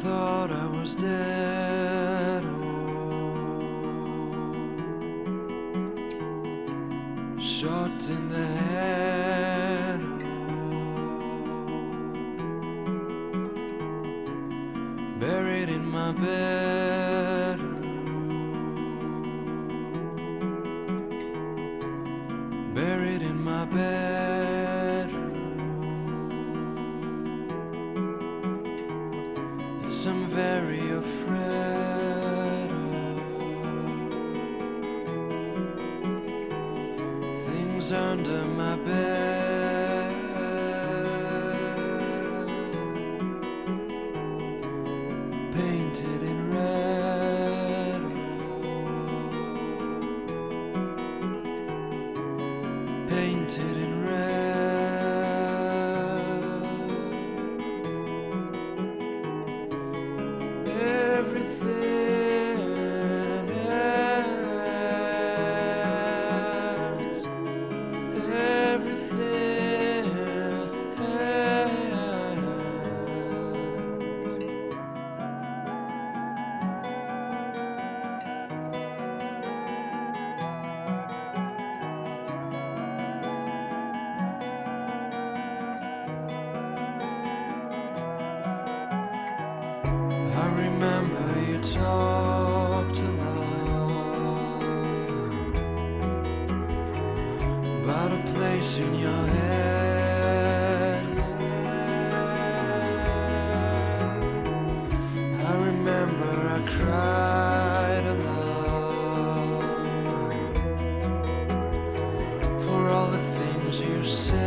thought I was dead, shot in the head, buried in my bed, buried in my bedroom. Yes, I'm very afraid of things under my bed, painted in red, painted in red. Everything else, everything else. I remember you talked a lot about a place in your head. I remember I cried a lot for all the things you said.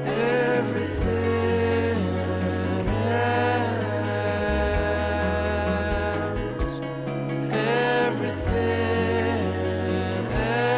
Everything else, everything else.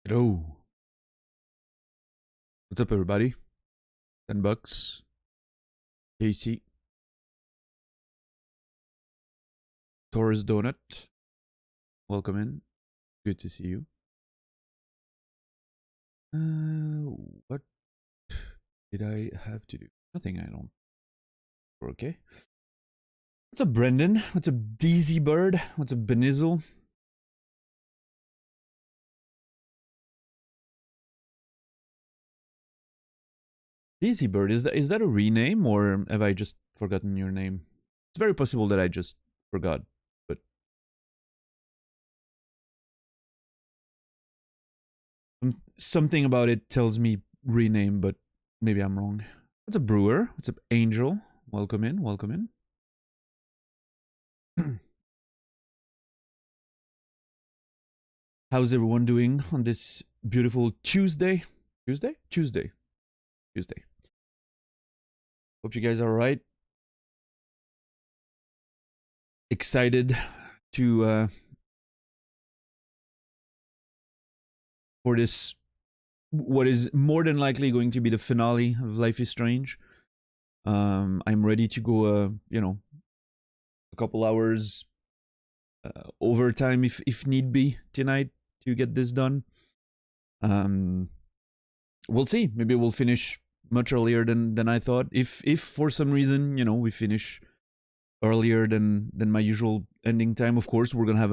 Hello. What's up, everybody? $10. Casey. Taurus Donut. Welcome in. Good to see you. What did I have to do? Nothing, I don't. We're okay. What's up, Brendan? What's up, DZ Bird? What's up, Benizzle? DZ Bird, is that a rename, or have I just forgotten your name? It's very possible that I just forgot, but Something about it tells me rename, but maybe I'm wrong. What's up, Brewer? What's up, Angel? Welcome in, welcome in. How's everyone doing on this beautiful Tuesday? Tuesday. Hope you guys are alright. Excited to for this, what is more than likely going to be the finale of Life is Strange. I'm ready to go, you know, a couple hours overtime if need be tonight to get this done. We'll see. Maybe we'll finish much earlier than I thought. If for some reason, you know, we finish earlier than my usual ending time, of course we're gonna have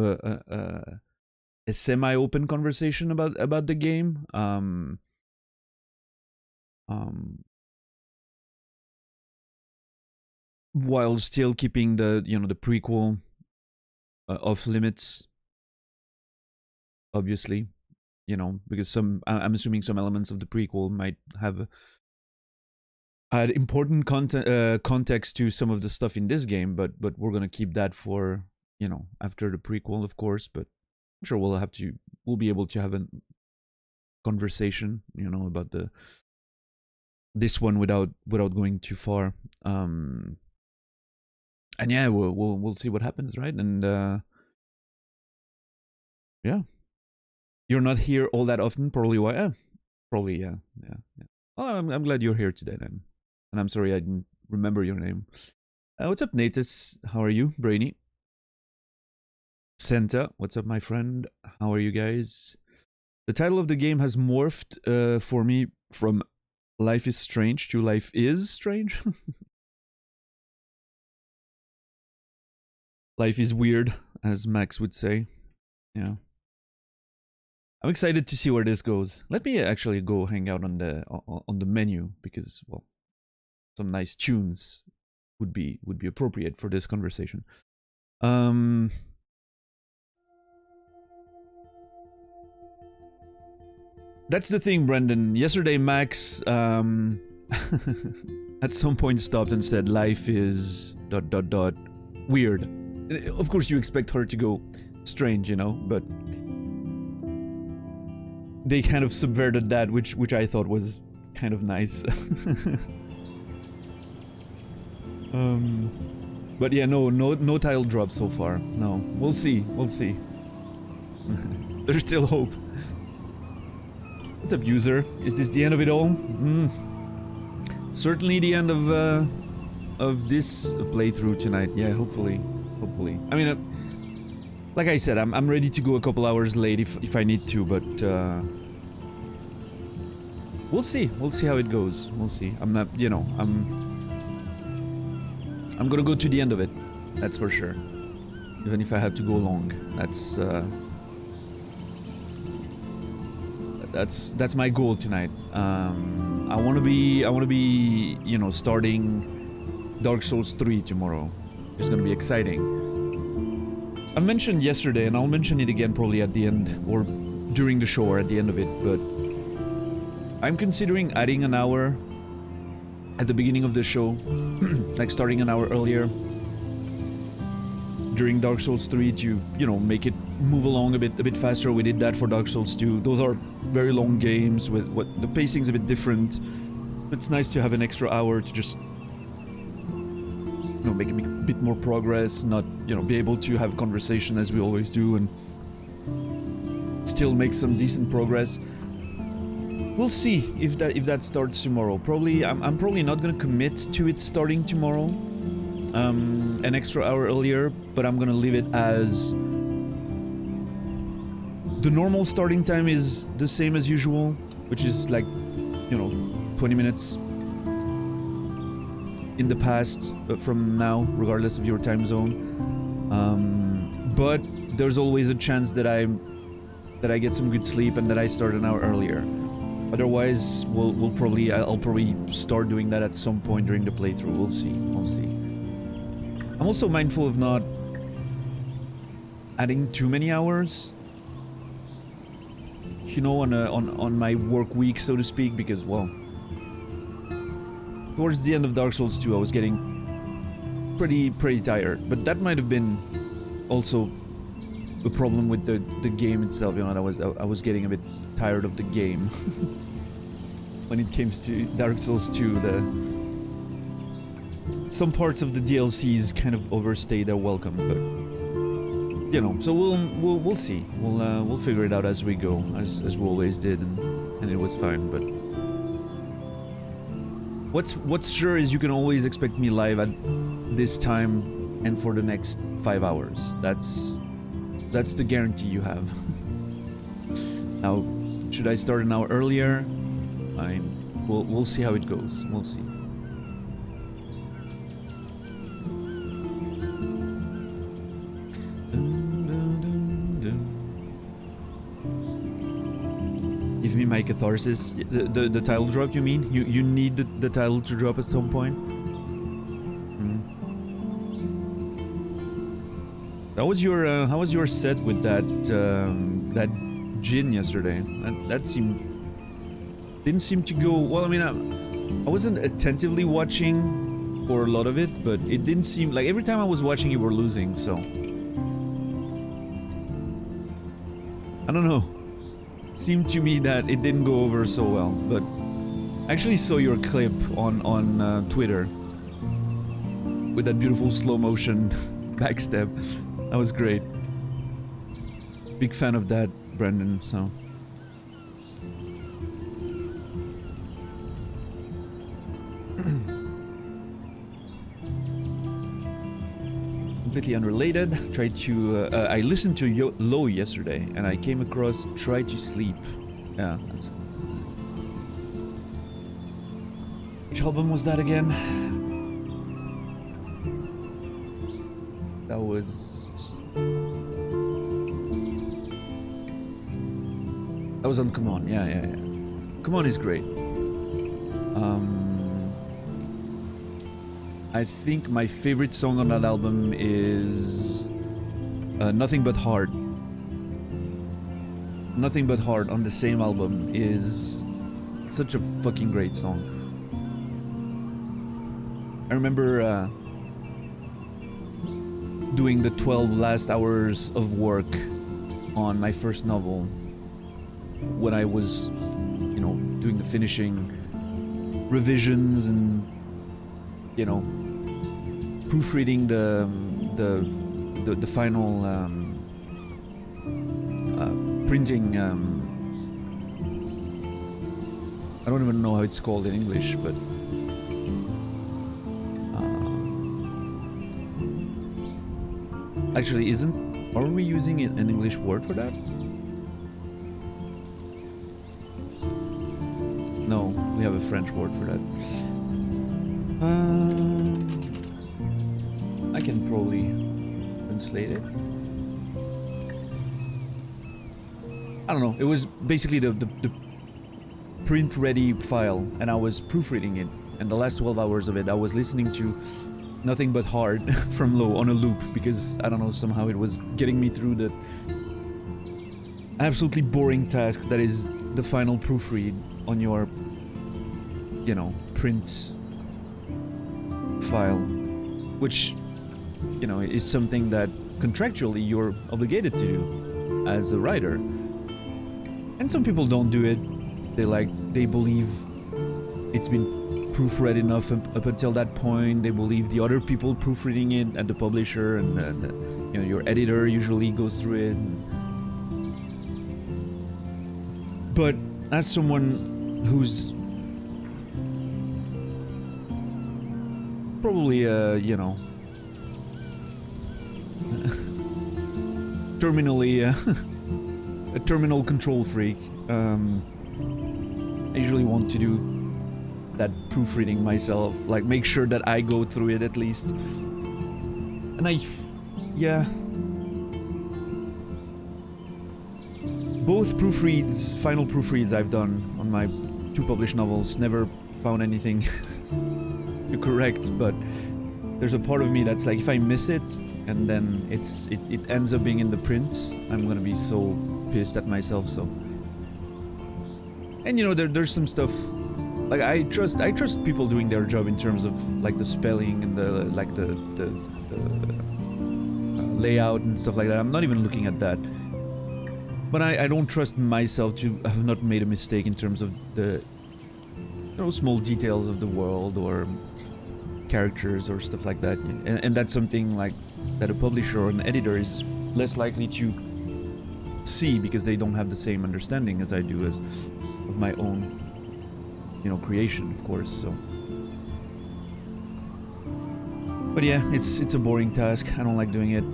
a semi-open conversation about the game. While still keeping the, you know, the prequel off limits, obviously, you know, because I'm assuming some elements of the prequel might have add important context to some of the stuff in this game, but we're gonna keep that for, you know, after the prequel, of course. But I'm sure we'll be able to have a conversation, you know, about this one without going too far. And yeah, we'll see what happens, right? And yeah, you're not here all that often, probably. Why? Probably, yeah. Oh, I'm glad you're here today then, and I'm sorry I didn't remember your name. What's up, Natus? How are you, Brainy? Senta, what's up, my friend? How are you guys? The title of the game has morphed for me from Life is Strange to Life is Strange. Life is weird, as Max would say. Yeah. I'm excited to see where this goes. Let me actually go hang out on the menu, because, well, some nice tunes would be appropriate for this conversation. That's the thing, Brendan. Yesterday, Max at some point stopped and said, "Life is ... weird." Of course, you expect her to go strange, you know, but they kind of subverted that, which I thought was kind of nice. But yeah, no title drop so far. No, we'll see. There's still hope. What's up, user? Is this the end of it all? Certainly the end of this playthrough tonight. Yeah, hopefully. I mean, like I said, I'm ready to go a couple hours late if I need to, but we'll see. We'll see how it goes. We'll see. I'm not, you know, I'm gonna go to the end of it. That's for sure. Even if I have to go long. That's my goal tonight. I want to be, you know, starting Dark Souls 3 tomorrow. It's gonna be exciting. I mentioned yesterday, and I'll mention it again probably at the end, or during the show, or at the end of it, but I'm considering adding an hour at the beginning of the show, like starting an hour earlier during Dark Souls 3 to, you know, make it move along a bit faster. We did that for Dark Souls 2. Those are very long games with what the pacing's a bit different. It's nice to have an extra hour to just, you know, make a bit more progress, not, you know, be able to have conversation as we always do and still make some decent progress. We'll see if that starts tomorrow. Probably, I'm probably not gonna commit to it starting tomorrow, an extra hour earlier, but I'm gonna leave it as the normal starting time is the same as usual, which is like, you know, 20 minutes in the past from now, regardless of your time zone. But there's always a chance that I get some good sleep and that I start an hour earlier. Otherwise, I'll probably start doing that at some point during the playthrough. We'll see. I'm also mindful of not adding too many hours you know, on my work week, so to speak, because, well, towards the end of Dark Souls 2, I was getting pretty tired. But that might have been also a problem with the game itself, you know, I was getting a bit tired of the game. When it came to Dark Souls 2, some parts of the DLCs kind of overstayed their welcome, but you know, so we'll see. We'll figure it out as we go, as we always did, and it was fine. But what's sure is you can always expect me live at this time and for the next 5 hours. That's the guarantee you have. Now, should I start an hour earlier? We'll see how it goes. We'll see. Give me my catharsis. The title drop, you mean? You need the title to drop at some point? How was your set with that Jin yesterday? That didn't seem to go well. I mean, I wasn't attentively watching for a lot of it, but it didn't seem like every time I was watching you were losing. So I don't know. It seemed to me that it didn't go over so well. But I actually saw your clip on Twitter with that beautiful slow motion backstep. That was great. Big fan of that, Brendan. So. Completely unrelated. I listened to Low yesterday, and I came across "Try to Sleep." Yeah, that's. Which album was that again? That was on Come On. Yeah. Come On is great. I think my favorite song on that album is Nothing But Hard. Nothing But Hard on the same album is such a fucking great song. I remember doing the 12 last hours of work on my first novel when I was, you know, doing the finishing revisions and, you know, proofreading the final printing. I don't even know how it's called in English, but actually, are we using an English word for that? No, we have a French word for that. I can probably translate it. I don't know. It was basically the print-ready file, and I was proofreading it. And the last 12 hours of it, I was listening to Nothing But Hard from Low on a loop, because, I don't know, somehow it was getting me through the absolutely boring task that is the final proofread on your, you know, print file, which, you know, is something that contractually you're obligated to do as a writer. And some people don't do it. They believe it's been proofread enough up until that point. They believe the other people proofreading it at the publisher, and you know, your editor usually goes through it. But as someone who's probably you know, terminally a terminal control freak, I usually want to do that proofreading myself, like make sure that I go through it at least. And yeah, both proofreads, final proofreads I've done on my 2 published novels, never found anything to correct, but there's a part of me that's like, if I miss it and then it ends up being in the print, I'm gonna be so pissed at myself. So And you know, there's some stuff like I trust people doing their job in terms of like the spelling and the layout and stuff like that. I'm not even looking at that. But I don't trust myself to have not made a mistake in terms of the small details of the world or characters or stuff like that. And that's something like that a publisher or an editor is less likely to see because they don't have the same understanding as I do as of my own, creation, of course. So, but yeah, it's a boring task. I don't like doing it.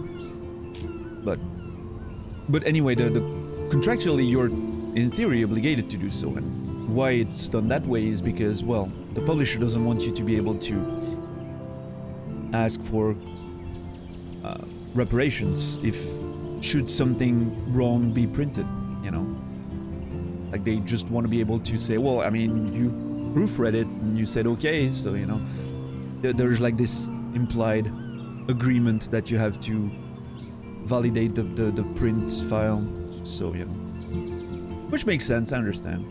But anyway, the contractually you're in theory obligated to do so, and why it's done that way is because, well, the publisher doesn't want you to be able to ask for reparations should something wrong be printed, like they just want to be able to say, well, I mean, you proofread it and you said okay, so there's like this implied agreement that you have to validate the print file, so which makes sense. I understand.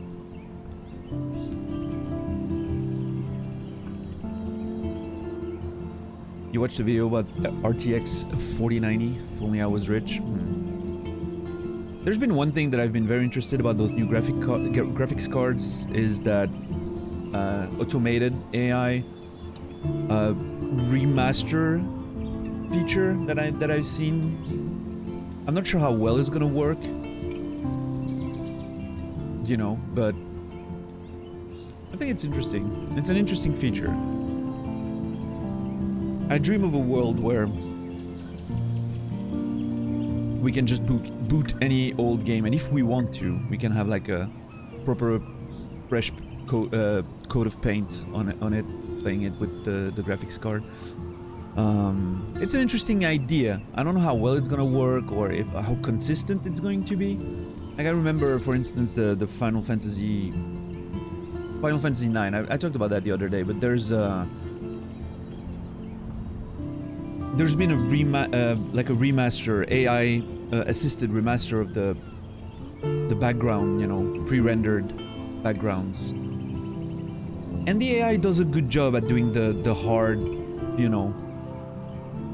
You watched the video about RTX 4090? If only I was rich. There's been one thing that I've been very interested about those new graphics cards is that automated AI remaster feature that I've seen. I'm not sure how well it's gonna work, but I think it's interesting. It's an interesting feature. I dream of a world where we can just boot any old game, and if we want to, we can have like a proper fresh coat of paint on it, playing it with the graphics card. It's an interesting idea. I don't know how well it's gonna work or how consistent it's going to be. Like I remember, for instance, the Final Fantasy IX. I talked about that the other day, but there's been a remaster, AI assisted remaster of the background, pre-rendered backgrounds, and the AI does a good job at doing the hard,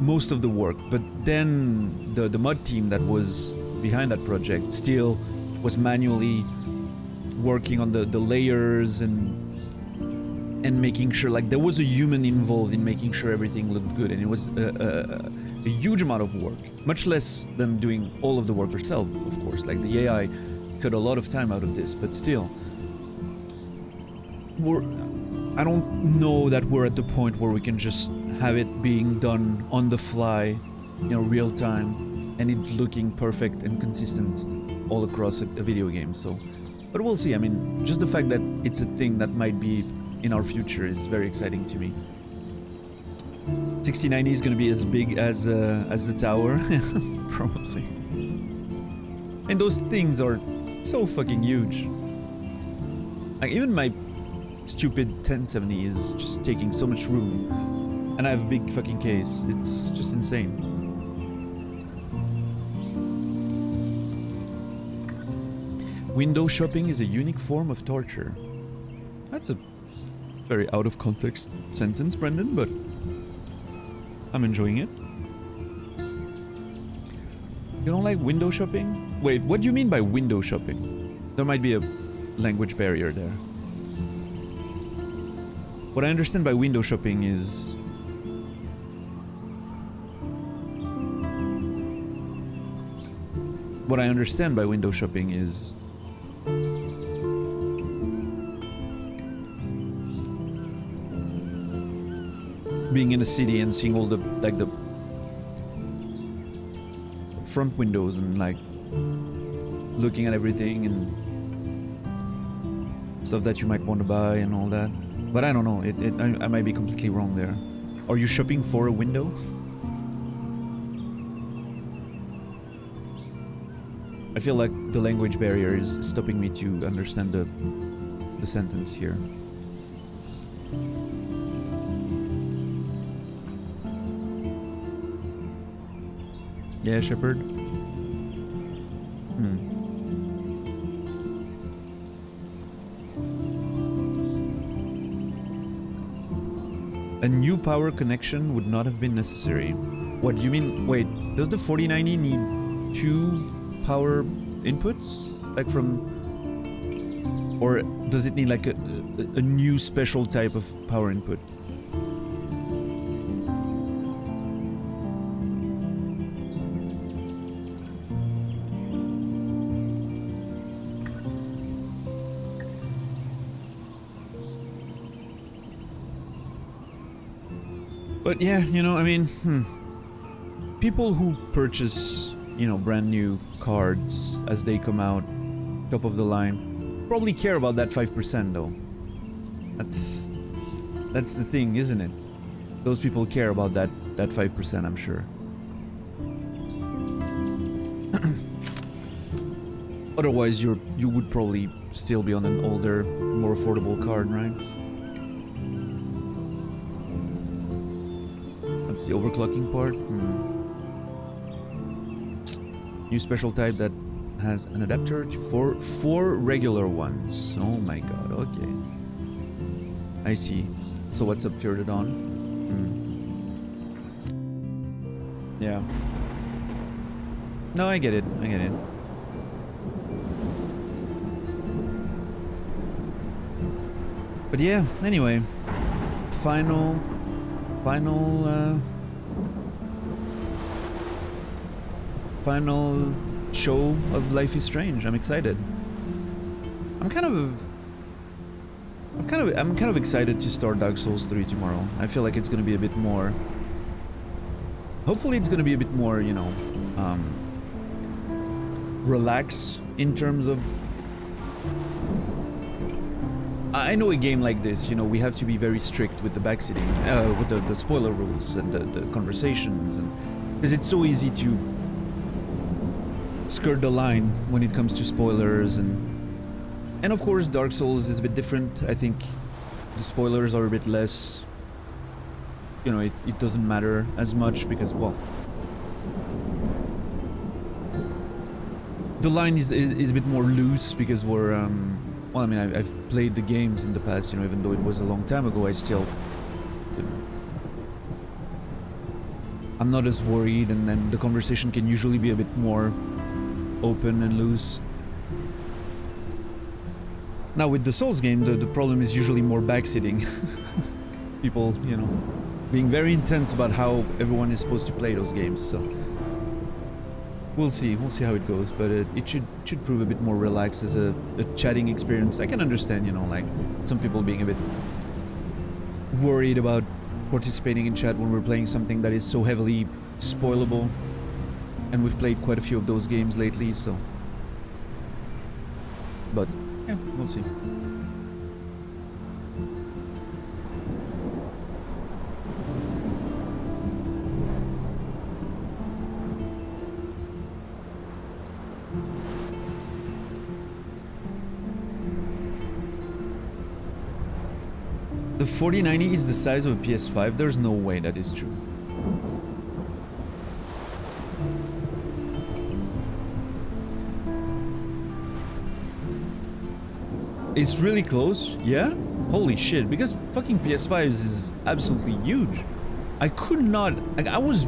most of the work. But then the mod team that was behind that project still was manually working on the layers and making sure, like, there was a human involved in making sure everything looked good, and it was a huge amount of work, much less than doing all of the work herself, of course. Like, the AI cut a lot of time out of this, but still, I don't know that we're at the point where we can just have it being done on the fly, real time, and it looking perfect and consistent all across a video game. So, but we'll see. I mean, just the fact that it's a thing that might be in our future is very exciting to me. 6090 is gonna be as big as the tower, probably. And those things are so fucking huge. Like, even my stupid 1070 is just taking so much room, and I have a big fucking case. It's just insane. Window shopping is a unique form of torture. That's a very out of context sentence, Brendan, but I'm enjoying it. You don't like window shopping? Wait, what do you mean by window shopping? There might be a language barrier there. What I understand by window shopping is being in a city and seeing all the front windows and like looking at everything and stuff that you might want to buy and all that. But I don't know, I might be completely wrong there. Are you shopping for a window? I feel like the language barrier is stopping me to understand the sentence here. Yeah, Shepard? A new power connection would not have been necessary. What do you mean? Wait, does the 4090 need 2 power inputs? Like from... Or does it need like a new special type of power input? But yeah, you know, I mean, people who purchase, you know, brand new cards as they come out, top of the line, probably care about that 5% though. That's the thing, isn't it? Those people care about that 5%, I'm sure. Otherwise, you would probably still be on an older, more affordable card, right? That's the overclocking part. New special type that has an adapter for 4 regular ones. Oh my god, okay. I see. So what's up, Fearodon? Yeah. No, I get it. I get it. But yeah, anyway. Final show of Life is Strange. I'm excited. I'm kind of excited to start Dark Souls 3 tomorrow. I feel like it's gonna be a bit more... Hopefully it's gonna be a bit more, you know, relax in terms of... I know a game like this, you know, we have to be very strict with the backseating, with the spoiler rules and the conversations, and because it's so easy to skirt the line when it comes to spoilers, and of course Dark Souls is a bit different. I think the spoilers are a bit less, you know, it doesn't matter as much because, well, the line is a bit more loose because we're well, I mean, I've played the games in the past, you know, even though it was a long time ago, I still... I'm not as worried, and then the conversation can usually be a bit more open and loose. Now, with the Souls game, the problem is usually more backseating. People, you know, being very intense about how everyone is supposed to play those games, so... We'll see how it goes, but it should prove a bit more relaxed as a chatting experience. I can understand, you know, like, some people being a bit worried about participating in chat when we're playing something that is so heavily spoilable, and we've played quite a few of those games lately, so... But, yeah, we'll see. The 4090 is the size of a PS5? There's no way that is true. It's really close? Yeah? Holy shit, because fucking PS5s is absolutely huge. I could not... Like, I was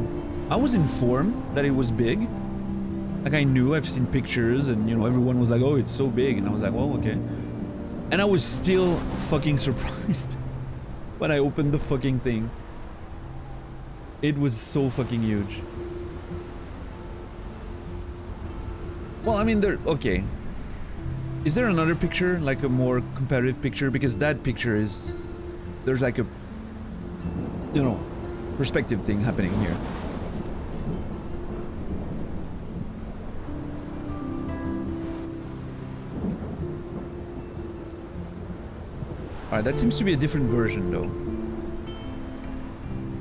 informed that it was big. Like, I knew, I've seen pictures, and, you know, everyone was like, oh, it's so big, and I was like, well, okay. And I was still fucking surprised when I opened the fucking thing. It was so fucking huge. Well, I mean, okay. Is there another picture, like a more comparative picture? Because that picture is... There's like a... You know, perspective thing happening here. Alright, that seems to be a different version, though.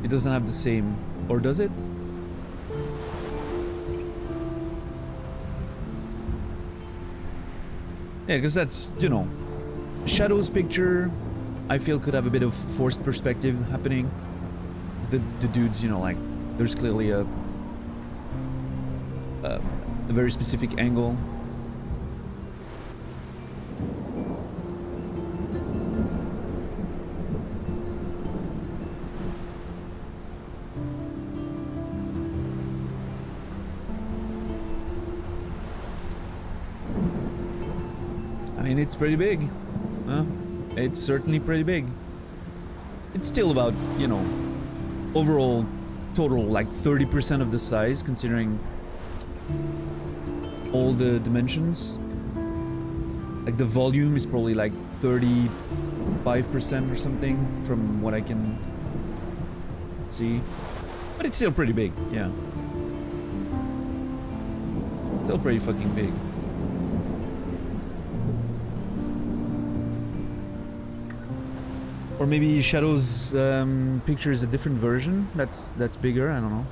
It doesn't have the same... Or does it? Yeah, because that's, you know... Shadow's picture, I feel, could have a bit of forced perspective happening. The dudes, you know, like... There's clearly a very specific angle. mean, it's pretty big. It's certainly pretty big. It's still about, you know, overall total like 30% of the size, considering all the dimensions. Like the volume is probably like 35% or something from what I can see. But it's still pretty big, yeah. Still pretty fucking big. Or maybe Shadow's picture is a different version that's bigger, I don't know.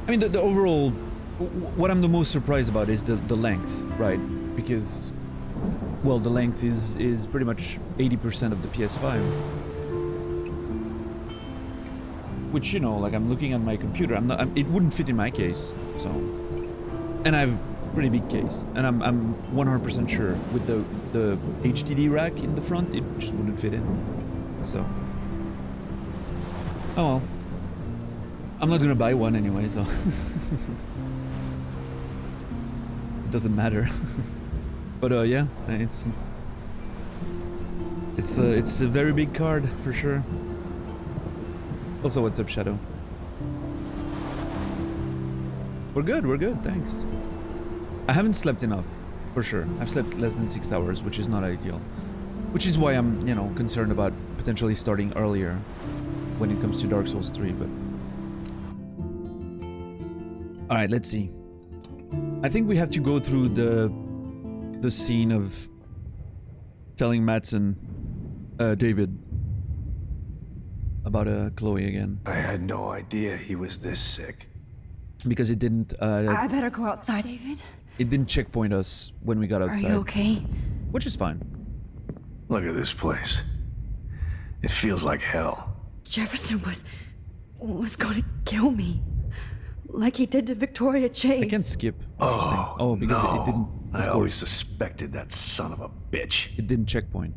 I mean, the overall, what I'm the most surprised about is the length, right? Because, well, the length is pretty much 80% of the PS5. Which, you know, like I'm looking at my computer, it wouldn't fit in my case, so. And I have a pretty big case, and I'm 100% sure with the HDD rack in the front, it just wouldn't fit in, so. Oh well. I'm not gonna buy one anyway, so. It doesn't matter. But yeah, it's a very big card for sure. Also, what's up, Shadow? We're good, thanks. I haven't slept enough, for sure. I've slept less than 6 hours, which is not ideal. Which is why I'm, you know, concerned about potentially starting earlier when it comes to Dark Souls 3, but. Alright, let's see. I think we have to go through the scene of telling Madsen, David, about Chloe again. I had no idea he was this sick. Because it didn't, I better go outside, David. it didn't checkpoint us when we got outside. Are you okay? Which is fine. Look at this place. It feels like hell. Jefferson was gonna kill me. Like he did to Victoria Chase. I can skip. Oh, because no. it didn't. I always suspected that son of a bitch. It didn't checkpoint.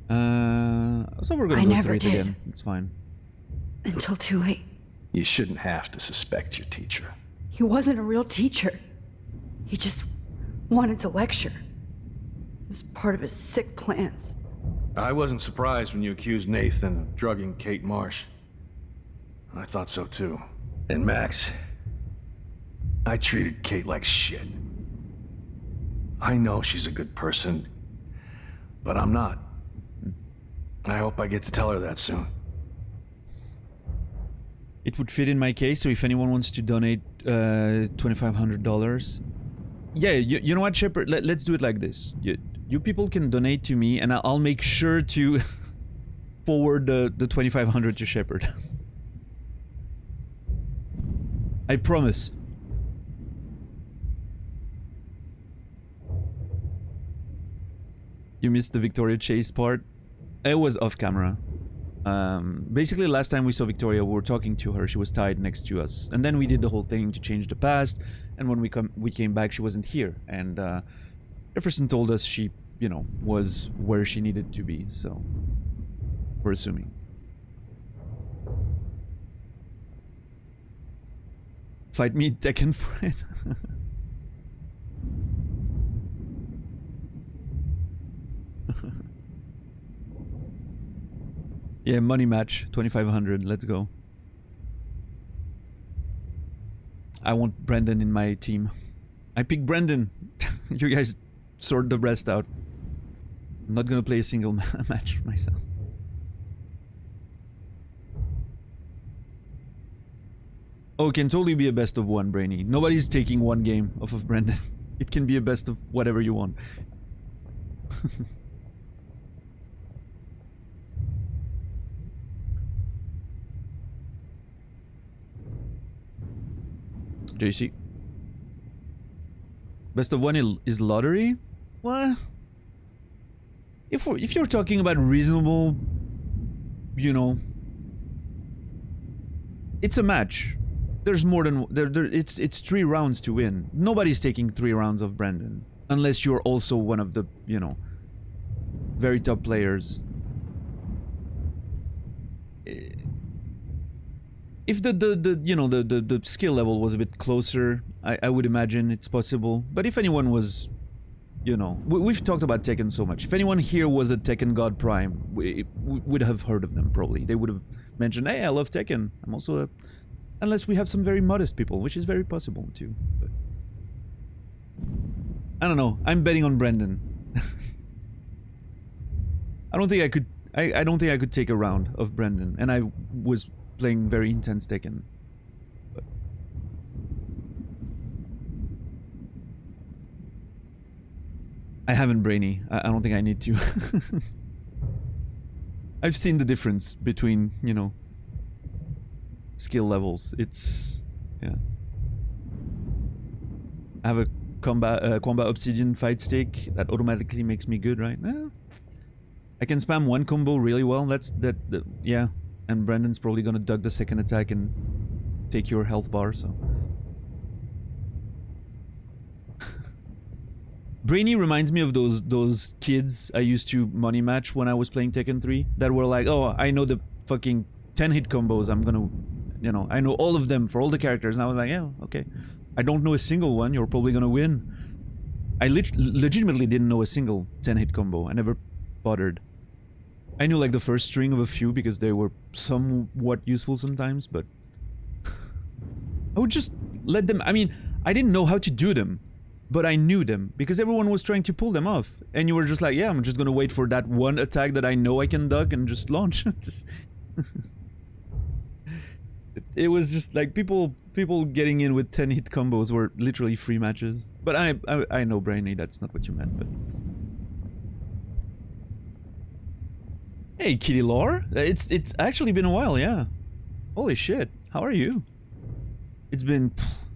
So we're gonna I go never through it did. again. It's fine. Until too late. You shouldn't have to suspect your teacher. He wasn't a real teacher. He just wanted to lecture. It was part of his sick plans. I wasn't surprised when you accused Nathan of drugging Kate Marsh. I thought so too. And Max, I treated Kate like shit. I know she's a good person, but I'm not. I hope I get to tell her that soon. It would fit in my case, so if anyone wants to donate $2,500... Yeah, you know what, Shepard? Let's do it like this. You people can donate to me, and I'll make sure to forward the $2,500 to Shepard. I promise. You missed the Victoria Chase part. It was off camera. Basically, last time we saw Victoria, we were talking to her. She was tied next to us, and then we did the whole thing to change the past. And when we came back, she wasn't here. And Jefferson told us she, you know, was where she needed to be. So we're assuming. Fight me, Tekken for it. Yeah, money match, 2,500. Let's go. I want Brendan in my team. I pick Brendan. You guys sort the rest out. I'm not gonna play a single match myself. Oh, it can totally be a best of one, Brainy. Nobody's taking one game off of Brendan. It can be a best of whatever you want. JC. Best of one is lottery? What? If you're talking about reasonable, you know, it's a match. There's more than it's 3 rounds to win. Nobody's taking 3 rounds of Brendan unless you're also one of the, you know, very top players. If the you know, the skill level was a bit closer, I would imagine it's possible. But if anyone was, you know, we've talked about Tekken so much. If anyone here was a Tekken God Prime, we would have heard of them probably. They would have mentioned, hey, I love Tekken. I'm also a... Unless we have some very modest people, which is very possible too. But I don't know. I'm betting on Brendan. I don't think I could... I don't think I could take a round of Brendan. And I was playing very intense Tekken. But I haven't, Brainy. I don't think I need to. I've seen the difference between, you know, skill levels. It's... yeah. I have a combat obsidian fight stick that automatically makes me good, right? I can spam one combo really well. Yeah. And Brandon's probably gonna duck the second attack and take your health bar, so... Brainy reminds me of those kids I used to money match when I was playing Tekken 3 that were like, oh, I know the fucking 10 hit combos, I'm gonna, you know, I know all of them for all the characters, and I was like, yeah, okay. I don't know a single one, you're probably gonna win. I legitimately didn't know a single 10 hit combo, I never bothered. I knew like the first string of a few because they were somewhat useful sometimes, but... I would just let them, I mean, I didn't know how to do them. But I knew them, because everyone was trying to pull them off. And you were just like, yeah, I'm just gonna wait for that one attack that I know I can duck and just launch. It was just like, people getting in with 10 hit combos were literally free matches. But I know, Brainy, that's not what you meant, but... Hey, Kitty Lore! It's actually been a while, yeah. Holy shit, how are you? It's been,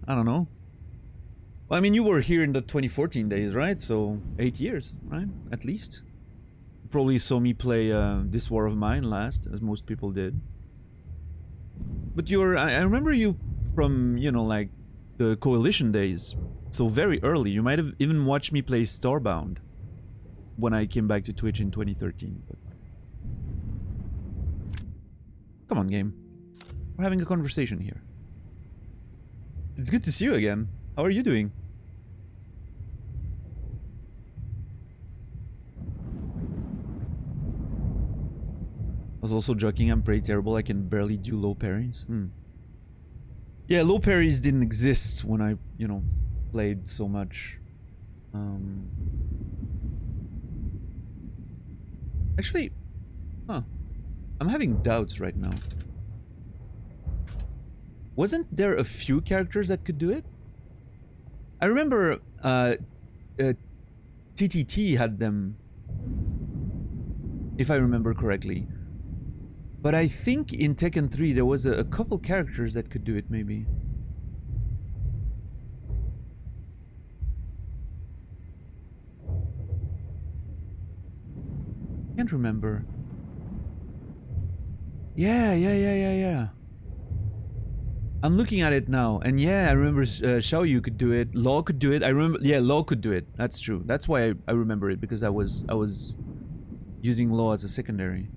I don't know. Well, I mean, you were here in the 2014 days, right? So, 8 years, right? At least. You probably saw me play This War of Mine last, as most people did. But I remember you from, you know, like, the Coalition days. So very early. You might have even watched me play Starbound when I came back to Twitch in 2013. But... come on, game. We're having a conversation here. It's good to see you again. How are you doing? I was also joking, I'm pretty terrible, I can barely do low parries. Yeah, low parries didn't exist when I, you know, played so much. Actually, I'm having doubts right now. Wasn't there a few characters that could do it? I remember TTT had them, if I remember correctly. But I think in Tekken 3 there was a couple characters that could do it, maybe. Can't remember. Yeah. I'm looking at it now, and yeah, I remember Xiaoyu could do it, Law could do it, I remember, yeah, Law could do it, that's true. That's why I remember it, because I was using Law as a secondary.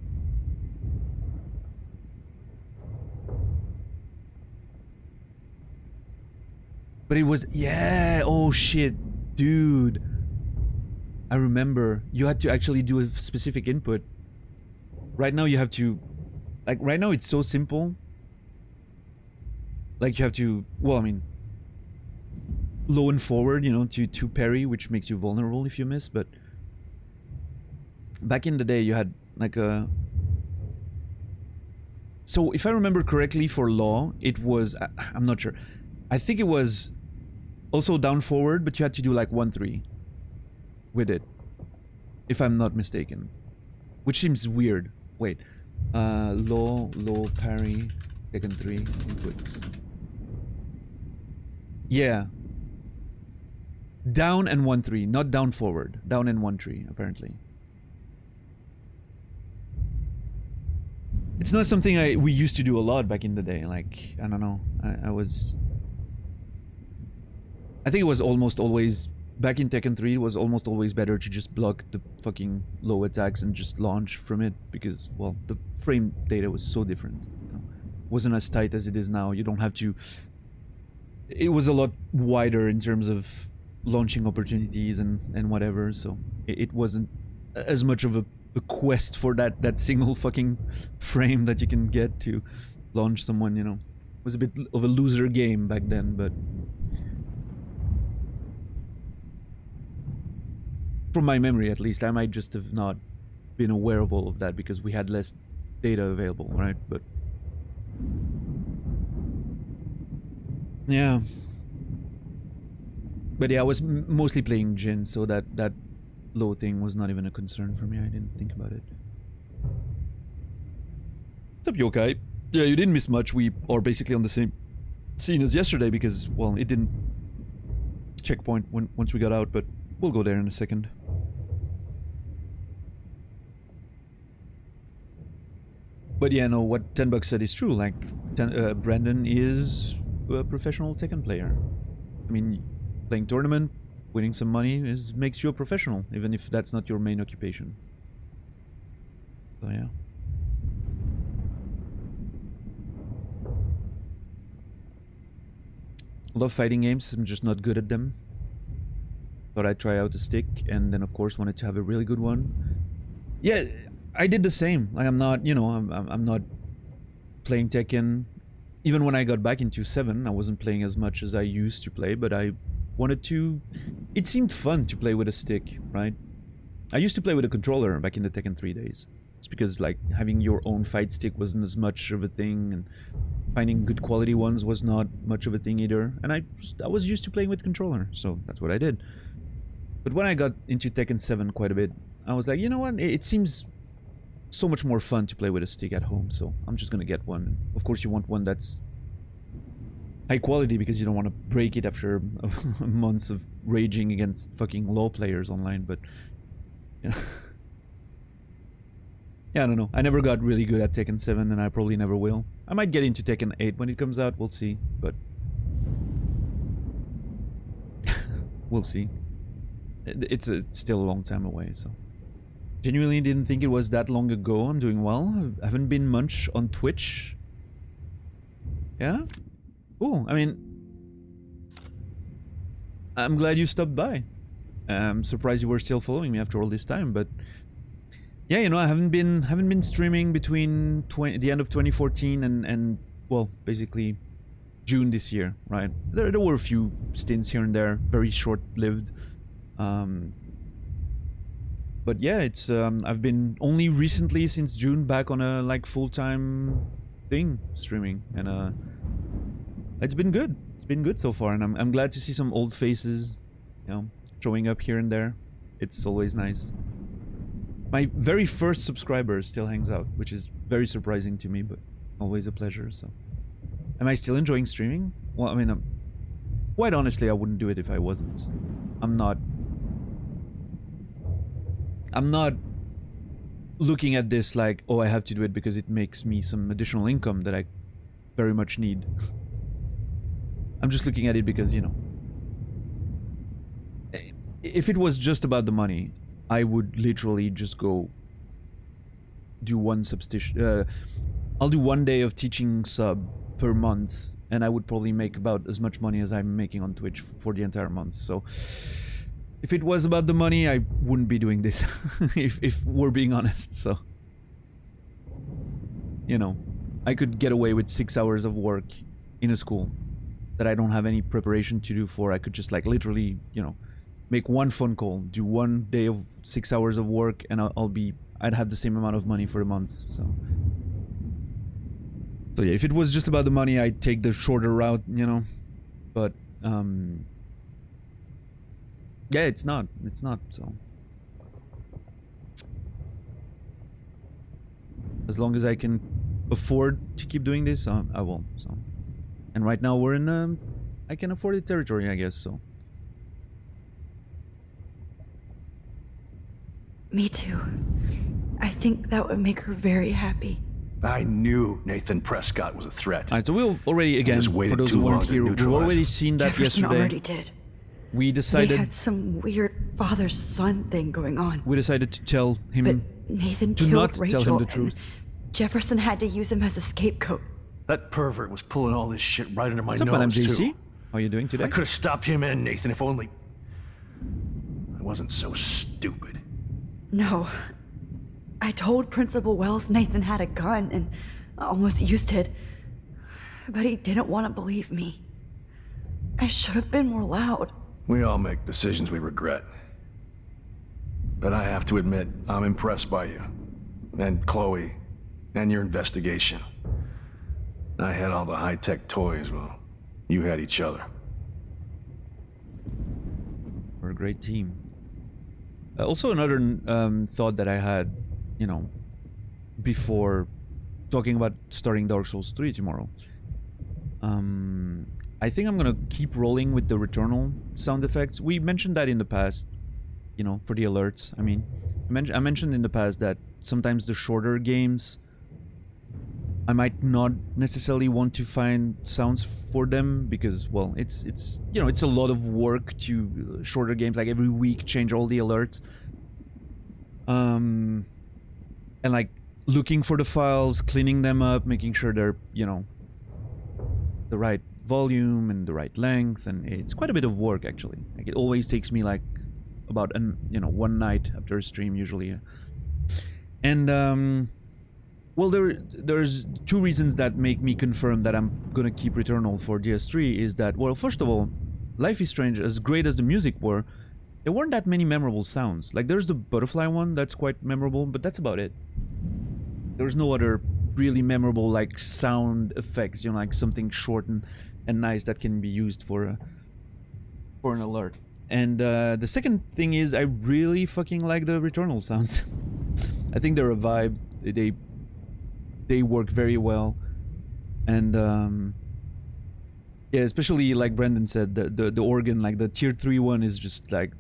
But it was, yeah, oh shit, dude. I remember, you had to actually do a specific input. Right now you have to, like, right now it's so simple. Like, you have to, well, I mean, low and forward, you know, to parry, which makes you vulnerable if you miss, but back in the day you had like a... So if I remember correctly, for Law, it was, I'm not sure, I think it was also down forward, but you had to do like 1-3 with it, if I'm not mistaken, which seems weird. Wait, low parry, Tekken 3 input. Yeah. Down and 1-3, not down forward. Down and 1-3, apparently. It's not something we used to do a lot back in the day. Like, I don't know. I think it was almost always back in Tekken 3, it was almost always better to just block the fucking low attacks and just launch from it because, well, the frame data was so different. You know? It wasn't as tight as it is now. You don't have to... It was a lot wider in terms of launching opportunities and whatever, so it wasn't as much of a quest for that single fucking frame that you can get to launch someone, you know. It was a bit of a loser game back then, but... From my memory, at least, I might just have not been aware of all of that because we had less data available, right? But... yeah. But yeah, I was mostly playing Jin, so that low thing was not even a concern for me. I didn't think about it. What's up, Yokai? Yeah, you didn't miss much. We are basically on the same scene as yesterday because, well, it didn't checkpoint once we got out, but we'll go there in a second. But yeah, no, what 10 Bucks said is true. Like, Brandon is a professional Tekken player. I mean, playing tournament, winning some money makes you a professional, even if that's not your main occupation. So yeah. Love fighting games, I'm just not good at them. Thought I'd try out a stick, and then of course wanted to have a really good one. Yeah, I did the same. Like, I'm not, you know, I'm not playing Tekken. Even when I got back into 7, I wasn't playing as much as I used to play, but I wanted to... It seemed fun to play with a stick, right? I used to play with a controller back in the Tekken 3 days. It's because, like, having your own fight stick wasn't as much of a thing, and finding good quality ones was not much of a thing either. And I was used to playing with controller, so that's what I did. But when I got into Tekken 7 quite a bit, I was like, you know what? It seems so much more fun to play with a stick at home, so I'm just gonna get one. Of course, you want one that's high quality because you don't want to break it after months of raging against fucking low players online, but... yeah. Yeah, I don't know. I never got really good at Tekken 7, and I probably never will. I might get into Tekken 8 when it comes out, we'll see, but... we'll see. It's still a long time away, so... Genuinely didn't think it was that long ago. I'm doing well. I haven't been much on Twitch. Yeah? Cool. I mean... I'm glad you stopped by. I'm surprised you were still following me after all this time, but... Yeah, you know, I haven't been streaming between the end of 2014 and well, basically June this year, right? There were a few stints here and there, very short-lived. But yeah, it's I've been only recently since June back on a like full-time thing streaming, and it's been good. It's been good so far, and I'm glad to see some old faces, you know, showing up here and there. It's always nice. My very first subscriber still hangs out, which is very surprising to me, but always a pleasure, so... Am I still enjoying streaming? Well, I mean, quite honestly, I wouldn't do it if I wasn't. I'm not looking at this like, oh, I have to do it because it makes me some additional income that I very much need. I'm just looking at it because, you know... If it was just about the money... I would literally just go do one substitution. I'll do 1 day of teaching sub per month, and I would probably make about as much money as I'm making on Twitch for the entire month. So, if it was about the money, I wouldn't be doing this. if we're being honest, so you know, I could get away with 6 hours of work in a school that I don't have any preparation to do for. I could just like literally, you know, make one phone call, do 1 day of 6 hours of work, and I'd have the same amount of money for a month, so yeah, if it was just about the money, I'd take the shorter route, you know, but, yeah, it's not, so. As long as I can afford to keep doing this, I will, so. And right now we're in, I can afford it territory, I guess, so. Me too. I think that would make her very happy. I knew Nathan Prescott was a threat. Alright, so we'll already, again, for those who weren't here, we've already seen that Jefferson yesterday. already did. We They decided had some weird father-son thing going on. we decided to tell him But Nathan to killed not Rachel, tell him the and truth. Jefferson had to use him as a scapegoat. That pervert was pulling all this shit right under my What's up, Madam nose, JC? too. How are you doing today? I could have stopped him and Nathan if only I wasn't so stupid. No. I told Principal Wells Nathan had a gun and almost used it. But he didn't want to believe me. I should have been more loud. We all make decisions we regret. But I have to admit, I'm impressed by you. And Chloe. And your investigation. I had all the high-tech toys, well, you had each other. We're a great team. Also, another thought that I had, you know, before talking about starting Dark Souls 3 tomorrow. I think I'm gonna keep rolling with the Returnal sound effects. We mentioned that in the past, you know, for the alerts. I mean, I mentioned in the past that sometimes the shorter games, I might not necessarily want to find sounds for them because, well, it's you know, it's a lot of work to shorter games, like every week change all the alerts. And like looking for the files, cleaning them up, making sure they're, you know, the right volume and the right length, and it's quite a bit of work actually. Like it always takes me like about one night after a stream usually. And well, there's two reasons that make me confirm that I'm gonna keep Returnal for DS3 is that, well, first of all, Life is Strange, as great as the music were, there weren't that many memorable sounds. Like there's the butterfly one that's quite memorable, but that's about it. There's no other really memorable like sound effects, you know, like something short and nice that can be used for an alert. And the second thing is I really fucking like the Returnal sounds. I think they're a vibe. They work very well, and yeah, especially like Brendan said, the organ, like the tier 3 one, is just like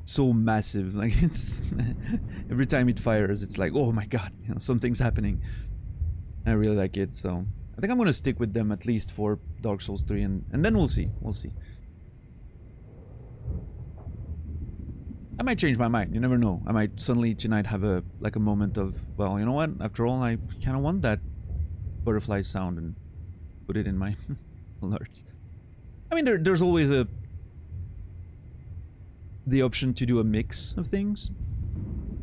so massive. Like it's every time it fires, it's like, oh my god, you know, something's happening. I really like it, so I think I'm gonna stick with them at least for Dark Souls 3, and then we'll see. I might change my mind. You never know. I might suddenly tonight have a moment of, well, you know what? After all, I kind of want that butterfly sound and put it in my alerts. I mean, there's always the option to do a mix of things.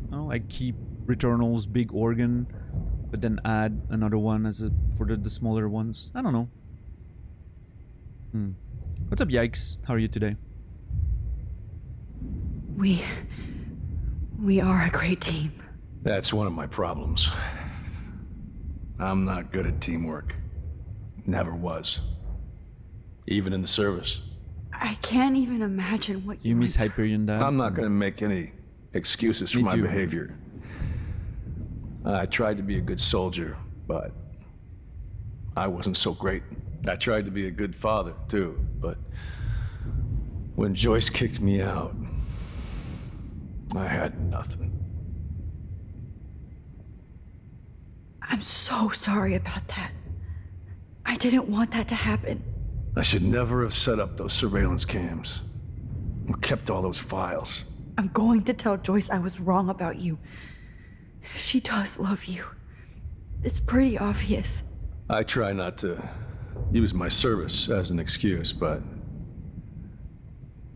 You know, like keep Returnal's big organ, but then add another one as for the smaller ones. I don't know. What's up, Yikes? How are you today? We are a great team. That's one of my problems. I'm not good at teamwork. Never was. Even in the service. I can't even imagine what You you miss went Hyperion, Dad? I'm not gonna make any excuses for Me my too. behavior. I tried to be a good soldier, but I wasn't so great. I tried to be a good father, too, but when Joyce kicked me out, I had nothing. I'm so sorry about that. I didn't want that to happen. I should never have set up those surveillance cams. Or kept all those files. I'm going to tell Joyce I was wrong about you. She does love you. It's pretty obvious. I try not to use my service as an excuse, but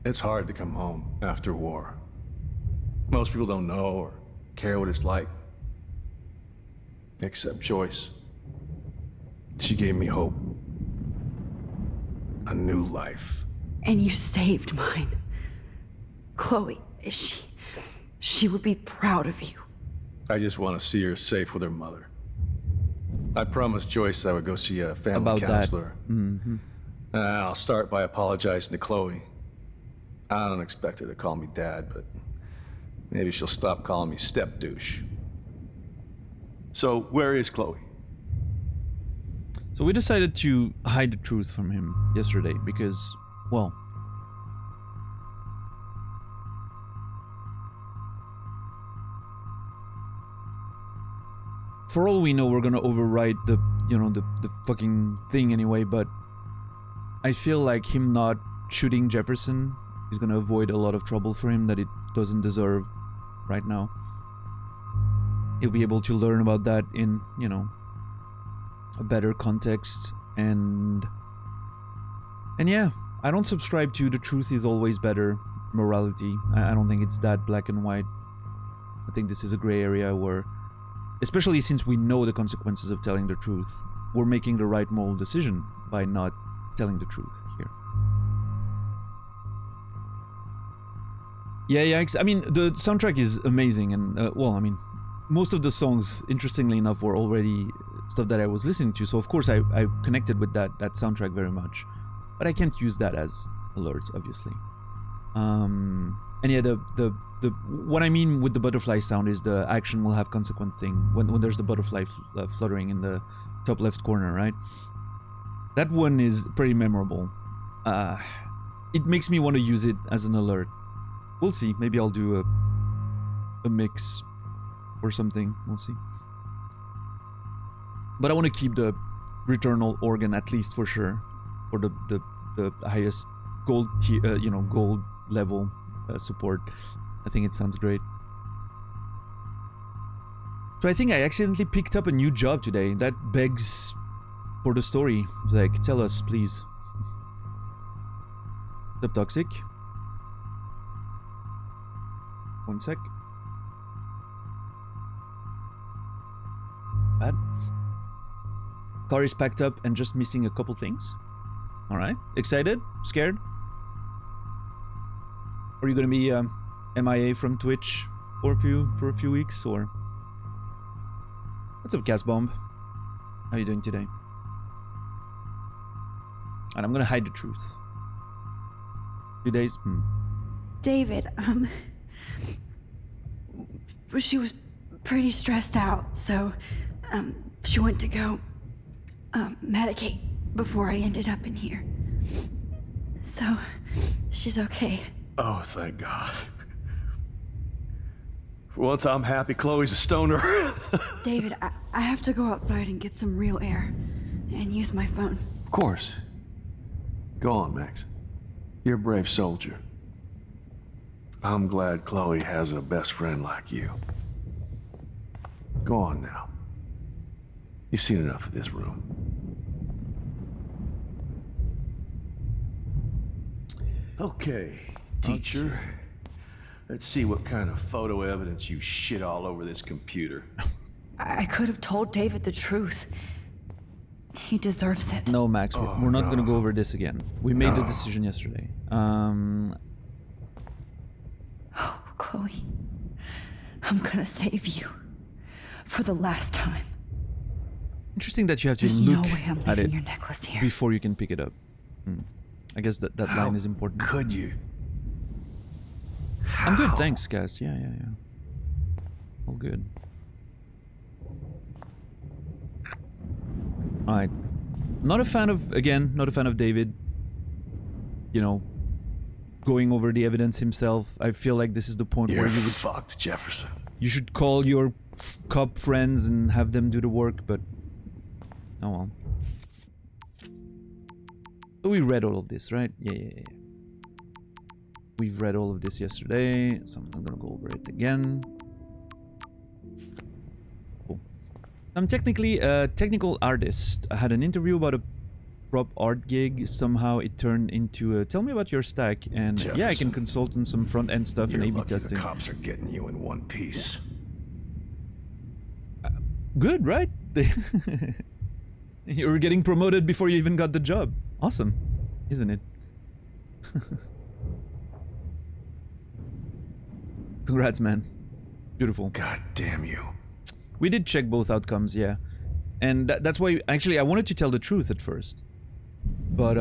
it's hard to come home after war. Most people don't know or care what it's like. Except Joyce. She gave me hope. A new life. And you saved mine. Chloe, she would be proud of you. I just want to see her safe with her mother. I promised Joyce I would go see a family About that. counselor. I'll start by apologizing to Chloe. I don't expect her to call me Dad, but maybe she'll stop calling me step douche. So, where is Chloe? So we decided to hide the truth from him yesterday because, well, for all we know, we're gonna override the fucking thing anyway, but I feel like him not shooting Jefferson He's gonna avoid a lot of trouble for him that it doesn't deserve right now. He'll be able to learn about that in, you know, a better context. And yeah, I don't subscribe to the truth is always better morality. I don't think it's that black and white. I think this is a gray area where, especially since we know the consequences of telling the truth, we're making the right moral decision by not telling the truth here. Yeah, I mean, the soundtrack is amazing, and well, I mean, most of the songs, interestingly enough, were already stuff that I was listening to, so of course I connected with that soundtrack very much, but I can't use that as alerts, obviously. And yeah, the what I mean with the butterfly sound is the action will have consequence thing when there's the butterfly fluttering in the top left corner, right? That one is pretty memorable. It makes me want to use it as an alert. We'll see. Maybe I'll do a mix or something. We'll see. But I want to keep the Returnal organ at least for sure, for the highest gold tier, you know, gold level support. I think it sounds great. So I think I accidentally picked up a new job today. That begs for the story. Like, tell us, please. What's up, Toxic? One sec. Bad. Car is packed up and just missing a couple things. Alright. Excited? Scared? Are you gonna be MIA from Twitch for a few weeks, or? What's up, Casbomb? How are you doing today? And I'm gonna hide the truth. 2 days? David, she was pretty stressed out, so she went to go medicate before I ended up in here. So she's okay. Oh, thank God. For once, I'm happy Chloe's a stoner. David, I have to go outside and get some real air and use my phone. Of course. Go on, Max. You're a brave soldier. I'm glad Chloe has a best friend like you. Go on now. You've seen enough of this room. Okay, teacher. Let's see what kind of photo evidence you shit all over this computer. I could have told David the truth. He deserves it. No, Max, we're not gonna go over this again. We made the decision yesterday. Oh, Chloe. I'm gonna save you. For the last time. Interesting that you have to There's look no way I'm at leaving it your necklace here. before you can pick it up. I guess that line is important. Could you? I'm good, thanks, guys. Yeah. All good. Alright. Not a fan of David, you know, going over the evidence himself. I feel like this is the point You're where you would fucked, Jefferson. you should call your cop friends and have them do the work, but oh well. So we read all of this, right? Yeah. We've read all of this yesterday, so I'm not gonna go over it again. Cool. I'm technically a technical artist. I had an interview about a prop art gig. Somehow it turned into a tell me about your stack, and yeah, I can Jefferson, consult on some front-end stuff You're and A/B lucky testing. the cops are getting you in one piece. Good, right? You were getting promoted before you even got the job. Awesome, isn't it? Congrats, man. Beautiful. God damn you. We did check both outcomes, yeah. And that's why, actually, I wanted to tell the truth at first. But,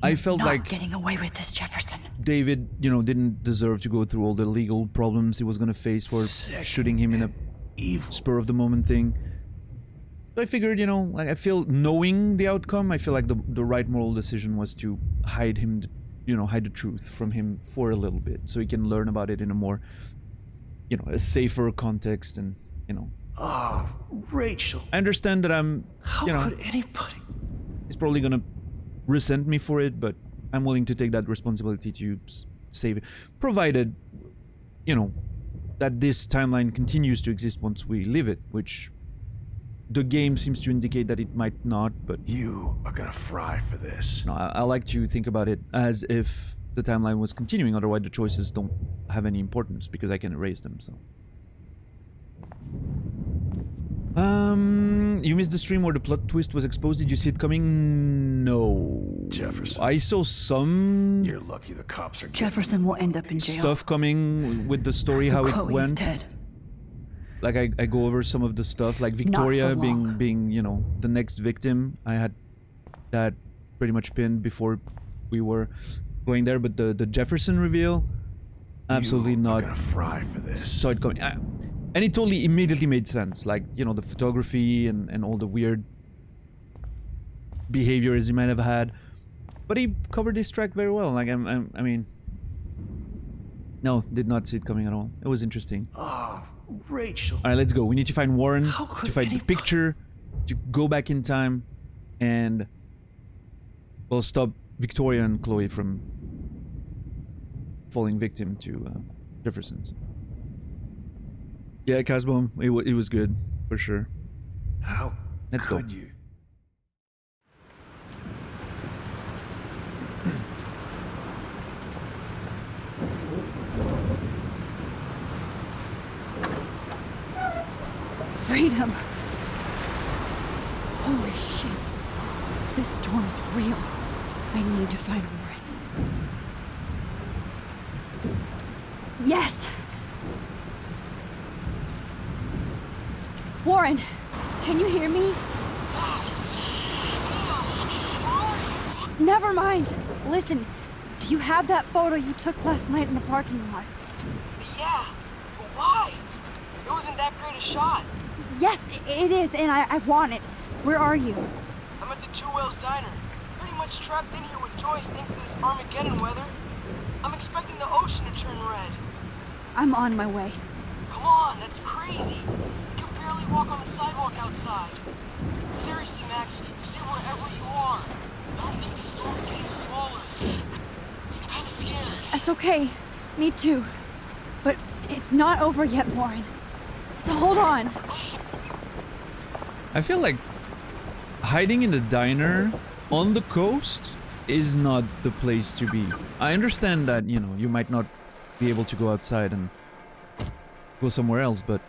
I felt Not like getting away with this, Jefferson. David, you know, didn't deserve to go through all the legal problems he was gonna face for shooting him in a Evil. spur of the moment thing. So I figured, you know, like I feel knowing the outcome, I feel like the right moral decision was to hide him, you know, hide the truth from him for a little bit, so he can learn about it in a more, you know, a safer context, and you know. Oh, Rachel. I understand that I'm, How you know, could anybody? he's probably gonna resent me for it, but I'm willing to take that responsibility to save it, provided, you know, that this timeline continues to exist once we leave it, which the game seems to indicate that it might not, but You are gonna fry for this. no, I like to think about it as if the timeline was continuing, otherwise the choices don't have any importance because I can erase them, so. You missed the stream where the plot twist was exposed. Did you see it coming? No. Jefferson. I saw some You're lucky the cops are getting Jefferson will end up in jail. stuff coming with the story, how it Chloe's went. dead. Like I go over some of the stuff, like Victoria for long. being you know the next victim. I had that pretty much pinned before we were going there, but the Jefferson reveal, absolutely You not. are gonna fry for this. Saw it coming, and it totally immediately made sense. Like, you know, the photography and all the weird behaviors he might have had, but he covered this track very well. Like I mean, no, did not see it coming at all. It was interesting. Oh, Rachel. All right, let's go. We need to find Warren, How could to find the anybody- picture, to go back in time, and we'll stop Victoria and Chloe from falling victim to Jefferson's. Yeah, Casbom, it was good, for sure. How Let's go. could you? Freedom. Holy shit. This storm is real. I need to find Warren. Yes! Warren, can you hear me? Never mind. Listen, do you have that photo you took last night in the parking lot? Yeah, but why? It wasn't that great a shot. Yes, it is, and I want it. Where are you? I'm at the Two Whales Diner. Pretty much trapped in here with Joyce thanks to this Armageddon weather. I'm expecting the ocean to turn red. I'm on my way. Come on, that's crazy. You can barely walk on the sidewalk outside. Seriously, Max, stay wherever you are. I don't think the storm's getting smaller. I'm kinda scared. That's okay. Me too. But it's not over yet, Warren. Just hold on. I feel like hiding in the diner on the coast is not the place to be. I understand that, you know, you might not be able to go outside and go somewhere else, but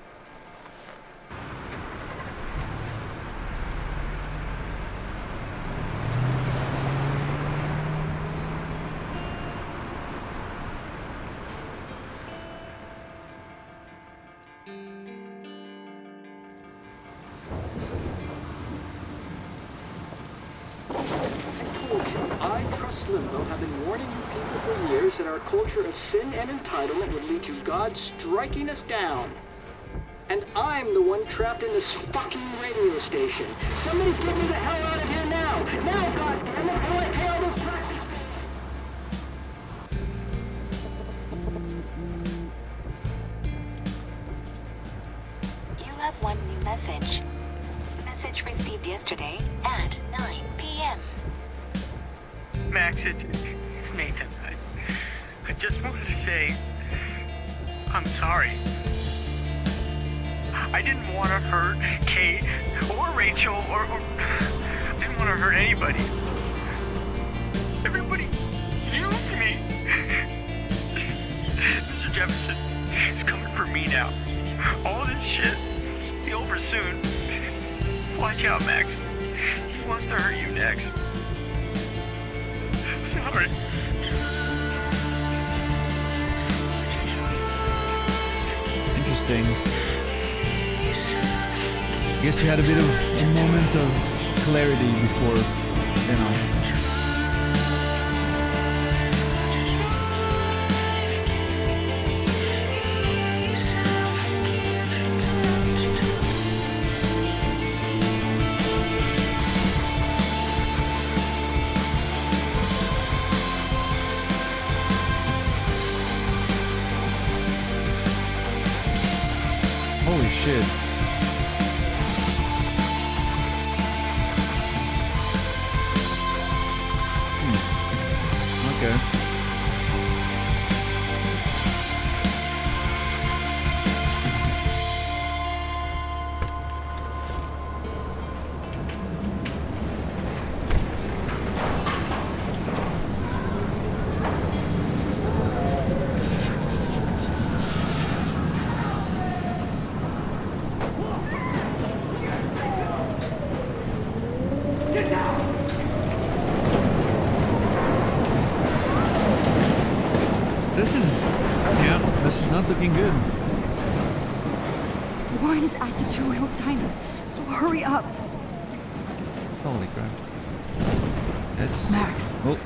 I, Trust Limbo, have been warning you people for years that our culture of sin and entitlement would lead to God striking us down. And I'm the one trapped in this fucking radio station. Somebody get me the hell out of here now! Now, goddammit, how do I pay all those taxes? You have one new message. Message received yesterday at 9 p.m. Max, it's Nathan. I just wanted to say I'm sorry. I didn't want to hurt Kate or Rachel or I didn't want to hurt anybody. Everybody used me. Mr. Jefferson is coming for me now. All this shit will be over soon. Watch out, Max. He wants to hurt you next. Sorry. interesting. Guess you had a bit of a moment of clarity before, you know. Holy shit. looking good. Warren is at the Two Wheels Diner, so hurry up. Holy crap. That's... Max. Oh,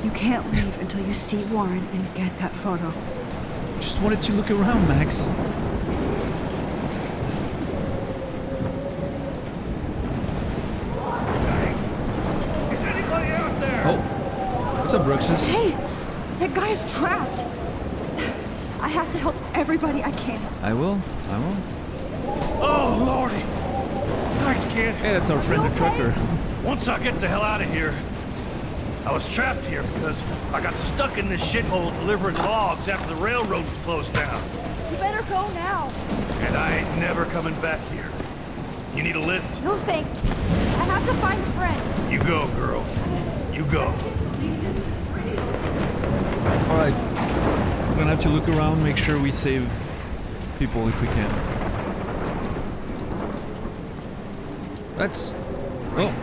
You can't leave until you see Warren and get that photo. just wanted to look around, Max. Is anybody out there? Oh, what's up, Bruxus? Hey, that guy's trapped. I have to help everybody I can. I will. Oh, Lordy. Thanks, kid. Hey, that's our friend the trucker. Once I get the hell out of here, I was trapped here because I got stuck in this shithole delivering logs after the railroads closed down. You better go now. And I ain't never coming back here. You need a lift? No thanks. I have to find a friend. You go, girl. You go. Alright. We're gonna have to look around, make sure we save people if we can. That's... Oh.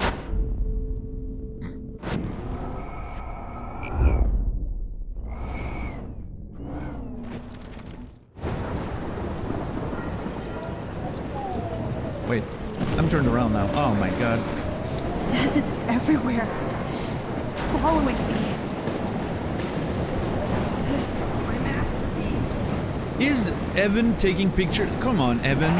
Wait, I'm turned around now. Oh my god. Death is everywhere. It's following me. This is my masterpiece. Is Evan taking pictures? Come on, Evan.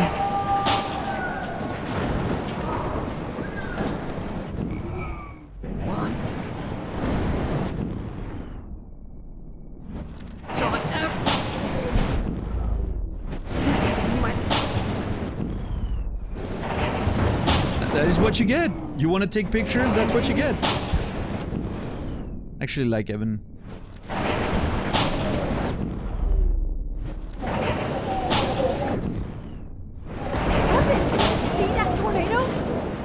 That is what you get. You want to take pictures? That's what you get. Actually, like Evan. See that tornado?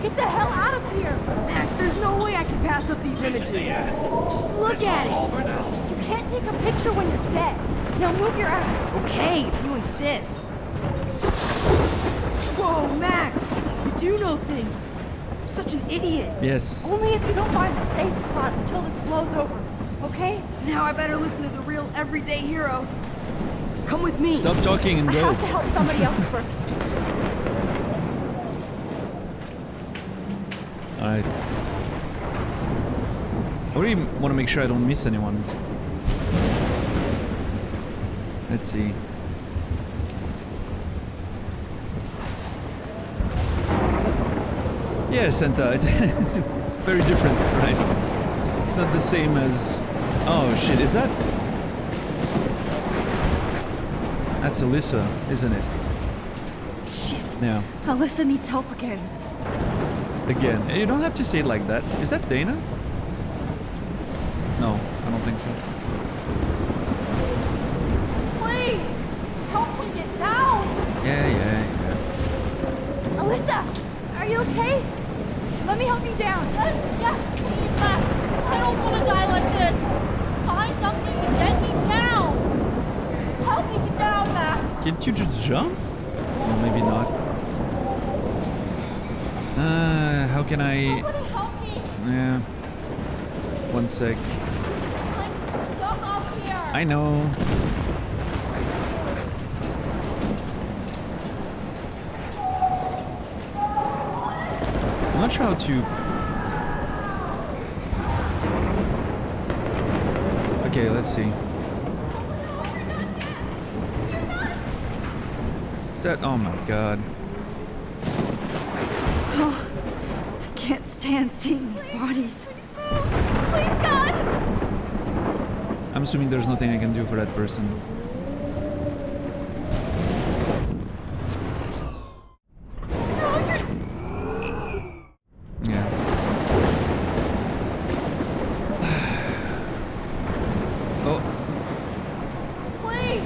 Get the hell out of here! Max, there's no way I can pass up these images. Just look at it. You can't take a picture when you're dead. Now move your ass. Okay, if you insist. Whoa, Max, you do know things. I'm such an idiot. Yes. Only if you don't find a safe spot until this blows over. Okay? Now I better listen to the real everyday hero. Come with me. Stop talking and I go. have to help somebody else first. Alright. I really want to make sure I don't miss anyone. Let's see. Yeah, Santa. Very different, right? It's not the same as... Oh shit, is that... That's Alyssa, isn't it? Shit. Yeah. Alyssa needs help again. Again. You don't have to say it like that. Is that Dana? No, I don't think so. Please! Help me get down! Yeah. Alyssa! Are you okay? Let me help you down. Yes, please, Max. I don't want to die like this. Find something to get me down. Help me get down, Max. Can't you just jump? Or maybe not. How can I... Somebody help me. Yeah. One sec. I'm stuck up here. I know. I'm not sure how to... Okay, let's see. Is that... Oh my god. I can't stand seeing these bodies. Please, God! I'm assuming there's nothing I can do for that person. Yeah. Oh, Please!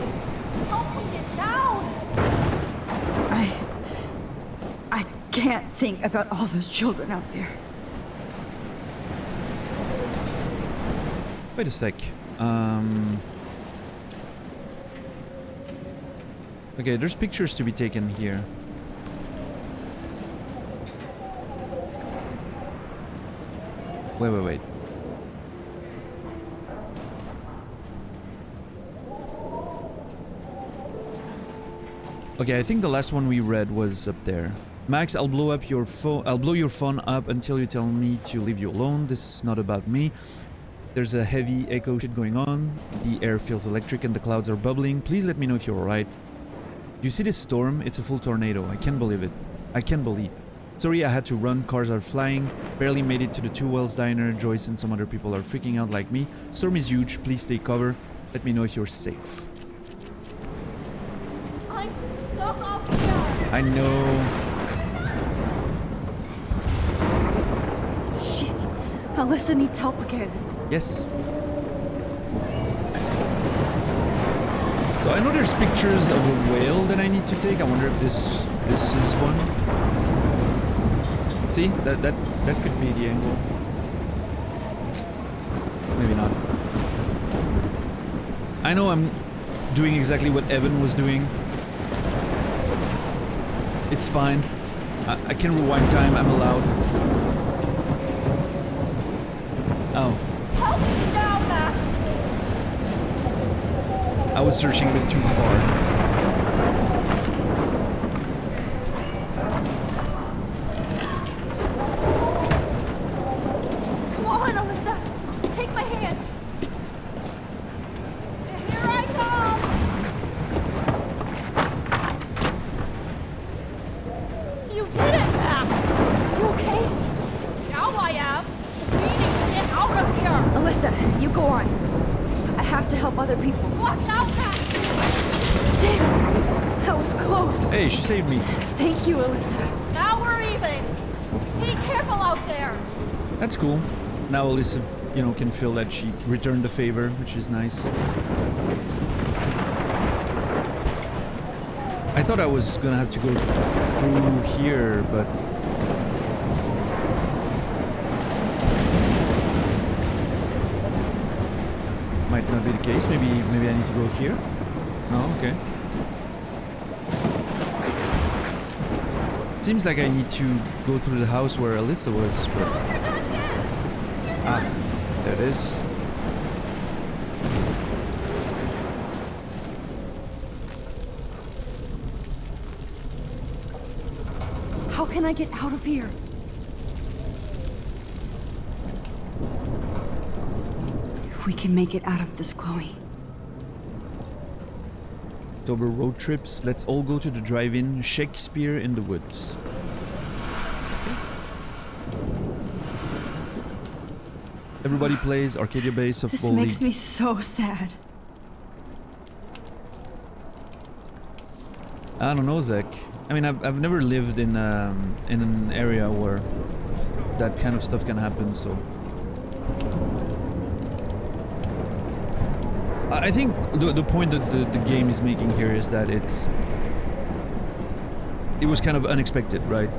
Help me get down! I can't think about all those children out there. wait a sec. Okay, there's pictures to be taken here. Wait. Okay, I think the last one we read was up there. Max, I'll blow your phone up until you tell me to leave you alone. This is not about me. There's a heavy echo shit going on. The air feels electric and the clouds are bubbling. Please let me know if you're alright. You see this storm? It's a full tornado. I can't believe it. I can't believe. Sorry, I had to run. Cars are flying. Barely made it to the Two Wells diner. Joyce and some other people are freaking out like me. Storm is huge. Please take cover. Let me know if you're safe. I'm stuck up here. I know. Shit. Alyssa needs help again. Yes. So I know there's pictures of a whale that I need to take. I wonder if this is one. See, that could be the angle. Maybe not. I know I'm doing exactly what Evan was doing. It's fine. I can rewind time. I'm allowed. Oh. Help me now, Max. I was searching a bit too far. Come on, Alyssa. Take my hand. Here I come. You did it, Max. You okay? Now I am. We need to get out of here. Alyssa, you go on. I have to help other people. Watch out, Max. Damn, that was close. Hey, she saved me. Thank you, Alyssa. Now we're even. Be careful out there. That's cool. Now Alyssa, you know, can feel that she returned the favor, which is nice. I thought I was gonna have to go through here, but... might not be the case. Maybe I need to go here? No? Okay. Seems like I need to go through the house where Alyssa was, but... Ah, there it is. How can I get out of here? If we can make it out of this, Chloe. October road trips. Let's all go to the drive-in Shakespeare in the Woods. Everybody plays Arcadia Bay Softball This League. makes me so sad. I don't know, Zach. I mean, I've never lived in an area where that kind of stuff can happen, so... I think the point that the game is making here is that it was kind of unexpected, right?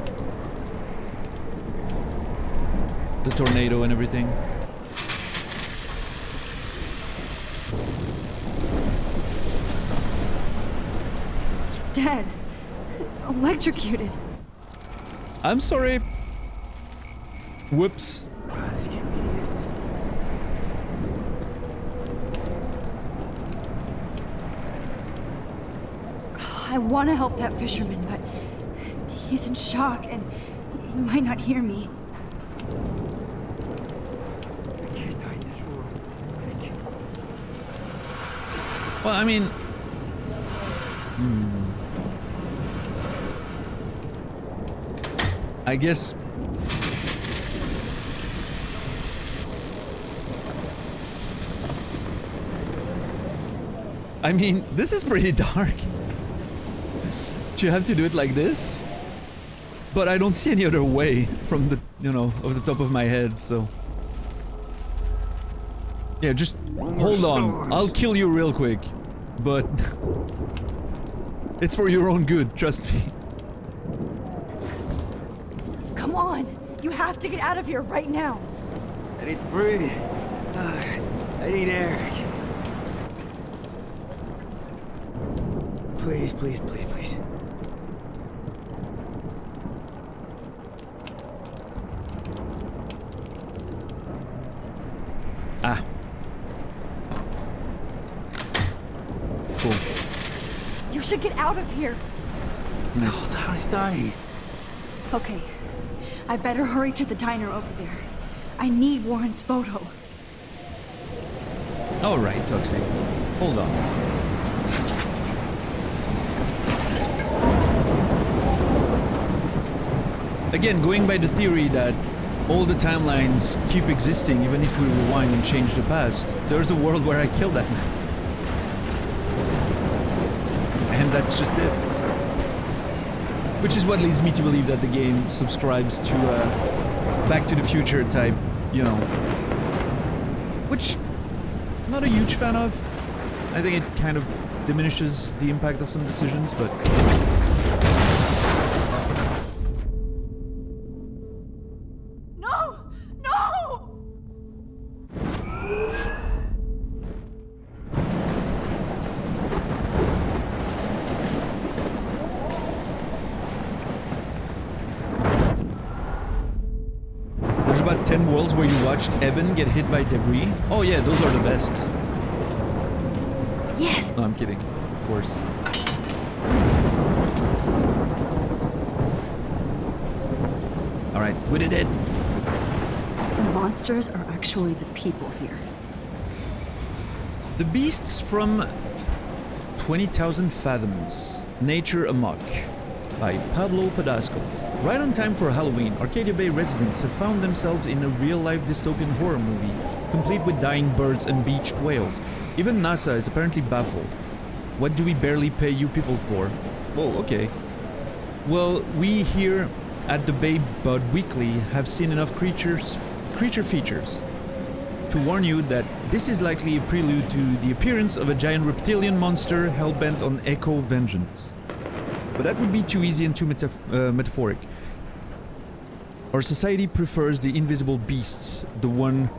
The tornado and everything. He's dead. Electrocuted. I'm sorry. Whoops. I want to help that fisherman, but he's in shock and he might not hear me. Well, I mean... I guess... I mean, this is pretty dark. You have to do it like this? But I don't see any other way from the, you know, off the top of my head, so... Yeah, just hold on. I'll kill you real quick. But... it's for your own good, trust me. Come on! You have to get out of here right now! I need to breathe. I need air. Please, please, please, please. Ah. Cool. You should get out of here! Nice. the hell is dying? Okay. I better hurry to the diner over there. I need Warren's photo. All right, Tuxie. Hold on. Again, going by the theory that all the timelines keep existing even if we rewind and change the past, there's a world where I killed that man. And that's just it. Which is what leads me to believe that the game subscribes to Back to the Future type, you know. Which, I'm not a huge fan of. I think it kind of diminishes the impact of some decisions, but... No! No! There's about 10 worlds where you watched Evan get hit by debris. Oh yeah, those are the best. Yes! No, I'm kidding. Of course. Alright, we did it. The monsters are actually the people here. The Beasts from 20,000 Fathoms. Nature Amok by Pablo Padasco. Right on time for Halloween, Arcadia Bay residents have found themselves in a real-life dystopian horror movie, complete with dying birds and beached whales. Even NASA is apparently baffled. What do we barely pay you people for? Oh, okay. Well, we here at the Bay Bud Weekly have seen enough creature features to warn you that this is likely a prelude to the appearance of a giant reptilian monster hell-bent on echo vengeance. But that would be too easy and too metaphoric. Our society prefers the invisible beasts, the one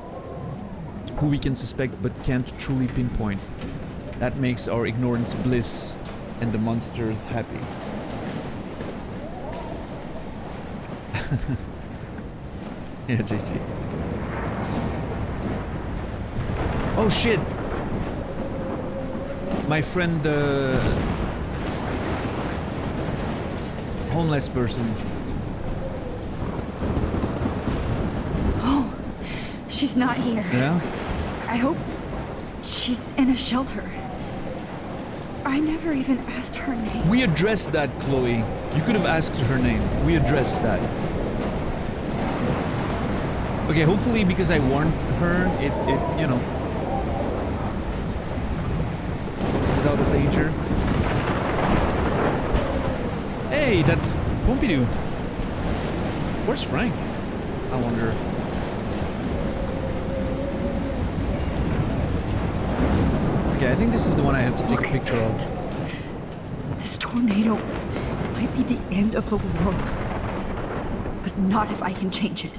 who we can suspect but can't truly pinpoint. That makes our ignorance bliss and the monsters happy. Yeah, JC. Oh shit! My friend, homeless person. Oh, she's not here. Yeah? I hope she's in a shelter. I never even asked her name. We addressed that, Chloe. You could have asked her name. We addressed that. Okay, hopefully because I warned her, it you know, is out of danger. Hey, that's Pompidou. Where's Frank? I wonder. Okay, I think this is the one I have to take a picture of. This tornado might be the end of the world. But not if I can change it.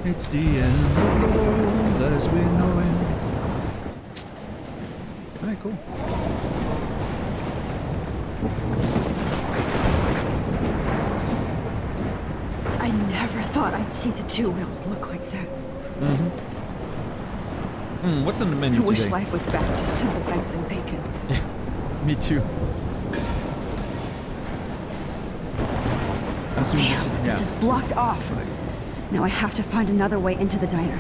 It's the end of the world as we know it. Alright, cool. I never thought I'd see the two whales look like that. What's on the I menu wish today? life was back to simple eggs and bacon. Me too. I'm assuming Damn, this is blocked off. Now I have to find another way into the diner.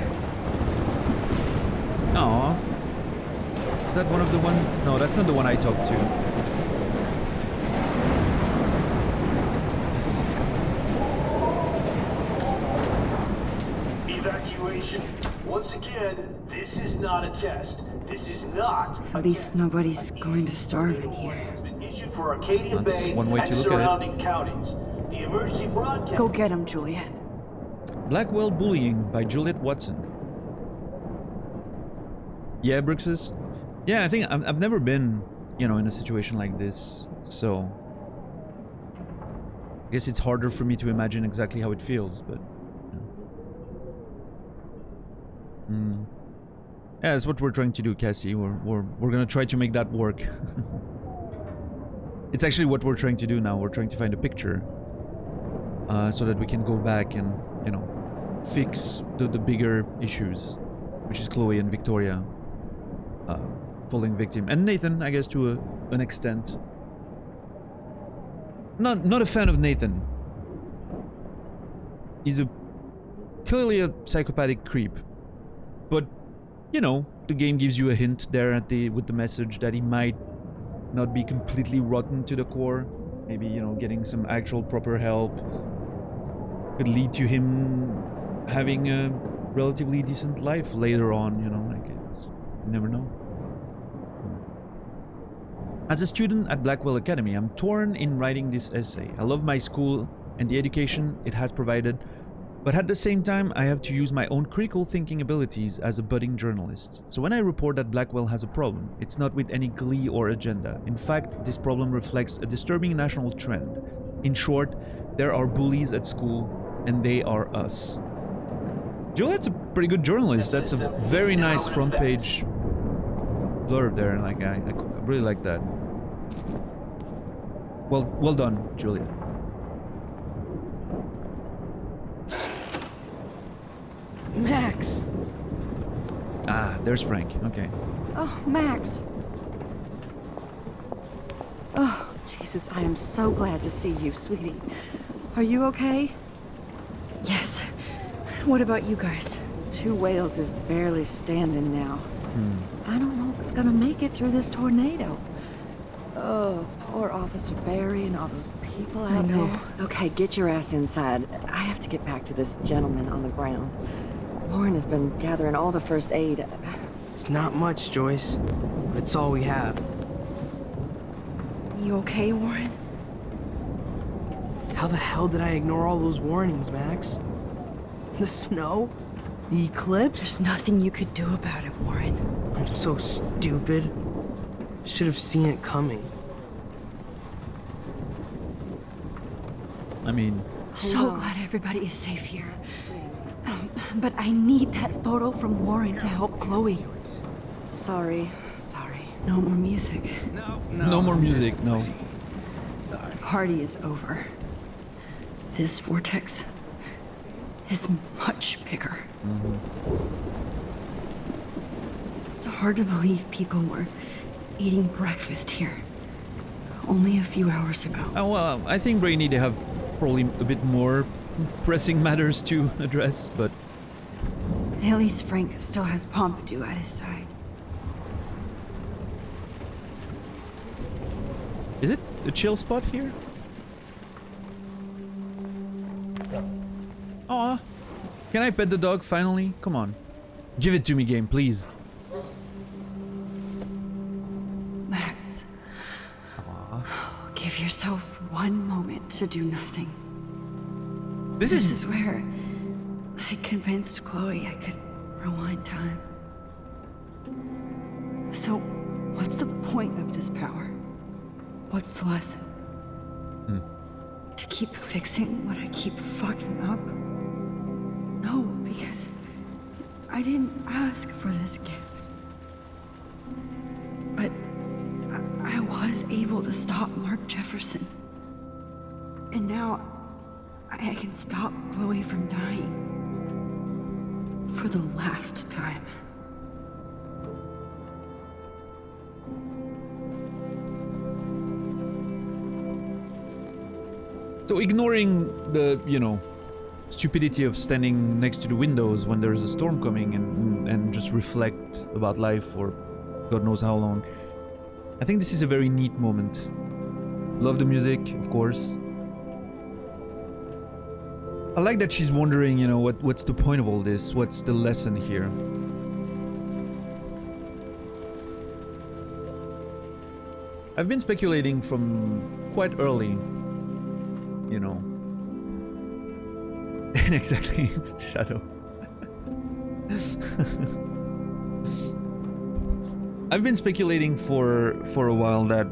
Aww. Is that one of the one? No, that's not the one I talked to. Evacuation. Once again, this is not a test. This is not. At least nobody's going to starve in here. Has been issued for Arcadia That's Bay one way and to look at it. surrounding counties. The emergency broadcast. Go get him, Juliet. Blackwell Bullying by Juliet Watson. Yeah, Bruxus? Yeah, I think I've never been, you know, in a situation like this, so... I guess it's harder for me to imagine exactly how it feels, but... Yeah, that's what we're trying to do, Cassie. We're gonna try to make that work. It's actually what we're trying to do now. We're trying to find a picture. So that we can go back and, you know, fix the bigger issues, which is Chloe and Victoria falling victim. And Nathan, I guess, to an extent. Not a fan of Nathan. He's clearly a psychopathic creep. But, you know, the game gives you a hint there with the message that he might not be completely rotten to the core. Maybe, you know, getting some actual proper help could lead to him having a relatively decent life later on, you know, like, you never know. As a student at Blackwell Academy, I'm torn in writing this essay. I love my school and the education it has provided, but at the same time, I have to use my own critical thinking abilities as a budding journalist. So when I report that Blackwell has a problem, it's not with any glee or agenda. In fact, this problem reflects a disturbing national trend. In short, there are bullies at school, and they are us. Juliet's a pretty good journalist. That's a very nice front page blurb there, and like I really like that. Well done, Juliet. Max! Ah, there's Frank. Okay. Oh, Max! Oh, Jesus, I am so glad to see you, sweetie. Are you okay? Yes. What about you guys? The Two Whales is barely standing now. I don't know if it's gonna make it through this tornado. Oh, poor Officer Barry and all those people out there. Okay, get your ass inside. I have to get back to this gentleman on the ground. Lauren has been gathering all the first aid. It's not much, Joyce, but it's all we have. You okay, Warren? How the hell did I ignore all those warnings, Max? The snow? The eclipse? There's nothing you could do about it, Warren. I'm so stupid. Should have seen it coming. I mean... So glad everybody is safe here. But I need that photo from Lauren to help Chloe. Sorry. No more music. No more music, no. The party is over. This vortex is much bigger. It's hard to believe people were eating breakfast here only a few hours ago. Oh, well, I think we need to have probably a bit more pressing matters to address, but... At least Frank still has Pompidou at his side. Is it a chill spot here? Aw. Can I pet the dog finally? Come on. Give it to me, game, please. Max. Give yourself one moment to do nothing. This is where I convinced Chloe I could rewind time. So, what's the point of this power? What's the lesson? To keep fixing what I keep fucking up? No, because I didn't ask for this gift. But I was able to stop Mark Jefferson. And now I can stop Chloe from dying. For the last time. So ignoring the, you know, stupidity of standing next to the windows when there's a storm coming and just reflect about life for God knows how long, I think this is a very neat moment. Love the music, of course. I like that she's wondering, you know, what's the point of all this? What's the lesson here? I've been speculating from quite early, you know. Exactly, Shadow. I've been speculating for a while that,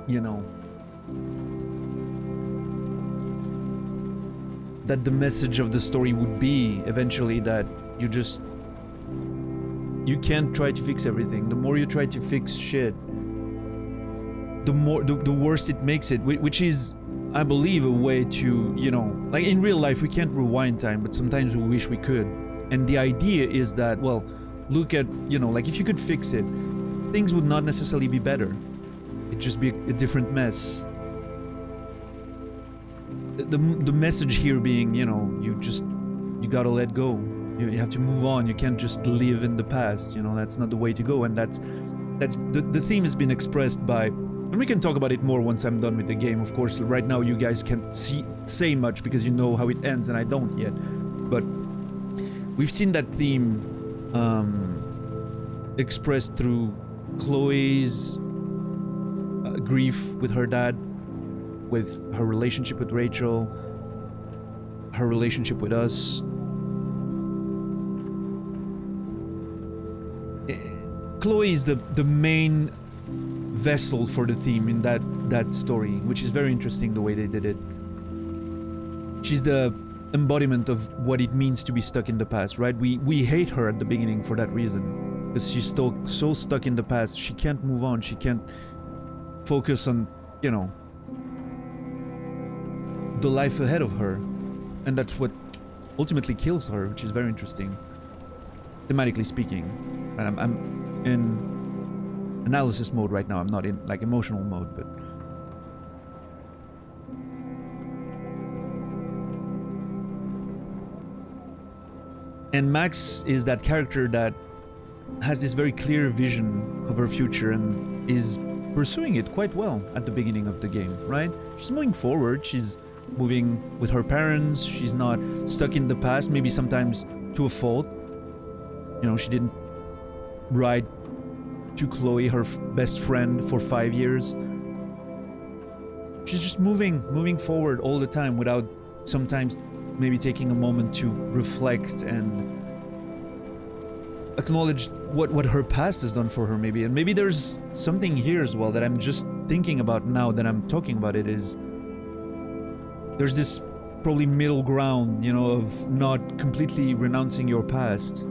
you know, that the message of the story would be eventually that you can't try to fix everything. The more you try to fix shit, the worse it makes it, which is, I believe, a way to, you know, like in real life we can't rewind time, but sometimes we wish we could. And the idea is that, well, look at, you know, like if you could fix it, things would not necessarily be better. It'd just be a different mess. The message here being, you know, you gotta let go. You have to move on. You can't just live in the past. You know, that's not the way to go. And that's the theme has been expressed by, and we can talk about it more once I'm done with the game. Of course, right now you guys can't say much because you know how it ends and I don't yet. But we've seen that theme expressed through Chloe's grief with her dad, with her relationship with Rachel, her relationship with us. Chloe is the main vessel for the theme in that story, which is very interesting the way they did it. She's the embodiment of what it means to be stuck in the past, right? We hate her at the beginning for that reason, because she's still so stuck in the past. She can't move on. She can't focus on, you know, the life ahead of her, and that's what ultimately kills her, which is very interesting, thematically speaking. And I'm in analysis mode right now. I'm not in like emotional mode, but and Max is that character that has this very clear vision of her future and is pursuing it quite well at the beginning of the game, right? She's moving forward. She's moving with her parents. She's not stuck in the past, maybe sometimes to a fault. You know, she didn't write to Chloe, her best friend, for 5 years. She's just moving forward all the time without sometimes maybe taking a moment to reflect and acknowledge what her past has done for her, maybe. And maybe there's something here as well that I'm just thinking about now that I'm talking about it, is there's this probably middle ground, you know, of not completely renouncing your past,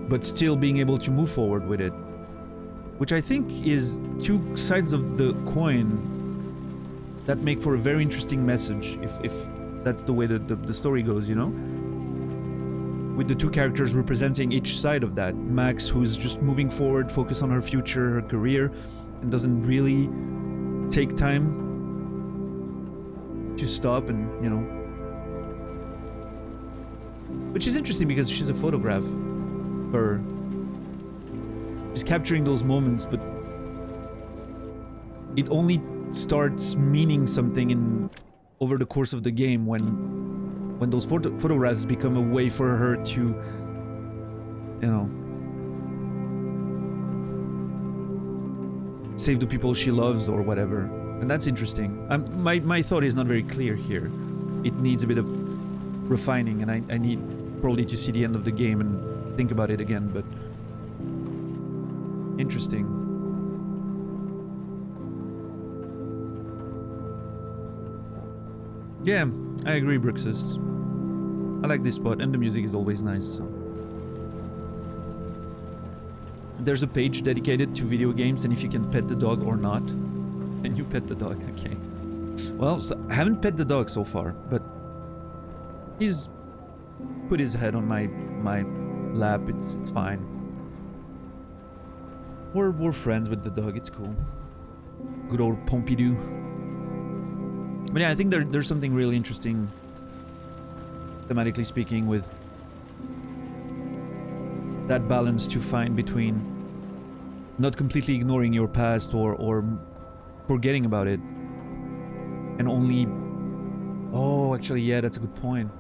but still being able to move forward with it, which I think is two sides of the coin that make for a very interesting message, if that's the way that the story goes, you know? With the two characters representing each side of that. Max, who's just moving forward, focused on her future, her career, and doesn't really take time to stop and, you know... Which is interesting because she's a photograph. She's capturing those moments, but it only starts meaning something over the course of the game when those photographs become a way for her to, you know, save the people she loves or whatever. And that's interesting. My thought is not very clear here. It needs a bit of refining, and I need probably to see the end of the game and think about it again, but interesting. Yeah, I agree, Bruxist. I like this spot, and the music is always nice. So. There's a page dedicated to video games and if you can pet the dog or not. And you pet the dog, okay. Well, so I haven't pet the dog so far, but he's put his head on my lap. It's fine. We're friends with the dog. It's cool. Good old Pompidou. But yeah, I think there's something really interesting, thematically speaking, with that balance to find between not completely ignoring your past or forgetting about it, and only... Oh, actually, yeah, that's a good point.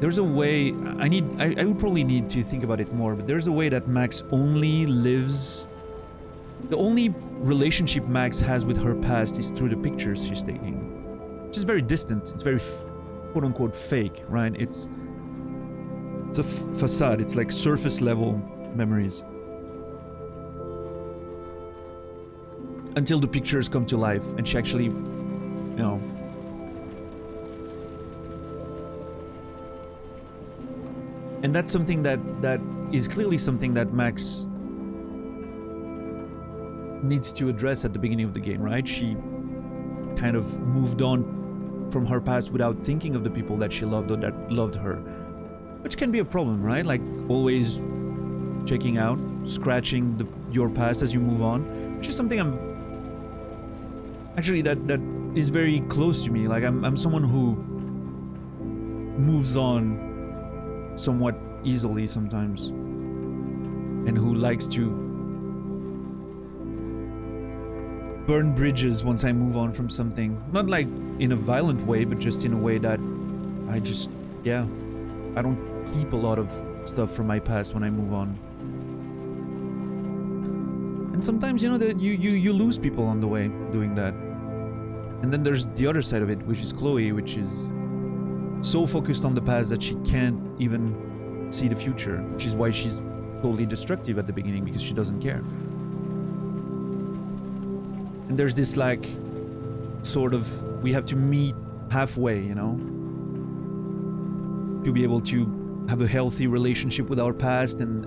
There's a way... I would probably need to think about it more, but there's a way that Max only lives... The only relationship Max has with her past is through the pictures she's taking. Which is very distant. It's very quote-unquote fake, right? It's a facade. It's like surface-level memories. Until the pictures come to life and she actually, you know... And that's something that is clearly something that Max needs to address at the beginning of the game, right? She kind of moved on from her past without thinking of the people that she loved or that loved her. which can be a problem, right? Like always checking out, scratching your past as you move on, which is something I'm actually that is very close to me. Like I'm someone who moves on somewhat easily sometimes, and who likes to burn bridges once I move on from something. Not like in a violent way, but just in a way that I just, yeah, I don't keep a lot of stuff from my past when I move on. And sometimes, you know, that you lose people on the way doing that. And then there's the other side of it, which is Chloe, which is so focused on the past that she can't even see the future, which is why she's totally destructive at the beginning, because she doesn't care. And there's this like sort of, we have to meet halfway, you know, to be able to have a healthy relationship with our past and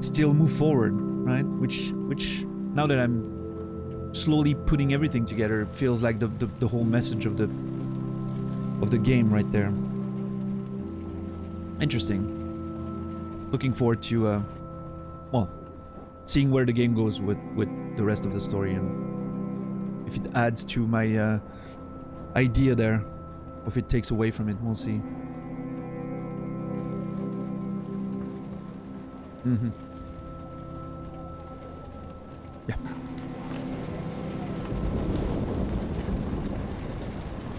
still move forward, right? Which now that I'm slowly putting everything together, it feels like the whole message of the game right there. Interesting. Looking forward to well, seeing where the game goes with the rest of the story, and if it adds to my idea there, or if it takes away from it, we'll see. Mm-hmm. Yeah.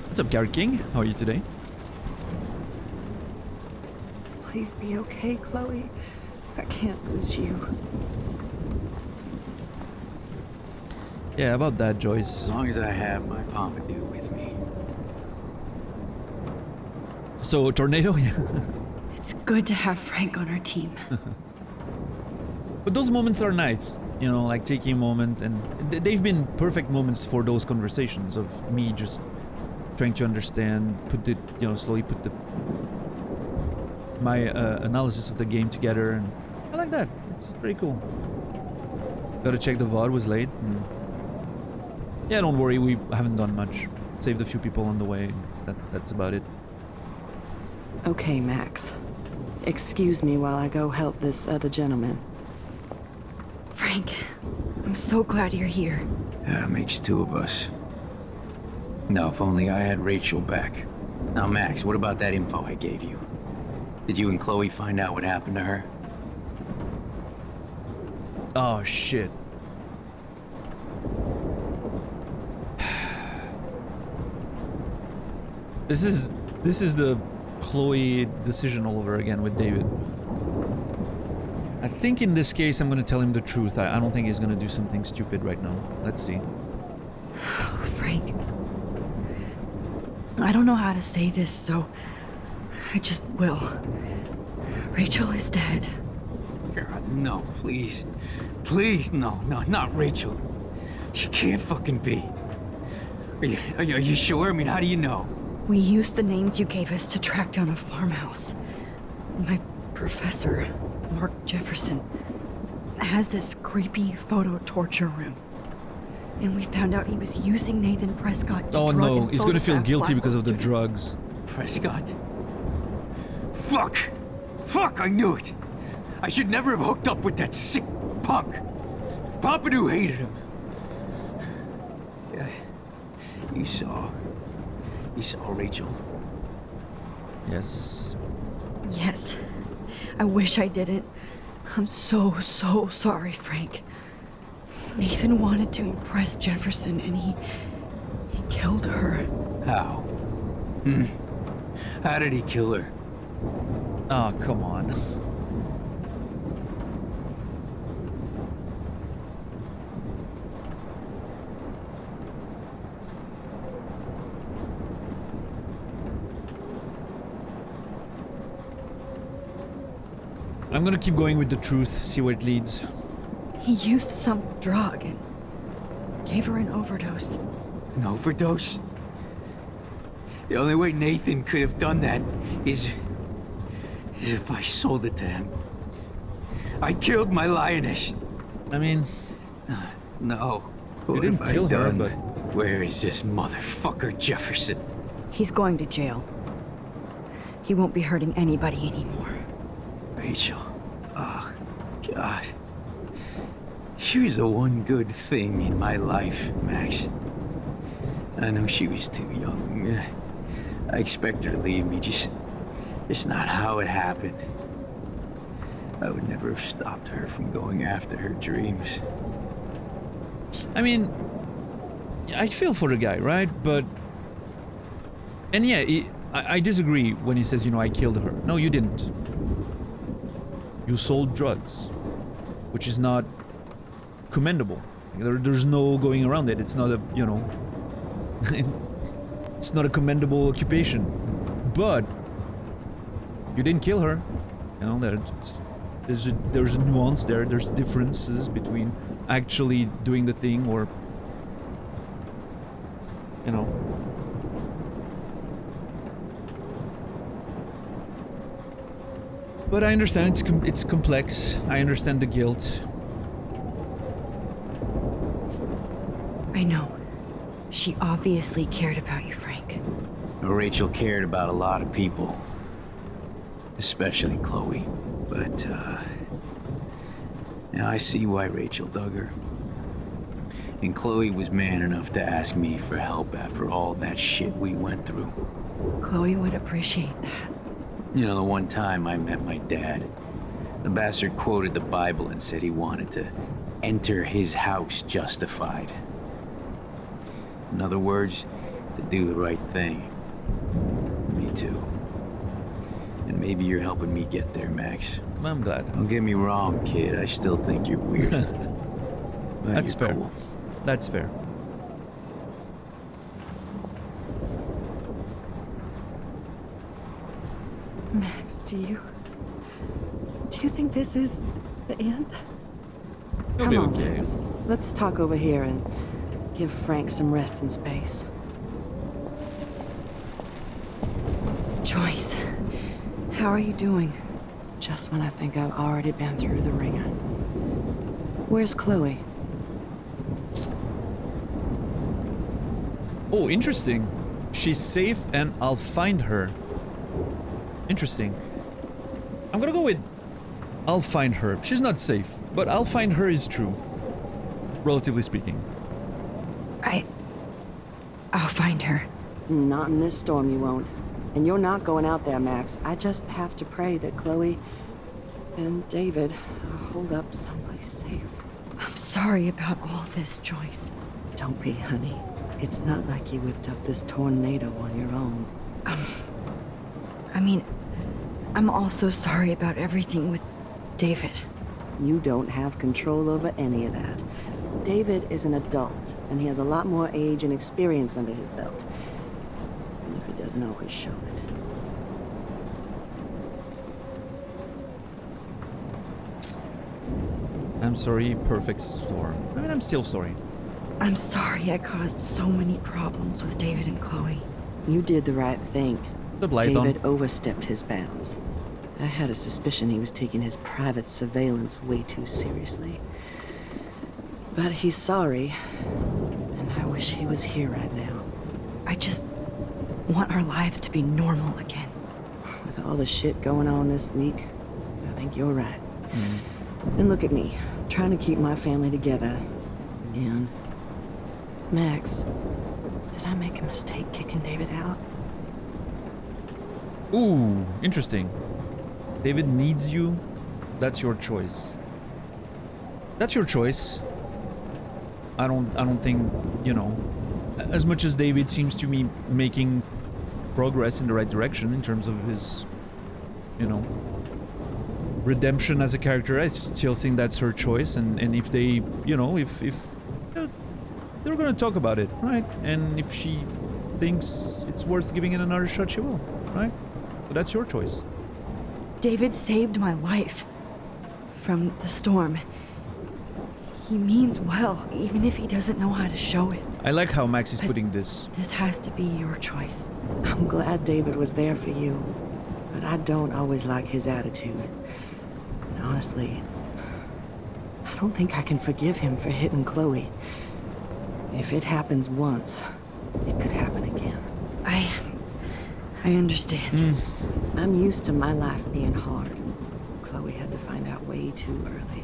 What's up, Garrett King? How are you today? Please be okay, Chloe. I can't lose you. Yeah, about that, Joyce. As long as I have my Pompadour with me. So, Tornado? Yeah. It's good to have Frank on our team. But those moments are nice, you know, like taking a moment, and they've been perfect moments for those conversations of me just trying to understand, slowly put my analysis of the game together, and I like that. It's pretty cool. Gotta check the VOD was late. Yeah, don't worry, we haven't done much. Saved a few people on the way. That's about it. Okay, Max. Excuse me while I go help this other gentleman. Frank, I'm so glad you're here. Yeah, makes two of us. Now, if only I had Rachel back. Now, Max, what about that info I gave you? Did you and Chloe find out what happened to her? Oh, shit. This is the Chloe decision all over again with David. I think in this case I'm gonna tell him the truth. I don't think he's gonna do something stupid right now. Let's see. Oh, Frank. I don't know how to say this, so I just will. Rachel is dead. God, no, please. Please, no, not Rachel. She can't fucking be. Are you sure? I mean, how do you know? We used the names you gave us to track down a farmhouse. My professor, Mark Jefferson, has this creepy photo torture room. And we found out he was using Nathan Prescott to Oh drug no, and he's gonna feel photograph guilty because of the Blackwell students. drugs. Prescott? Fuck, I knew it! I should never have hooked up with that sick punk. Pompadour hated him. Yeah, you saw Rachel? Yes. Yes. I wish I didn't. I'm so sorry, Frank. Nathan wanted to impress Jefferson, and he killed her. How? How did he kill her? Oh, come on. I'm gonna keep going with the truth, see where it leads. He used some drug and gave her an overdose. An overdose? The only way Nathan could have done that is if I sold it to him. I killed my lioness. I mean... No. You didn't kill her, but... Where is this motherfucker Jefferson? He's going to jail. He won't be hurting anybody anymore. Rachel. Oh, God. She was the one good thing in my life, Max. I know she was too young. I expect her to leave me, just not how it happened. I would never have stopped her from going after her dreams. I mean, I feel for the guy, right? But... And yeah, I disagree when he says, you know, I killed her. No, you didn't. You sold drugs, which is not commendable. There's no going around it. It's not a, you know... it's not a commendable occupation. But... you didn't kill her. You know, there's a nuance there. There's differences between actually doing the thing or... you know... But I understand it's complex. I understand the guilt. I know. She obviously cared about you, Frank. Rachel cared about a lot of people. Especially Chloe. But, now I see why Rachel dug her. And Chloe was man enough to ask me for help after all that shit we went through. Chloe would appreciate that. You know, the one time I met my dad, the bastard quoted the Bible and said he wanted to enter his house justified. In other words, to do the right thing. Me too. And maybe you're helping me get there, Max. I'm glad. Don't get me wrong, kid. I still think you're weird. That's fair. Cool. That's fair. Max, do you think this is the end? It'll Come be on, okay. Max. Let's talk over here and give Frank some rest and space. Joyce, how are you doing? Just when I think I've already been through the ringer. Where's Chloe? Oh, interesting. She's safe and I'll find her. Interesting. I'm gonna go with I'll find her. She's not safe, but I'll find her is true. Relatively speaking. I'll find her. Not in this storm, you won't. And you're not going out there, Max. I just have to pray that Chloe and David hold up someplace safe. I'm sorry about all this, Joyce. Don't be, honey. It's not like you whipped up this tornado on your own. I mean, I'm also sorry about everything with David. You don't have control over any of that. David is an adult, and he has a lot more age and experience under his belt. And if he doesn't always show it. I'm sorry, perfect storm. I mean, I'm still sorry. I'm sorry I caused so many problems with David and Chloe. You did the right thing. The Blython. David overstepped his bounds. I had a suspicion he was taking his private surveillance way too seriously. But he's sorry, and I wish he was here right now. I just want our lives to be normal again. With all the shit going on this week, I think you're right. And look at me, trying to keep my family together. Again. Max, did I make a mistake kicking David out? Ooh, interesting. David needs you. That's your choice. That's your choice. I don't think, you know, as much as David seems to be making progress in the right direction in terms of his, you know, redemption as a character, I still think that's her choice. And if they, you know, if they're gonna talk about it, right? And if she thinks it's worth giving it another shot, she will, right? But that's your choice. David saved my life from the storm. He means well, even if he doesn't know how to show it. I like how Max is putting this. This has to be your choice. I'm glad David was there for you, but I don't always like his attitude. And honestly, I don't think I can forgive him for hitting Chloe. If it happens once, it could happen again. I understand. I'm used to my life being hard. Chloe had to find out way too early.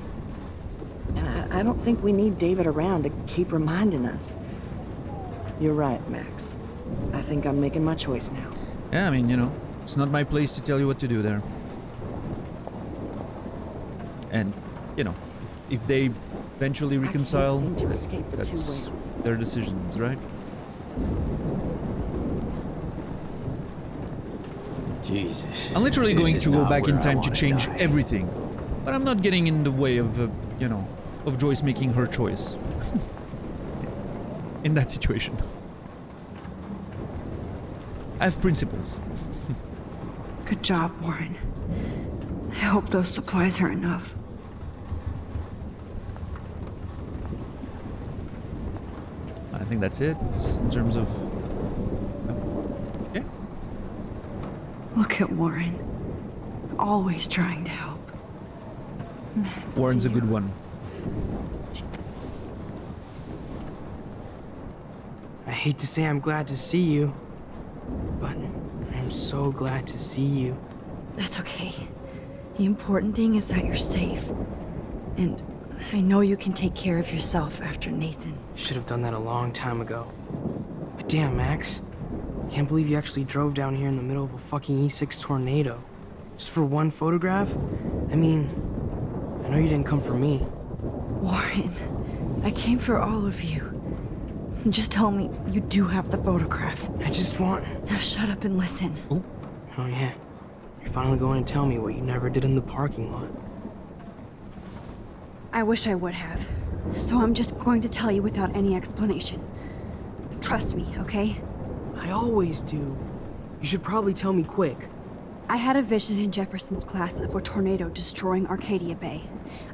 And I don't think we need David around to keep reminding us. You're right, Max. I think I'm making my choice now. Yeah, I mean, you know, it's not my place to tell you what to do there. And, you know, if they eventually reconcile, I can't seem to escape the that's two ways. their decisions, right? Jesus. I'm literally This going is to go not back in where I time to wanna change die. everything. But I'm not getting in the way of, you know, of Joyce making her choice. In that situation. I have principles. Good job, Warren. I hope those supplies are enough. I think that's it in terms of... Yeah. Look at Warren. Always trying to help. Max, Warren's a do you- good one. I hate to say I'm glad to see you, but I'm so glad to see you. That's okay. The important thing is that you're safe. And I know you can take care of yourself after Nathan. Should have done that a long time ago. But damn, Max. Can't believe you actually drove down here in the middle of a fucking E6 tornado. Just for one photograph? I mean, I know you didn't come for me. Warren, I came for all of you. Just tell me you do have the photograph. I just want... Now shut up and listen. Oh yeah. You're finally going to tell me what you never did in the parking lot. I wish I would have. So I'm just going to tell you without any explanation. Trust me, okay? I always do. You should probably tell me quick. I had a vision in Jefferson's class of a tornado destroying Arcadia Bay.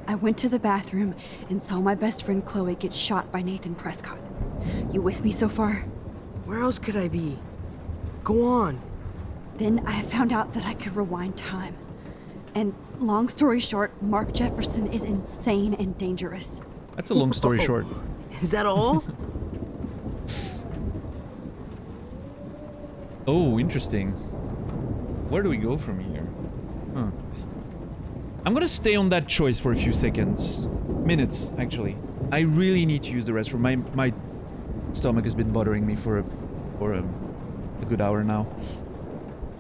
I went to the bathroom and saw my best friend Chloe get shot by Nathan Prescott. You with me so far? Where else could I be? Go on. Then I found out that I could rewind time. And long story short, Mark Jefferson is insane and dangerous. That's a long story short. Is that all? Oh, interesting. Where do we go from here? Huh. I'm gonna stay on that choice for a few seconds. Minutes, actually. I really need to use the restroom. My stomach has been bothering me for a good hour now.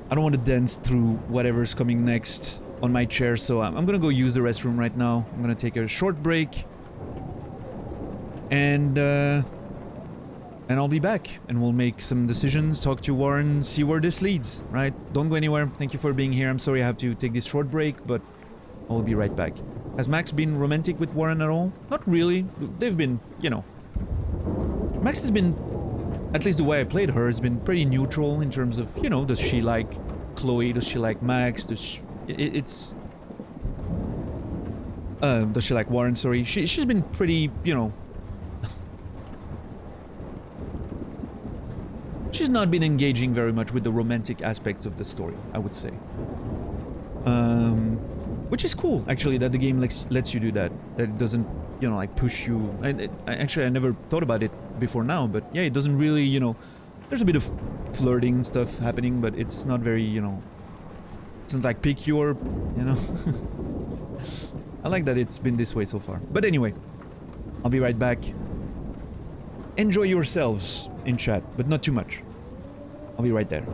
I don't want to dance through whatever's coming next on my chair, so I'm gonna go use the restroom right now. I'm gonna take a short break. And I'll be back, and we'll make some decisions, talk to Warren, see where this leads, right? Don't go anywhere. Thank you for being here. I'm sorry I have to take this short break, but I'll be right back. Has Max been romantic with Warren at all? Not really. They've been, you know... Max has been, at least the way I played her, has been pretty neutral in terms of, you know, does she like Chloe? Does she like Max? Does she... Does she like Warren? Sorry. She's been pretty, you know... She's not been engaging very much with the romantic aspects of the story, I would say. Which is cool, actually, that the game lets you do that. That it doesn't, you know, like push you. Actually, I never thought about it before now, but yeah, it doesn't really, you know... There's a bit of flirting and stuff happening, but it's not very, you know... It's not like pick your, you know... I like that it's been this way so far. But anyway, I'll be right back. Enjoy yourselves in chat, but not too much. I'll be right there.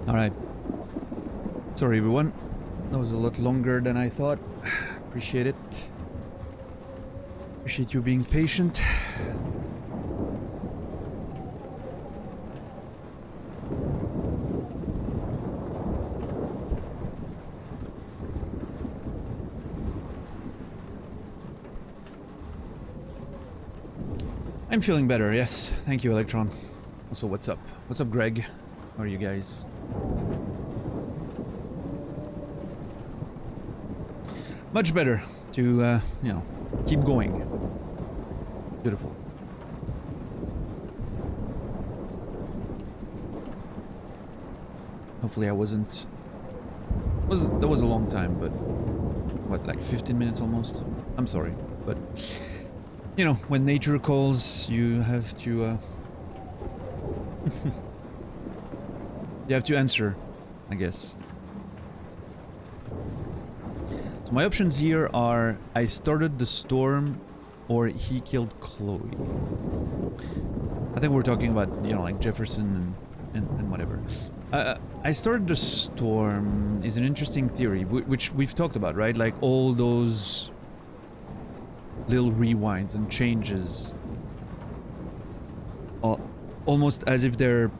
Alright. Sorry everyone. That was a lot longer than I thought. Appreciate it. Appreciate you being patient. I'm feeling better, yes. Thank you, Electron. Also, what's up? What's up, Greg? How are you guys? Much better to, you know, keep going. Beautiful. Hopefully I wasn't... That was a long time, but... What, like 15 minutes almost? I'm sorry, but... You know, when nature calls, you have to, you have to answer, I guess. So my options here are I started the storm or he killed Chloe. I think we're talking about, you know, like Jefferson and whatever. I started the storm is an interesting theory, which we've talked about, right? Like all those little rewinds and changes, almost as if they're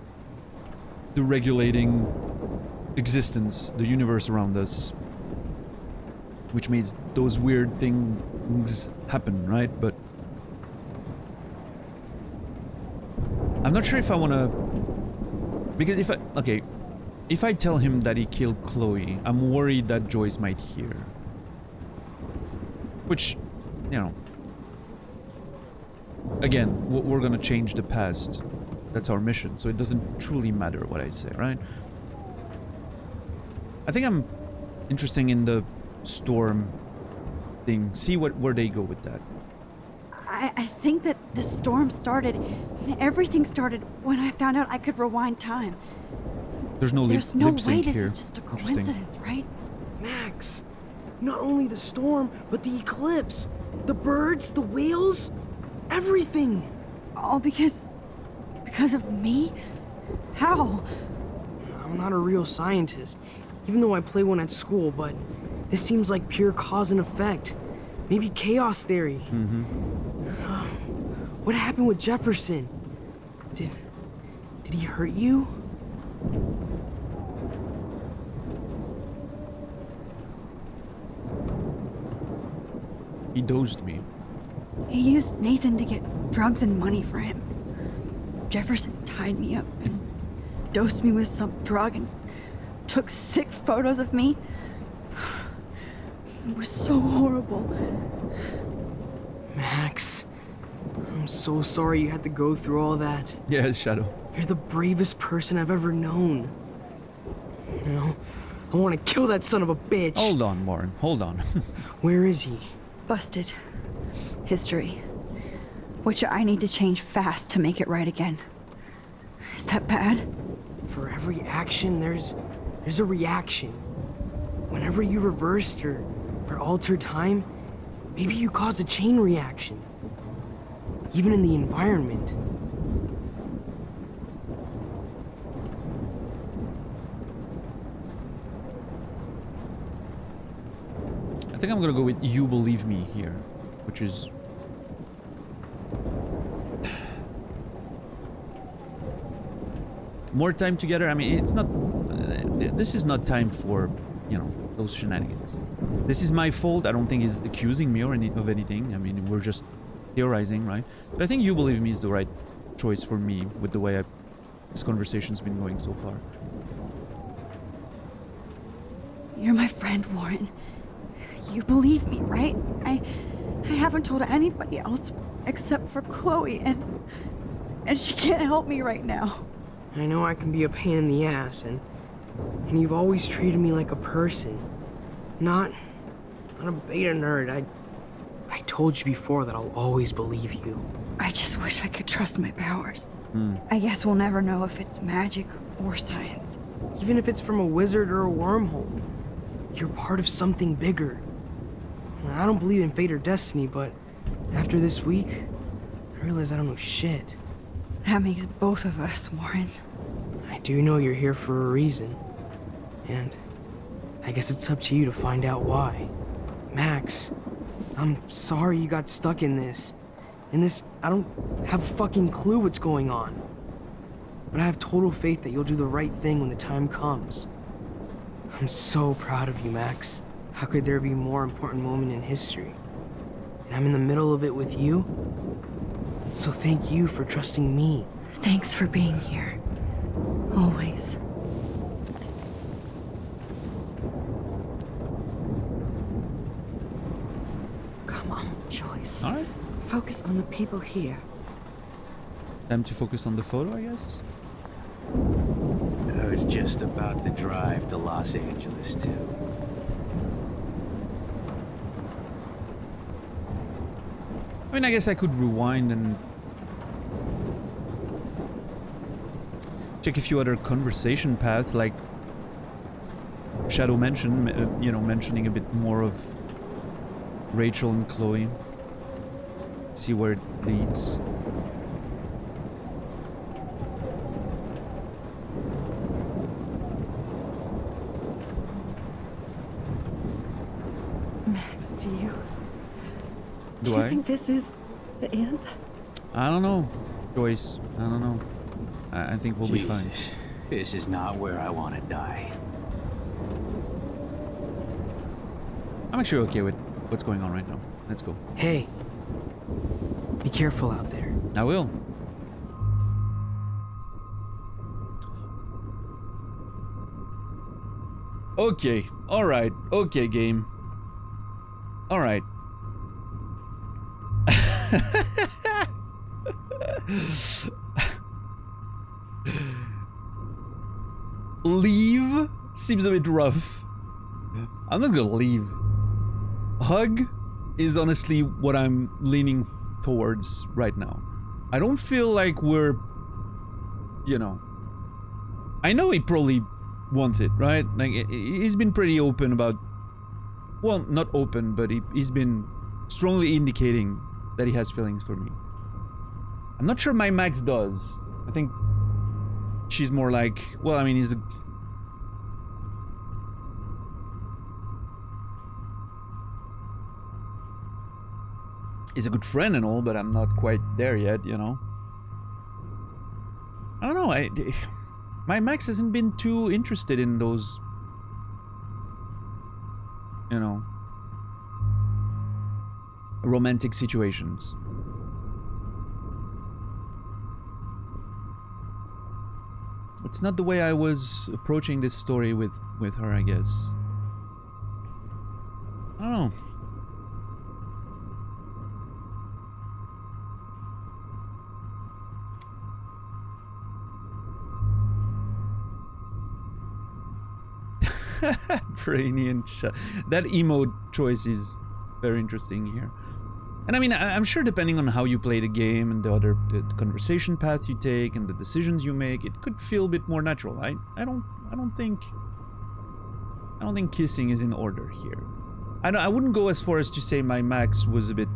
deregulating existence, the universe around us, which means those weird things happen, right? But I'm not sure if I want to, because if I tell him that he killed Chloe, I'm worried that Joyce might hear, which, you know, again, we're gonna change the past. That's our mission, so it doesn't truly matter what I say, right? I think I'm interested in the storm thing. See where they go with that. I think that the storm started, everything started when I found out I could rewind time. There's no lip sync way this here. is just a coincidence, right? Max, Not only the storm, but the eclipse. The birds, the whales, everything. All because of me? How? I'm not a real scientist, even though I play one at school, but this seems like pure cause and effect. Maybe chaos theory. What happened with Jefferson? Did he hurt you? He dosed me. He used Nathan to get drugs and money for him. Jefferson tied me up and dosed me with some drug and took sick photos of me. It was so horrible. Max, I'm so sorry you had to go through all that. Yeah, Shadow. You're the bravest person I've ever known. You know, I want to kill that son of a bitch. Hold on, Warren. Hold on. Where is he? Busted. History. Which I need to change fast to make it right again. Is that bad? For every action, there's a reaction. Whenever you reversed or altered time, maybe you caused a chain reaction. Even in the environment. I think I'm gonna go with You Believe Me here, which is... more time together. I mean, it's not... this is not time for, you know, those shenanigans. This is my fault. I don't think he's accusing me or of anything. I mean, we're just theorizing, right? But I think You Believe Me is the right choice for me with the way this conversation's been going so far. You're my friend, Warren. You believe me, right? I haven't told anybody else except for Chloe, and she can't help me right now. I know I can be a pain in the ass, and you've always treated me like a person. Not a beta nerd. I told you before that I'll always believe you. I just wish I could trust my powers. I guess we'll never know if it's magic or science. Even if it's from a wizard or a wormhole, you're part of something bigger. I don't believe in fate or destiny, but after this week, I realize I don't know shit. That makes both of us, Warren. I do know you're here for a reason. And I guess it's up to you to find out why. Max, I'm sorry you got stuck in this. I don't have a fucking clue what's going on. But I have total faith that you'll do the right thing when the time comes. I'm so proud of you, Max. How could there be a more important moment in history? And I'm in the middle of it with you. So thank you for trusting me. Thanks for being here. Always. Come on, Joyce. All right. Focus on the people here. Time to focus on the photo, I guess. I was just about to drive to Los Angeles, too. I mean, I guess I could rewind and check a few other conversation paths, like Shadow mentioned, you know, mentioning a bit more of Rachel and Chloe. See where it leads. Max, do you Do I think this is the end? I don't know, Joyce. I don't know. I think we'll be fine. This is not where I want to die. I'm actually okay with what's going on right now. Let's go. Hey, be careful out there. I will. Okay. All right. Okay, game. All right. Leave seems a bit rough. I'm not gonna leave. Hug is honestly what I'm leaning towards right now. I don't feel like we're, you know, I know he probably wants it, right? Like, he's been pretty open about well, not open, but he's been strongly indicating that he has feelings for me. I'm not sure my Max does. I think she's more like, well, I mean, he's a good friend and all, but I'm not quite there yet, you know. I don't know. My Max hasn't been too interested in those, you know, romantic situations. It's not the way I was approaching this story with her, I guess. I don't know. Brainian that emote choice is very interesting here. And I mean, I'm sure depending on how you play the game and the conversation path you take and the decisions you make, it could feel a bit more natural. I don't think kissing is in order here. I wouldn't go as far as to say my Max was a bit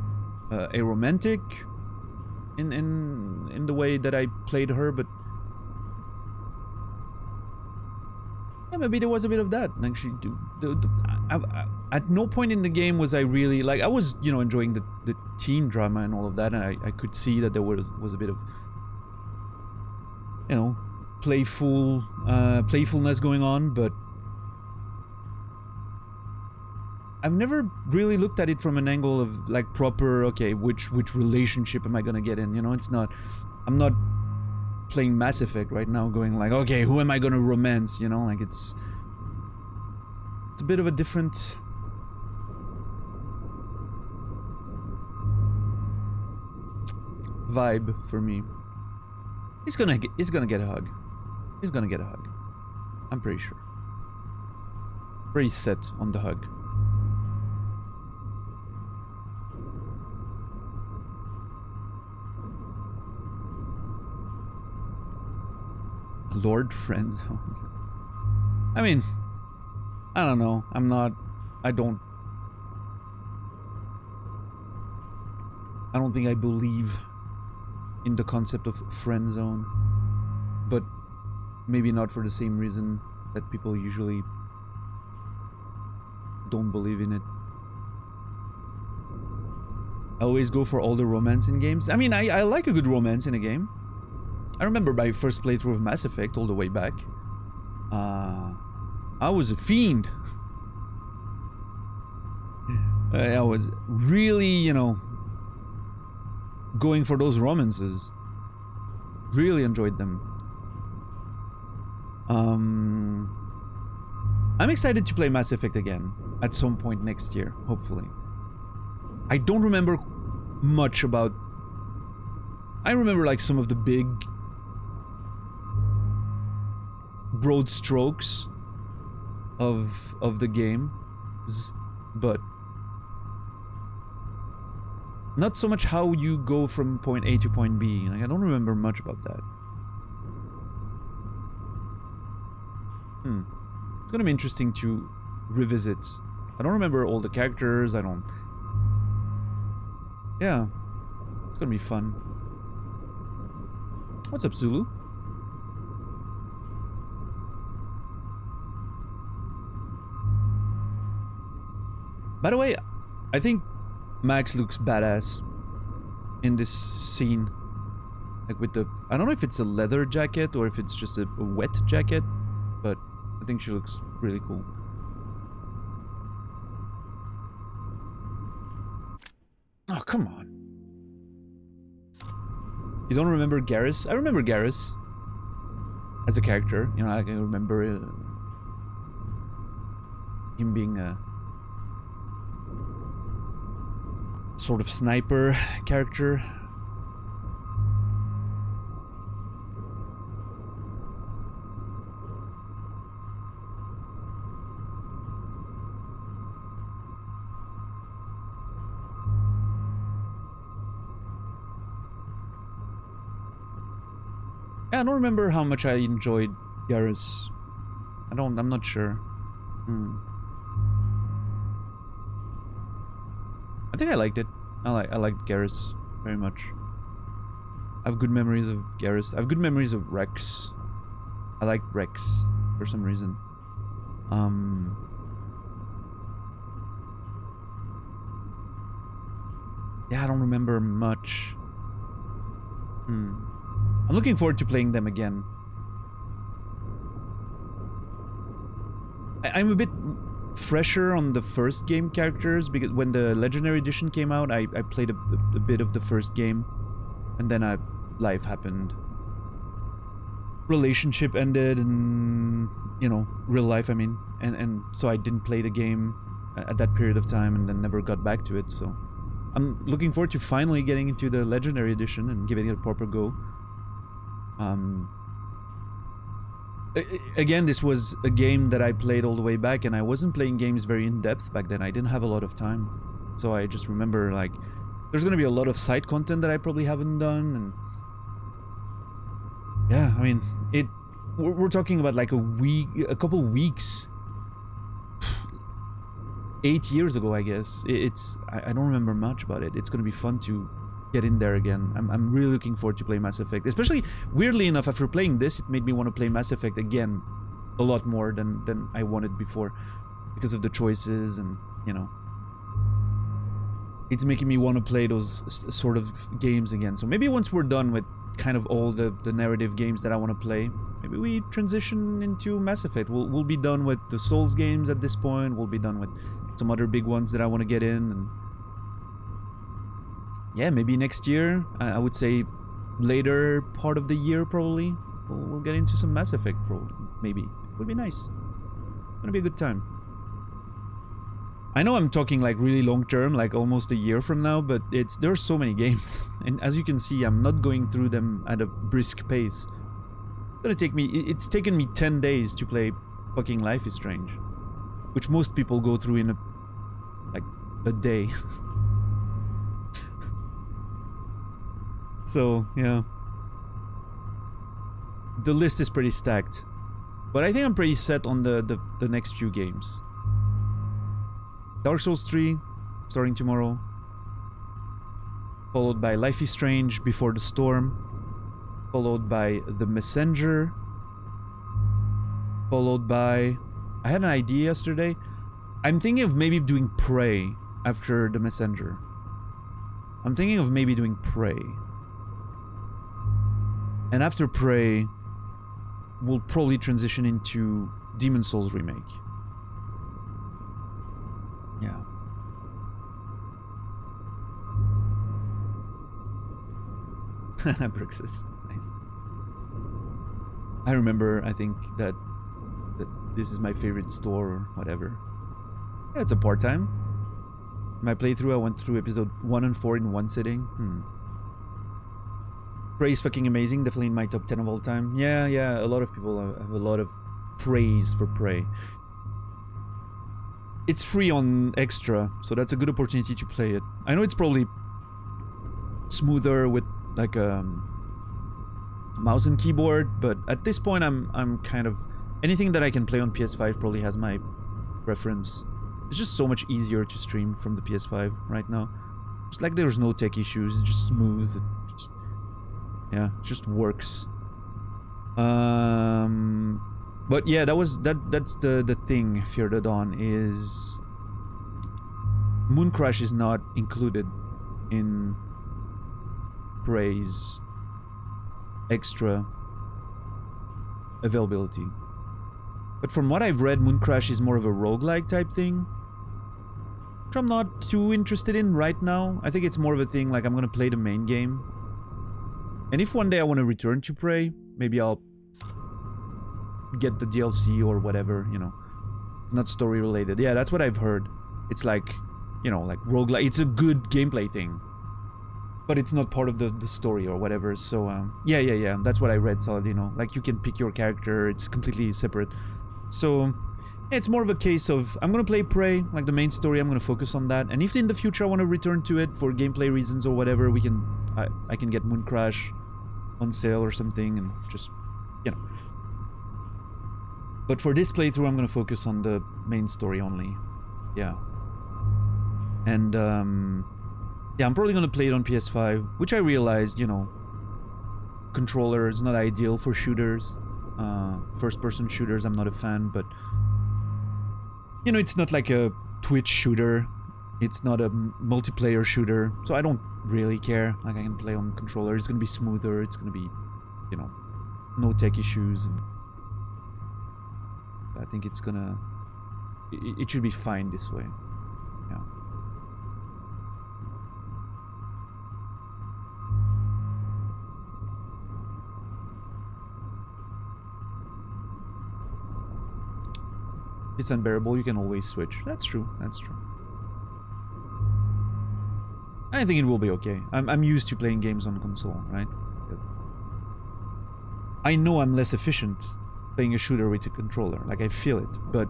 aromantic in the way that I played her, but yeah, maybe there was a bit of that. Actually, at no point in the game was I really like. I was, you know, enjoying the teen drama and all of that, and I could see that there was a bit of, you know, playfulness going on, but I've never really looked at it from an angle of like proper, okay, which relationship am I gonna get in? You know, it's not. I'm not playing Mass Effect right now going like, okay, who am I gonna romance, you know, like it's a bit of a different vibe for me. He's gonna get a hug. He's gonna get a hug. I'm pretty sure. Pretty set on the hug. Lord Friendzone. I mean, I don't know. I don't think I believe in the concept of friend zone, but maybe not for the same reason that people usually don't believe in it. I always go for all the romance in games. I mean, I like a good romance in a game. I remember my first playthrough of Mass Effect all the way back. I was a fiend. I was really, you know, going for those romances. Really enjoyed them. I'm excited to play Mass Effect again at some point next year, hopefully. I don't remember much about... I remember like some of the big broad strokes of the game, but not so much how you go from point A to point B. Like, I don't remember much about that. It's gonna be interesting to revisit. I don't remember all the characters. I don't... Yeah, it's gonna be fun. What's up, Zulu? By the way, I think Max looks badass in this scene. Like with the... I don't know if it's a leather jacket or if it's just a wet jacket, but I think she looks really cool. Oh, come on. You don't remember Garrus? I remember Garrus as a character. You know, I can remember him being a sort of sniper character. Yeah, I don't remember how much I enjoyed Garrus. I'm not sure. I think I liked it. I liked Garrus very much. I have good memories of Garrus. I have good memories of Rex. I liked Rex for some reason. Yeah, I don't remember much. I'm looking forward to playing them again. I'm a bit fresher on the first game characters because when the Legendary Edition came out, I played a bit of the first game, and then life happened. Relationship ended, and you know, real life, I mean, and so I didn't play the game at that period of time, and then never got back to it. So I'm looking forward to finally getting into the Legendary Edition and giving it a proper go. Again, this was a game that I played all the way back, and I wasn't playing games very in depth back then. I didn't have a lot of time, so I just remember like there's gonna be a lot of side content that I probably haven't done, and yeah, I mean, we're talking about like a couple weeks, 8 years ago, I guess. I don't remember much about it. It's gonna be fun to get in there again. I'm really looking forward to play Mass Effect. Especially, weirdly enough, after playing this, it made me want to play Mass Effect again a lot more than I wanted before, because of the choices, and you know, it's making me want to play those sort of games again. So maybe once we're done with kind of all the narrative games that I want to play, maybe we transition into Mass Effect. We'll be done with the Souls games at this point. We'll be done with some other big ones that I want to get in, and yeah, maybe next year, I would say later part of the year probably, we'll get into some Mass Effect, probably, maybe. It would be nice. It's gonna be a good time. I know I'm talking like really long term, like almost a year from now, but there are so many games, and as you can see, I'm not going through them at a brisk pace. It's taken me 10 days to play fucking Life is Strange, which most people go through in a day. So, yeah. The list is pretty stacked. But I think I'm pretty set on the next few games. Dark Souls 3, starting tomorrow. Followed by Life is Strange, Before the Storm. Followed by The Messenger. Followed by... I had an idea yesterday. I'm thinking of maybe doing Prey after The Messenger. I'm thinking of maybe doing Prey. And after Prey, we'll probably transition into Demon's Souls Remake. Yeah. Brixus. Nice. I remember, I think, that this is my favorite store or whatever. Yeah, it's a part-time. My playthrough, I went through episode 1 and 4 in one sitting. Prey is fucking amazing, definitely in my top 10 of all time. Yeah, a lot of people have a lot of praise for Prey. It's free on Extra, so that's a good opportunity to play it. I know it's probably smoother with like a mouse and keyboard, but at this point I'm kind of... Anything that I can play on PS5 probably has my preference. It's just so much easier to stream from the PS5 right now. It's like there's no tech issues, it's just smooth. Yeah, it just works. But yeah, that's the thing, Fear the Dawn, is Mooncrash is not included in Prey's extra availability. But from what I've read, Mooncrash is more of a roguelike type thing, which I'm not too interested in right now. I think it's more of a thing like I'm gonna play the main game. And if one day I want to return to Prey, maybe I'll get the DLC or whatever, you know. Not story related. Yeah, that's what I've heard. It's like, you know, like roguelike. It's a good gameplay thing, but it's not part of the story or whatever. So, yeah. That's what I read, Saladino. Like, you can pick your character. It's completely separate. So, yeah, it's more of a case of, I'm gonna play Prey, like the main story, I'm gonna focus on that. And if in the future I want to return to it for gameplay reasons or whatever, I can get Mooncrash on sale or something and just, you know. But for this playthrough, I'm gonna focus on the main story only. Yeah. And yeah, I'm probably gonna play it on PS5, which I realized, you know, controller is not ideal for shooters, first-person shooters. I'm not a fan, but you know, it's not like a Twitch shooter. It's not a multiplayer shooter, so I don't really care. Like, I can play on controller. It's gonna be smoother. It's gonna be, you know, no tech issues. And I think it's gonna... It should be fine this way. Yeah. It's unbearable. You can always switch. That's true. That's true. I think it will be okay. I'm used to playing games on console, right? I know I'm less efficient playing a shooter with a controller. Like, I feel it. But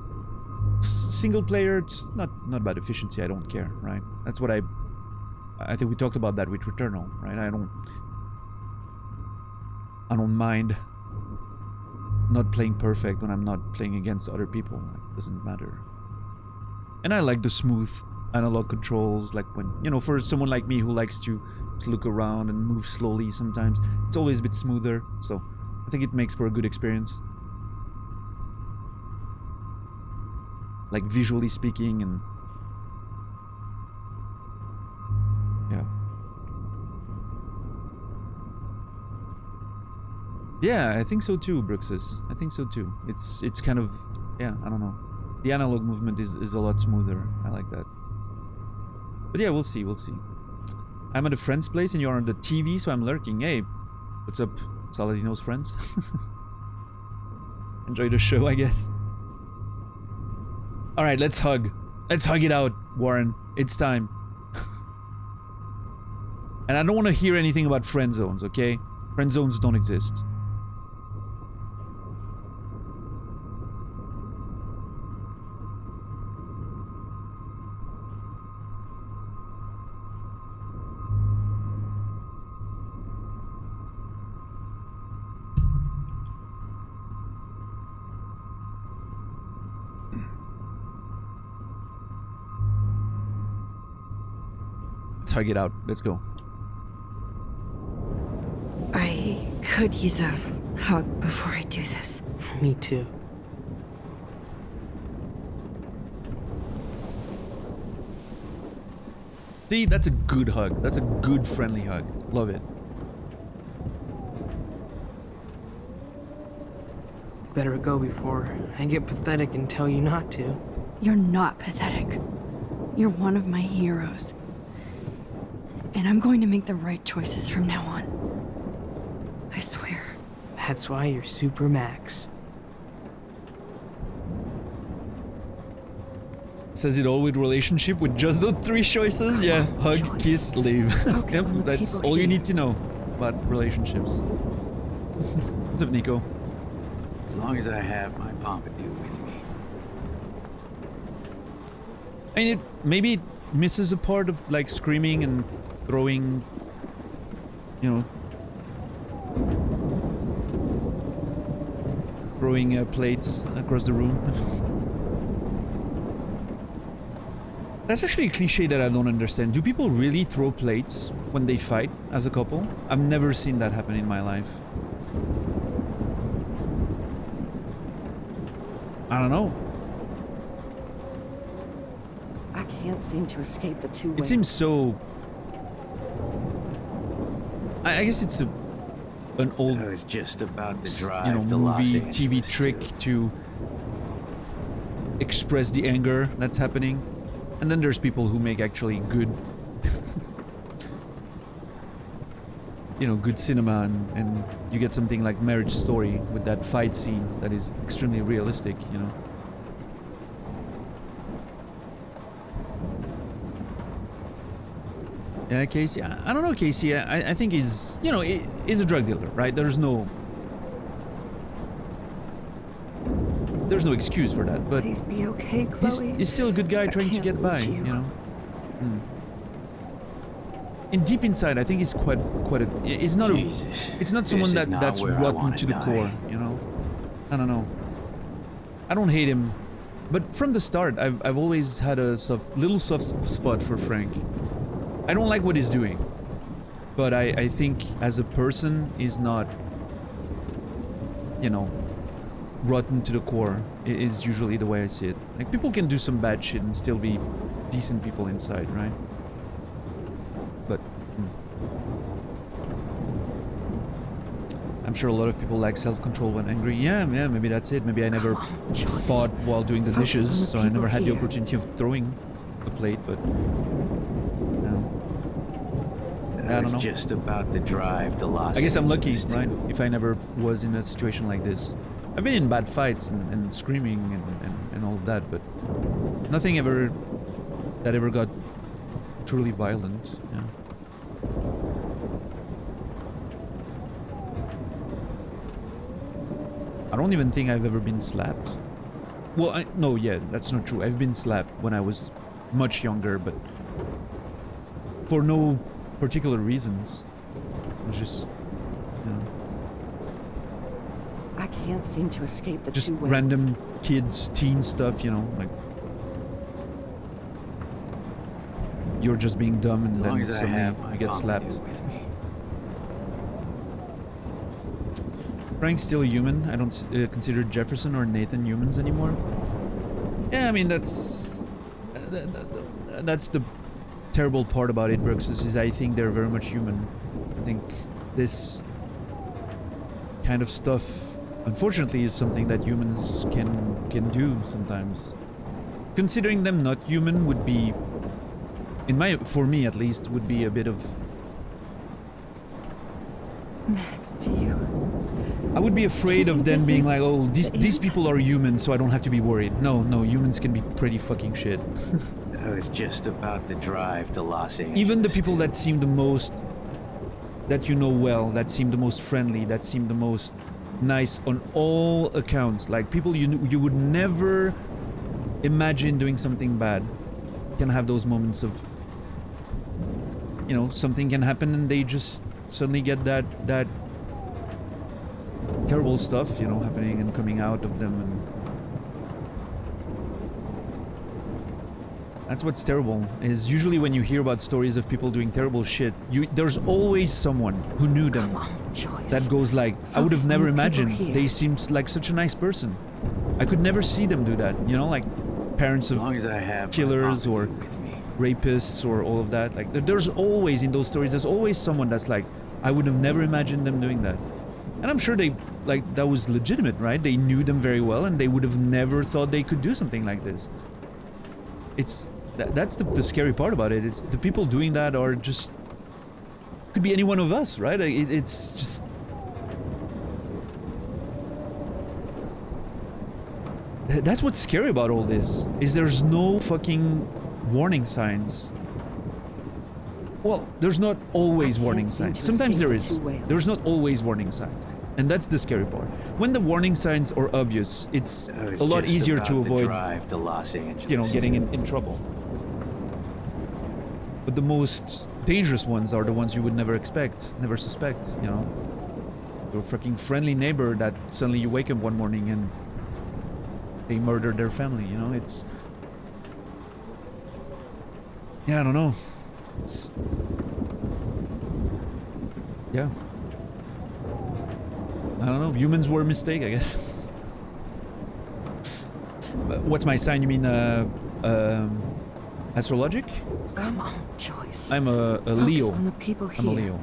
single player, it's not about efficiency. I don't care, right? That's what I think we talked about that with Returnal, right? I don't mind not playing perfect when I'm not playing against other people. Like, it doesn't matter. And I like the smooth analog controls, like when, you know, for someone like me who likes to look around and move slowly sometimes, it's always a bit smoother, so I think it makes for a good experience. Like, visually speaking, and yeah. Yeah, I think so too, Bruxus. I think so too. It's kind of, yeah, I don't know. The analog movement is a lot smoother. I like that. But yeah, we'll see, we'll see. I'm at a friend's place and you're on the TV, so I'm lurking. Hey, what's up, Saladino's friends? Enjoy the show, I guess. Alright, let's hug. Let's hug it out, Warren. It's time. And I don't want to hear anything about friend zones, okay? Friend zones don't exist. Let's hug it out. Let's go. I could use a hug before I do this. Me too. See, that's a good hug. That's a good friendly hug. Love it. Better go before I get pathetic and tell you not to. You're not pathetic. You're one of my heroes. And I'm going to make the right choices from now on. I swear. That's why you're Super Max. Says it all with relationship with just those 3 choices. Yeah, hug, kiss, leave. Yep, that's all you need to know about relationships. What's up, Nico? As long as I have my Pompadour with me. I mean, maybe it misses a part of, like, screaming and throwing, you know, throwing plates across the room. That's actually a cliche that I don't understand. Do people really throw plates when they fight as a couple? I've never seen that happen in my life. I don't know. I can't seem to escape the two ways. It seems so... I guess it's an old, I was just about to drive you know, to movie, Los TV Angeles trick to express the anger that's happening. And then there's people who make actually good, you know, good cinema, and you get something like Marriage Story with that fight scene that is extremely realistic, you know. Yeah, Casey, I don't know, Casey. I think he's, you know, he's a drug dealer, right? There's no excuse for that, but please be okay, Chloe. He's still a good guy trying to get by, you know. And deep inside, I think he's quite a. He's not it's not someone that's rotten to the core, you know. I don't know. I don't hate him But from the start, I've always had a little soft spot for Frank. I don't like what he's doing, but I think as a person, he's not, you know, rotten to the core. It is usually the way I see it. Like, people can do some bad shit and still be decent people inside, right? But I'm sure a lot of people lack self-control when angry. Yeah, maybe that's it. Maybe I never fought while doing the dishes, so I never had the opportunity of throwing a plate, but... I don't know. Just about to drive to Los Angeles. I guess I'm lucky, right? If I never was in a situation like this. I've been in bad fights and screaming and all of that, but nothing ever that ever got truly violent. Yeah. I don't even think I've ever been slapped. Well, no, yeah, that's not true. I've been slapped when I was much younger, but for no particular reasons. It was just, you know, I can't seem to escape the just two ways. random kids, teen stuff, you know, like you're just being dumb and then suddenly you get slapped. Frank's still a human. I don't consider Jefferson or Nathan humans anymore. Yeah, I mean, that's the terrible part about it, Brooks, is I think they're very much human. I think this kind of stuff, unfortunately, is something that humans can do sometimes. Considering them not human would be, for me at least, would be a bit of... Max, do you... I would be afraid of them being like, oh, these people are human, so I don't have to be worried. No, humans can be pretty fucking shit. I was just about to drive to Los Angeles. Even the people that seem the most, that you know well, that seem the most friendly, that seem the most nice on all accounts, like people you would never imagine doing something bad, can have those moments of, you know, something can happen and they just suddenly get that terrible stuff, you know, happening and coming out of them, and that's what's terrible, is usually when you hear about stories of people doing terrible shit, there's always someone who knew them that goes like, I would have never imagined, they seemed like such a nice person. I could never see them do that, you know, like parents of killers or rapists or all of that. Like, there's always, in those stories, there's always someone that's like, I would have never imagined them doing that. And I'm sure they, like, that was legitimate, right? They knew them very well and they would have never thought they could do something like this. That's the scary part about it. It's the people doing that are just, could be any one of us, right? It's just, that's what's scary about all this, is there's no fucking warning signs. Well, there's not always warning signs. Sometimes there is. There's not always warning signs. And that's the scary part. When the warning signs are obvious, it's a lot easier to avoid, drive to Los Angeles, you know, getting in trouble. But the most dangerous ones are the ones you would never expect, never suspect, you know. Your fucking friendly neighbor that suddenly you wake up one morning and they murdered their family, you know, it's... Yeah, I don't know. It's... Yeah. I don't know. Humans were a mistake, I guess. But what's my sign? You mean, astrologic? Come on, Joyce. I'm a Leo. Focus on the people here. I'm a Leo.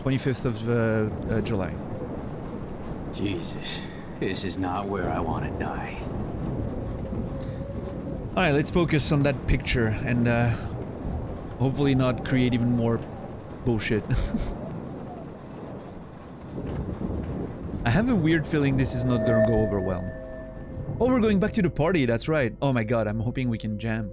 25th of July. Jesus, this is not where I want to die. Alright, let's focus on that picture and hopefully not create even more bullshit. I have a weird feeling this is not gonna go over well. Oh, we're going back to the party, that's right. Oh my god, I'm hoping we can jam.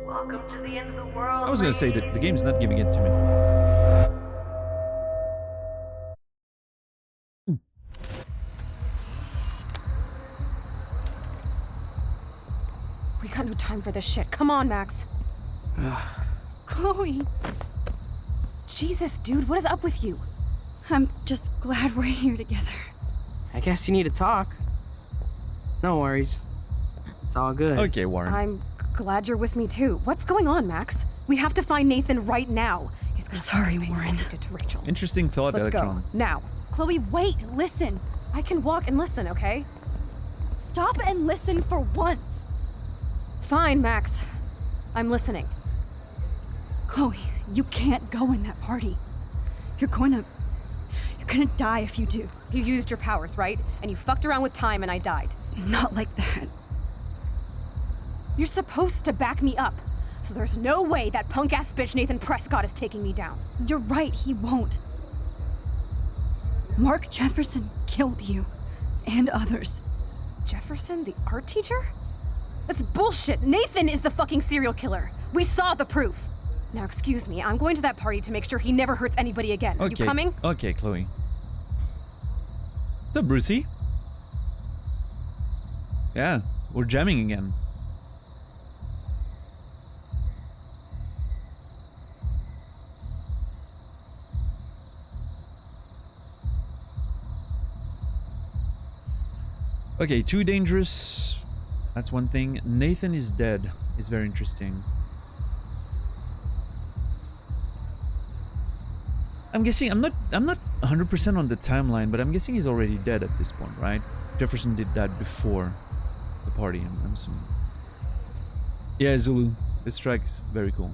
Welcome to the end of the world. I was gonna say that the game's not giving it to me. got no time for this shit. Come on, Max. Chloe. Jesus, dude, what is up with you? I'm just glad we're here together. I guess you need to talk. No worries. It's all good. Okay, Warren. I'm glad you're with me too. What's going on, Max? We have to find Nathan right now. He's gonna Sorry, Warren. did to Rachel. Interesting thought, Let's Electron. go now. Chloe, wait, listen. I can walk and listen, okay? Stop and listen for once. Fine, Max. I'm listening. Chloe, you can't go in that party. You're gonna die if you do. You used your powers, right? And you fucked around with time and I died. Not like that. You're supposed to back me up. So there's no way that punk-ass bitch Nathan Prescott is taking me down. You're right, he won't. Mark Jefferson killed you. And others. Jefferson, the art teacher? That's bullshit. Nathan is the fucking serial killer. We saw the proof. Now, excuse me, I'm going to that party to make sure he never hurts anybody again. Okay. You coming? Okay, Chloe. What's up, Brucey? Yeah, we're jamming again. Okay, too dangerous. That's one thing. Nathan is dead. Is very interesting. I'm guessing I'm not 100% on the timeline, but I'm guessing he's already dead at this point, right? Jefferson did that before the party. I'm assuming. Yeah, Zulu. This track is very cool.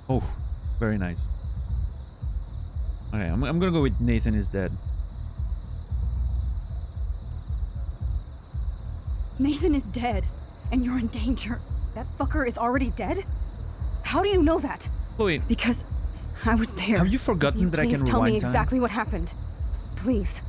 Oh, very nice. Okay, I'm gonna go with Nathan is dead. Nathan is dead, and you're in danger. That fucker is already dead? How do you know that? Chloe, because I was there. Have you forgotten that I can rewind Please tell me time? exactly what happened. Please.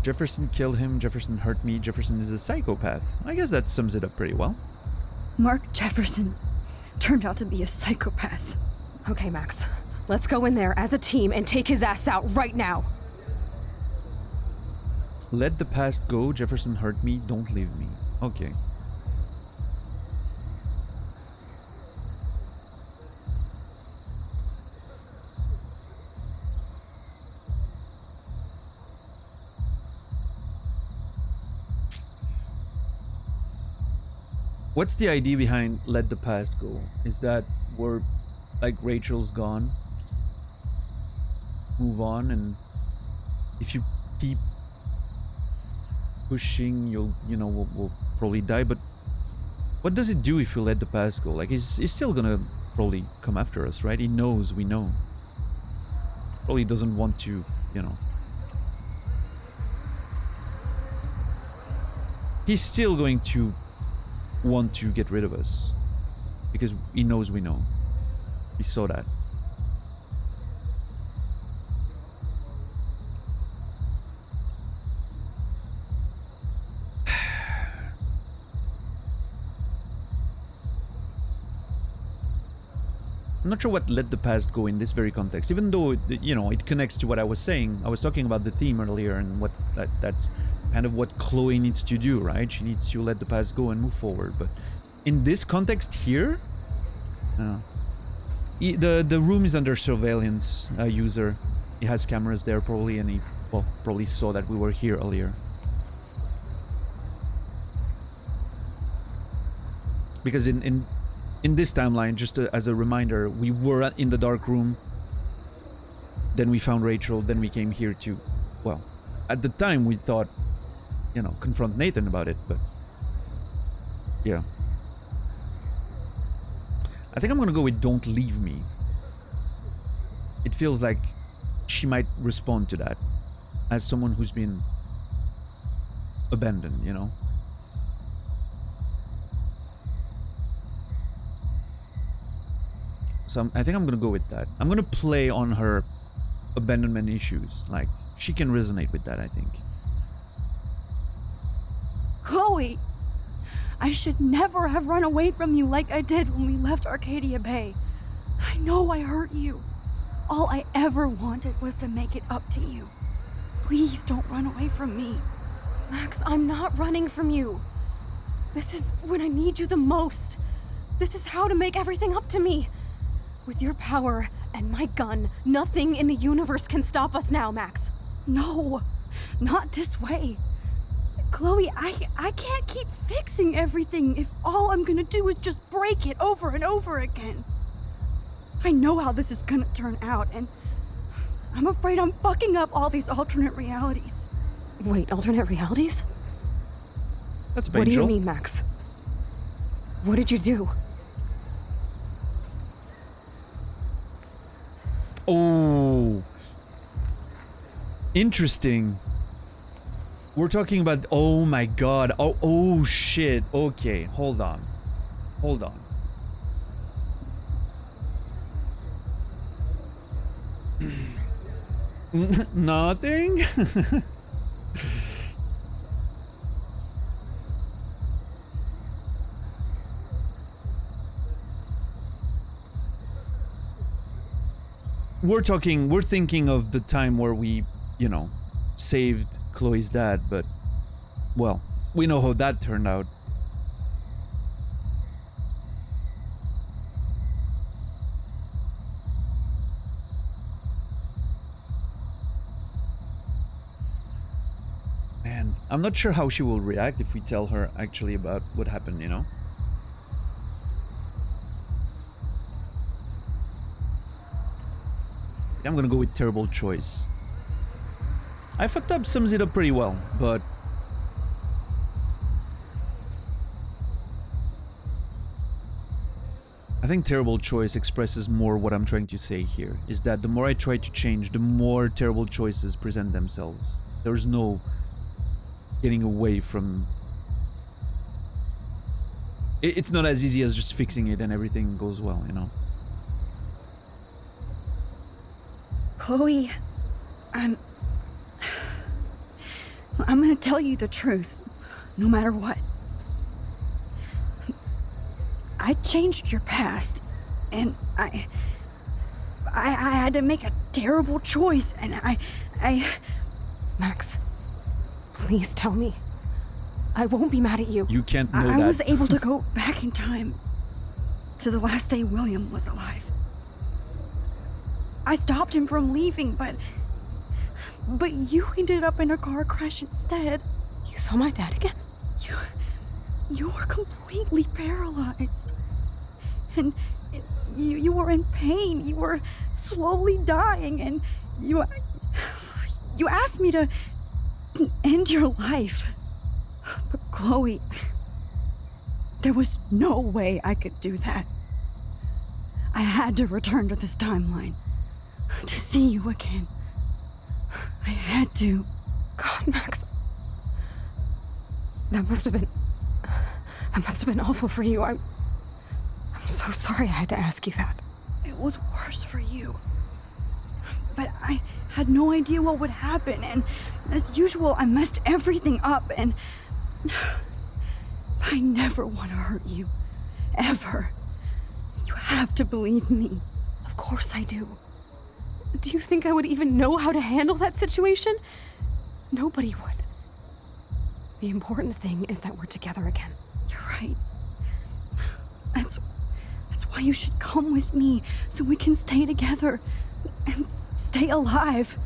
Jefferson killed him, Jefferson hurt me, Jefferson is a psychopath. I guess that sums it up pretty well. Mark Jefferson turned out to be a psychopath. Okay, Max. Let's go in there as a team and take his ass out right now. Let the past go, Jefferson hurt me, don't leave me. Okay. What's the idea behind let the past go? Is that we're like Rachel's gone, just move on, and if you keep pushing, we'll probably die. But what does it do if we let the past go? Like he's still gonna probably come after us, right? He knows we know. Probably doesn't want to, He's still going to want to get rid of us because he knows we know. He saw that. I'm not sure what let the past go in this very context, even though it connects to what I was saying. I was talking about the theme earlier and what that's kind of what Chloe needs to do, right? She needs to let the past go and move forward. But in this context here, the room is under surveillance. User, he has cameras there probably, and he probably saw that we were here earlier. Because in this timeline, just as a reminder, we were in the dark room. Then we found Rachel. Then we came here to, at the time we thought, confront Nathan about it, but yeah. I think I'm gonna go with don't leave me. It feels like she might respond to that as someone who's been abandoned, So I think I'm gonna go with that. I'm gonna play on her abandonment issues. Like, she can resonate with that, I think. Chloe! I should never have run away from you like I did when we left Arcadia Bay. I know I hurt you. All I ever wanted was to make it up to you. Please don't run away from me. Max, I'm not running from you. This is when I need you the most. This is how to make everything up to me. With your power and my gun, nothing in the universe can stop us now, Max. No, not this way. Chloe, I can't keep fixing everything if all I'm gonna do is just break it over and over again. I know how this is gonna turn out, and I'm afraid I'm fucking up all these alternate realities. Wait, alternate realities? That's What do you mean, Max? What did you do? Oh. Interesting. We're talking about... Oh my god. Oh shit. Okay, hold on. Hold on. Nothing? We're thinking of the time where we, you know, saved Chloe's dad, but, well, we know how that turned out. Man, I'm not sure how she will react if we tell her actually about what happened, you know? I'm gonna go with terrible choice. I fucked up sums it up pretty well, but... I think terrible choice expresses more what I'm trying to say here, is that the more I try to change, the more terrible choices present themselves. There's no getting away from... It's not as easy as just fixing it and everything goes well, you know? Chloe, I'm gonna tell you the truth, no matter what. I changed your past, and I had to make a terrible choice, and I... Max, please tell me. I won't be mad at you. You can't know that. I was able to go back in time to the last day William was alive. I stopped him from leaving, but you ended up in a car crash instead. You saw my dad again? You were completely paralyzed. And you were in pain. You were slowly dying, and you asked me to end your life. But Chloe, there was no way I could do that. I had to return to this timeline. To see you again. I had to. God, Max. That must have been awful for you. I'm so sorry I had to ask you that. It was worse for you. But I had no idea what would happen, and as usual, I messed everything up, and I never want to hurt you. Ever. You have to believe me. Of course I do. Do you think I would even know how to handle that situation? Nobody would. The important thing is that we're together again. You're right. That's why you should come with me, so we can stay together and stay alive.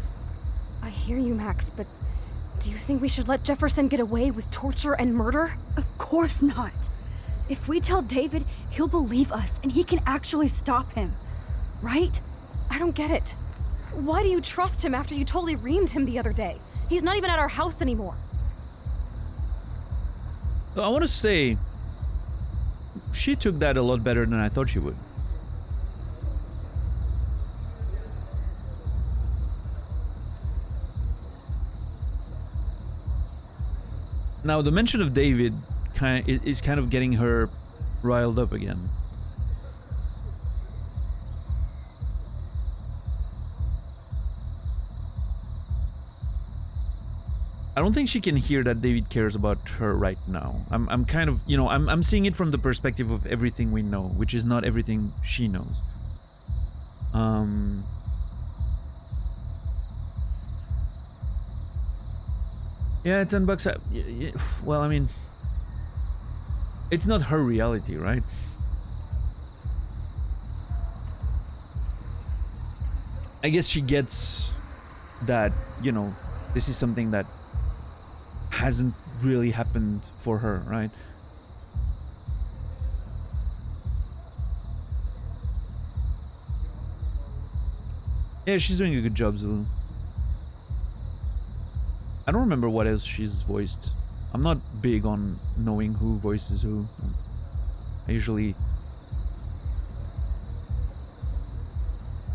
I hear you, Max, but do you think we should let Jefferson get away with torture and murder? Of course not. If we tell David, he'll believe us and he can actually stop him. Right? I don't get it. Why do you trust him after you totally reamed him the other day? He's not even at our house anymore. I want to say, she took that a lot better than I thought she would. Now, the mention of David is kind of getting her riled up again. I don't think she can hear that David cares about her right now. I'm kind of, you know, I'm seeing it from the perspective of everything we know, which is not everything she knows. Yeah, $10. Well, I mean, it's not her reality, right? I guess she gets that, you know, this is something that hasn't really happened for her, right? Yeah, she's doing a good job, Zulu. I don't remember what else she's voiced. I'm not big on knowing who voices who.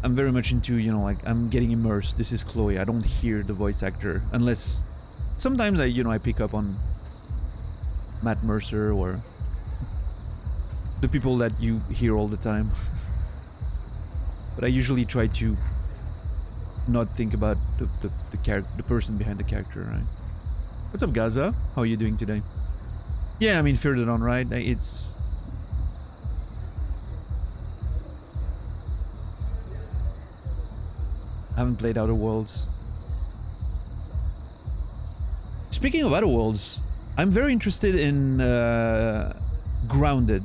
I'm very much into, you know, like, I'm getting immersed. This is Chloe. I don't hear the voice actor unless sometimes I pick up on Matt Mercer or the people that you hear all the time. But I usually try to not think about the person behind the character, right? What's up, Gaza? How are you doing today? Yeah, I mean, Fear the Dawn, right? It's... I haven't played Outer Worlds. Speaking of Outer Worlds, I'm very interested in Grounded.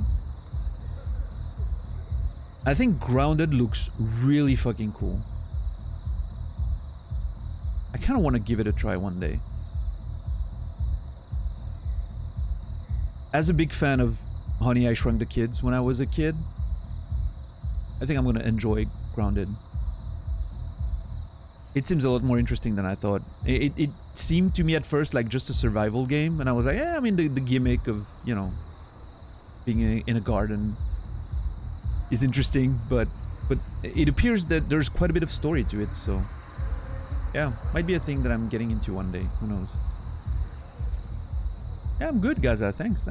I think Grounded looks really fucking cool. I kind of want to give it a try one day. As a big fan of Honey, I Shrunk the Kids when I was a kid, I think I'm going to enjoy Grounded. It seems a lot more interesting than I thought. It seemed to me at first like just a survival game, and I was like, yeah, I mean, the gimmick of, you know, being in a garden is interesting, but it appears that there's quite a bit of story to it, so yeah, might be a thing that I'm getting into one day, who knows. Yeah, I'm good, Gaza, thanks.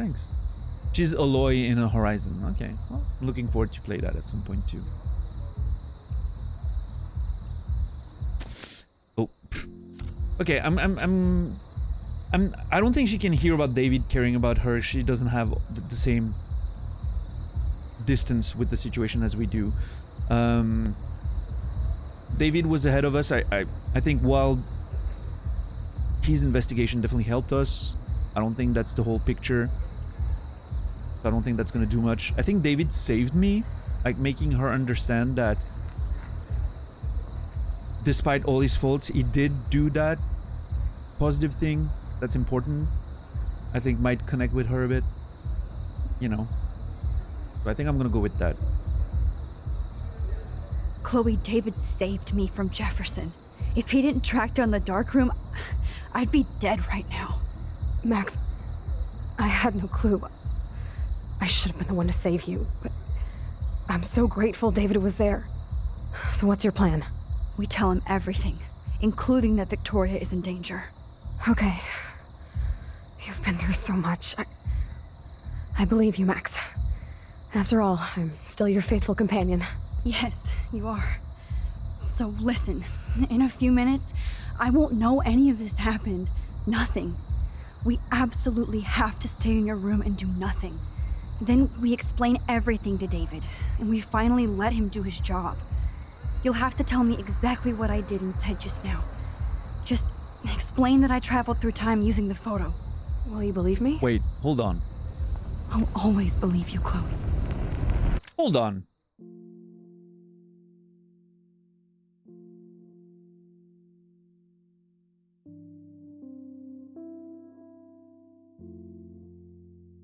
She's Aloy in a Horizon, okay, well, I'm looking forward to play that at some point too. Oh, okay, I don't think she can hear about David caring about her. She doesn't have the same distance with the situation as we do. David was ahead of us. I think while his investigation definitely helped us, I don't think that's the whole picture. I don't think that's gonna do much. I think David saved me, like making her understand that despite all his faults, he did do that positive thing that's important. I think might connect with her a bit, you know. So I think I'm gonna go with that. Chloe, David saved me from Jefferson. If he didn't track down the dark room, I'd be dead right now. Max, I had no clue. I should have been the one to save you, but I'm so grateful David was there. So what's your plan? We tell him everything, including that Victoria is in danger. Okay. You've been through so much. I believe you, Max. After all, I'm still your faithful companion. Yes, you are. So listen, in a few minutes, I won't know any of this happened. Nothing. We absolutely have to stay in your room and do nothing. Then we explain everything to David, and we finally let him do his job. You'll have to tell me exactly what I did and said just now. Just explain that I traveled through time using the photo. Will you believe me? Wait, hold on. I'll always believe you, Chloe. Hold on.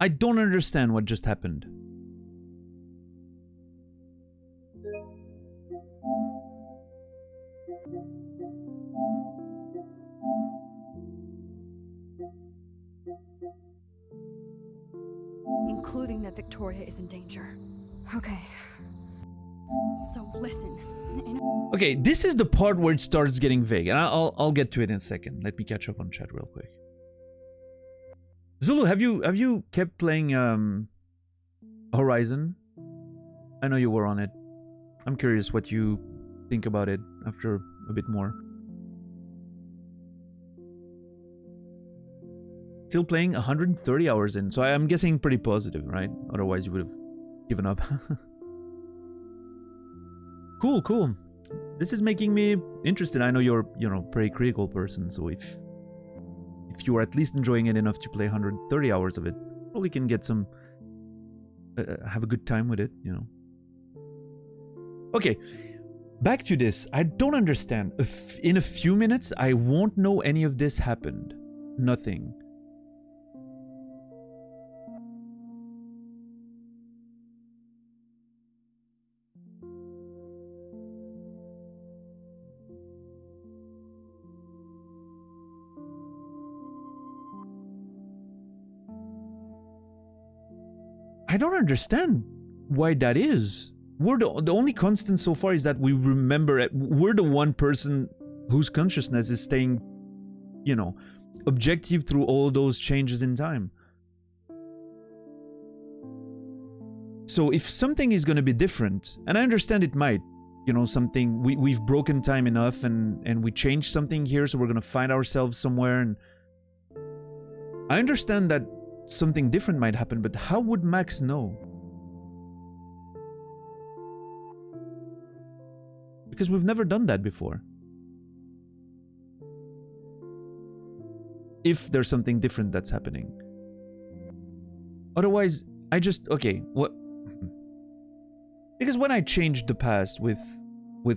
I don't understand what just happened. Including that Victoria is in danger. Okay. So listen. Okay, this is the part where it starts getting vague, and I'll get to it in a second. Let me catch up on chat real quick. Zulu, have you kept playing Horizon? I know you were on it. I'm curious what you think about it after a bit more. still playing 130 hours in. So I'm guessing pretty positive, right? Otherwise you would have given up. Cool. This is making me interested. I know you're, pretty critical person, so if you are at least enjoying it enough to play 130 hours of it, probably can get some have a good time with it, Okay, back to this. I don't understand. In a few minutes, I won't know any of this happened. Nothing. I don't understand why that is. We're the only constant so far is that we remember it. We're the one person whose consciousness is staying, objective through all those changes in time. So if something is going to be different, and I understand it might, something, we've broken time enough and we changed something here, so we're going to find ourselves somewhere, and I understand that something different might happen, but how would Max know? Because we've never done that before. If there's something different that's happening. Otherwise, what? Because when I changed the past with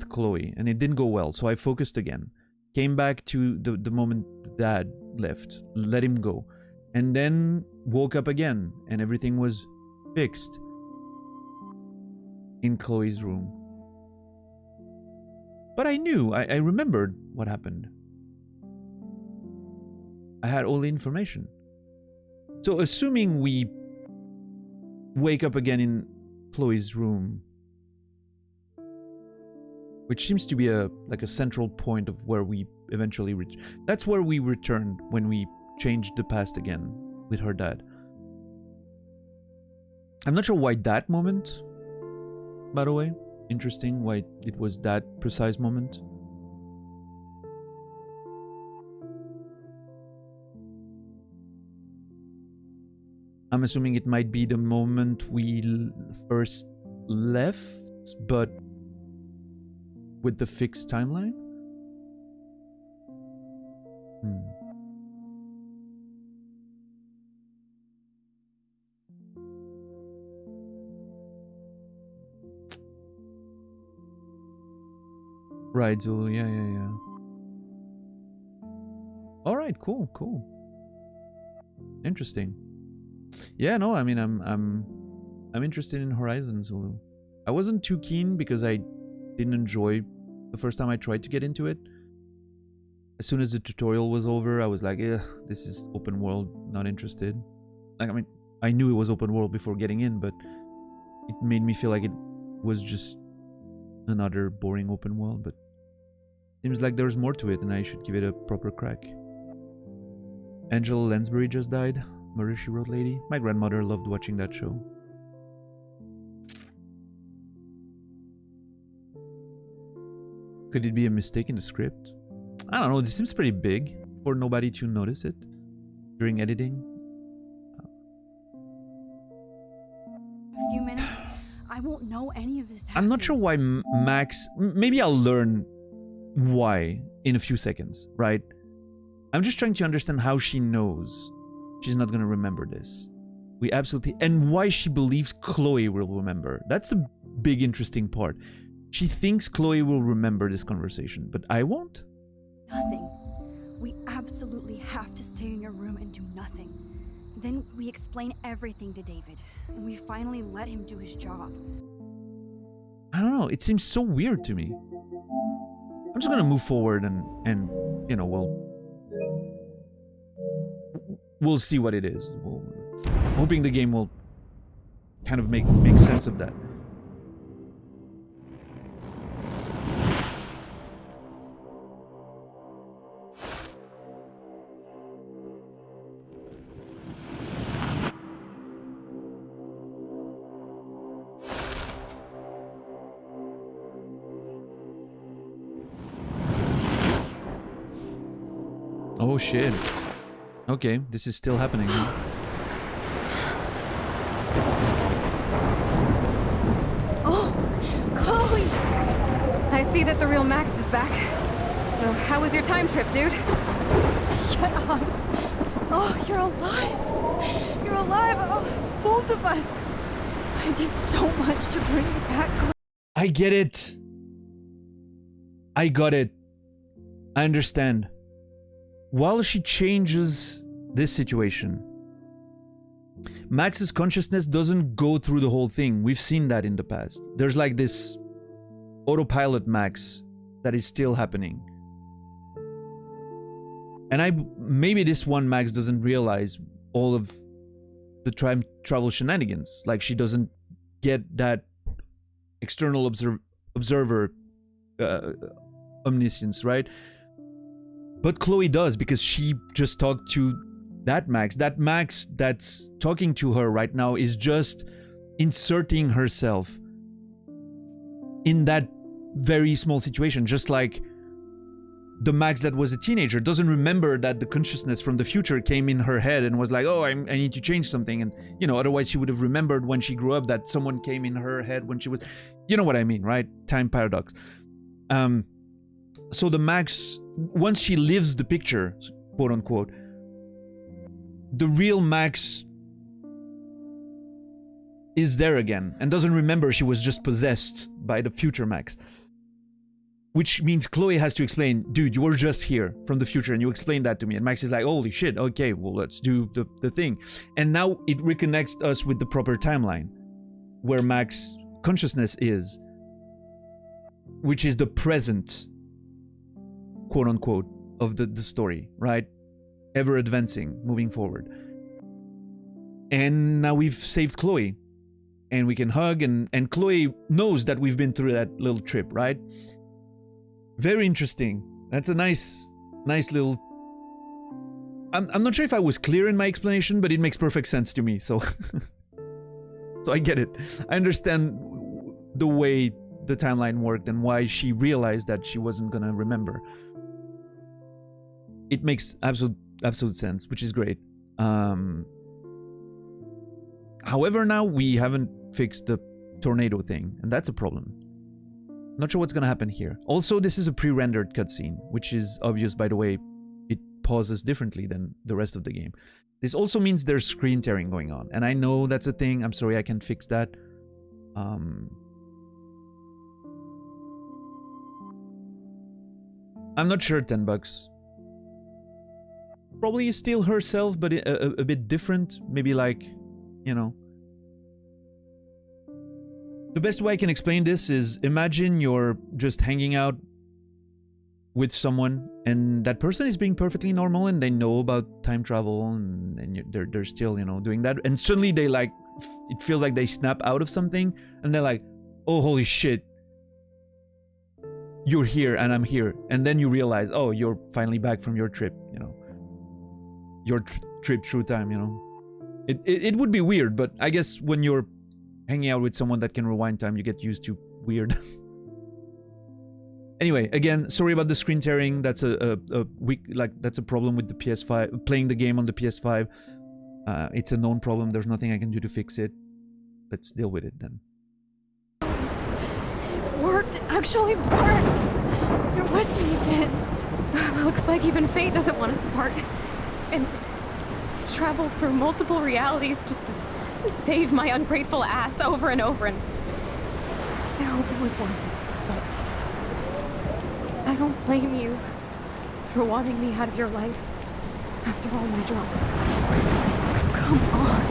Chloe, and it didn't go well, so I focused again. Came back to the moment Dad left, let him go. And then woke up again, and everything was fixed in Chloe's room. But I knew, I remembered what happened. I had all the information. So assuming we wake up again in Chloe's room, which seems to be a central point of where we eventually reach. That's where we returned when we changed the past again with her dad. I'm not sure why that moment, by the way. Interesting why it was that precise moment. I'm assuming it might be the moment we first left, but with the fixed timeline? Right, Zulu, yeah. Alright, cool. Interesting. Yeah, no, I mean I'm interested in Horizon, Zulu. I wasn't too keen because I didn't enjoy the first time I tried to get into it. As soon as the tutorial was over, I was like, this is open world, not interested. Like, I mean, I knew it was open world before getting in, but it made me feel like it was just another boring open world, but seems like there's more to it and I should give it a proper crack. Angela Lansbury just died. Murder, She Wrote lady. My grandmother loved watching that show. Could it be a mistake in the script? I don't know, this seems pretty big for nobody to notice it during editing. A few minutes, I won't know any of this happened. I'm not sure why Max... Maybe I'll learn why in a few seconds, right? I'm just trying to understand how she knows she's not gonna remember this. We absolutely... And why she believes Chloe will remember. That's a big interesting part. She thinks Chloe will remember this conversation, but I won't? Nothing. We absolutely have to stay in your room and do nothing. Then we explain everything to David, and we finally let him do his job. I don't know, it seems so weird to me. I'm just gonna move forward and you know, we'll see what it is. Hoping the game will kind of make sense of that. Oh shit. Okay, this is still happening. Huh? Oh, Chloe! I see that the real Max is back. So, how was your time trip, dude? Shut up. Oh, you're alive. You're alive. Oh, both of us. I did so much to bring you back. I get it. I got it. I understand. While she changes this situation, Max's consciousness doesn't go through the whole thing. We've seen that in the past. There's like this autopilot Max that is still happening. And maybe this one Max doesn't realize all of the time travel shenanigans. Like she doesn't get that external observer omniscience, right? But Chloe does, because she just talked to that Max. That Max that's talking to her right now is just inserting herself in that very small situation, just like the Max that was a teenager doesn't remember that the consciousness from the future came in her head and was like, oh, I need to change something. And, you know, otherwise she would have remembered when she grew up that someone came in her head when she was, you know what I mean, right? Time paradox. So the Max, once she lives the picture, quote unquote, the real Max is there again and doesn't remember she was just possessed by the future Max. Which means Chloe has to explain, dude, you were just here from the future and you explained that to me. And Max is like, holy shit, okay, well, let's do the thing. And now it reconnects us with the proper timeline where Max consciousness is, which is the present, quote unquote, of the story, right? Ever advancing, moving forward. And now we've saved Chloe and we can hug, and Chloe knows that we've been through that little trip, right? Very interesting. That's a nice little... I'm not sure if I was clear in my explanation, but it makes perfect sense to me, so... So I get it. I understand the way the timeline worked and why she realized that she wasn't gonna remember. It makes absolute sense, which is great. However, now we haven't fixed the tornado thing, and that's a problem. Not sure what's gonna happen here. Also, this is a pre-rendered cutscene, which is obvious by the way it pauses differently than the rest of the game. This also means there's screen tearing going on, and I know that's a thing. I'm sorry, I can't fix that. I'm not sure. $10. Probably still herself, but a bit different. Maybe like, you know. The best way I can explain this is, imagine you're just hanging out with someone and that person is being perfectly normal and they know about time travel and they're still, you know, doing that. And suddenly they like, it feels like they snap out of something and they're like, oh, holy shit. You're here and I'm here. And then you realize, oh, you're finally back from your trip, you know. Your trip through time, you know. It would be weird, but I guess when you're hanging out with someone that can rewind time, you get used to weird. Anyway, again, sorry about the screen tearing. That's that's a problem with the PS5. Playing the game on the PS5, it's a known problem. There's nothing I can do to fix it. Let's deal with it then. It worked. Actually worked. You're with me again. Looks like even fate doesn't want us apart. And I traveled through multiple realities just to save my ungrateful ass over and over, and I hope it was worth it. But I don't blame you for wanting me out of your life after all my drama. Come on.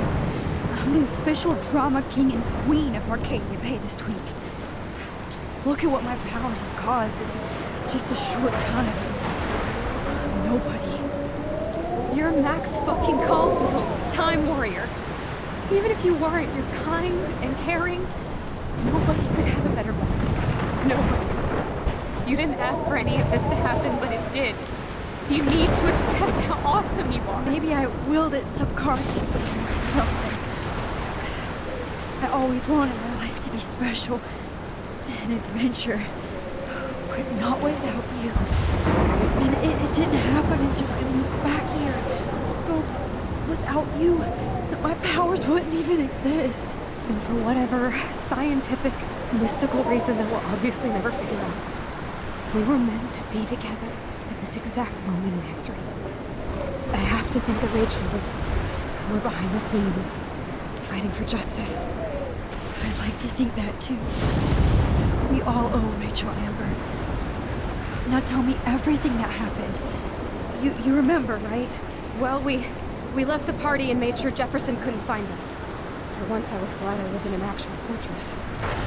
I'm the official drama king and queen of Arcadia Bay this week. Just look at what my powers have caused in just a short time. Nobody. You're Max fucking Caulfield, Time Warrior. Even if you weren't, you're kind and caring. Nobody could have a better best friend. Nobody. You didn't ask for any of this to happen, but it did. You need to accept how awesome you are. Maybe I willed it subconsciously myself. I always wanted my life to be special. An adventure. But not without you. And it didn't happen until I moved back here So, without you, my powers wouldn't even exist. And for whatever scientific, mystical reason that we'll obviously never figure out, we were meant to be together at this exact moment in history. I have to think that Rachel was somewhere behind the scenes, fighting for justice. I'd like to think that too. We all owe Rachel Amber. Now tell me everything that happened. You remember, right? Well, we left the party and made sure Jefferson couldn't find us. For once, I was glad I lived in an actual fortress.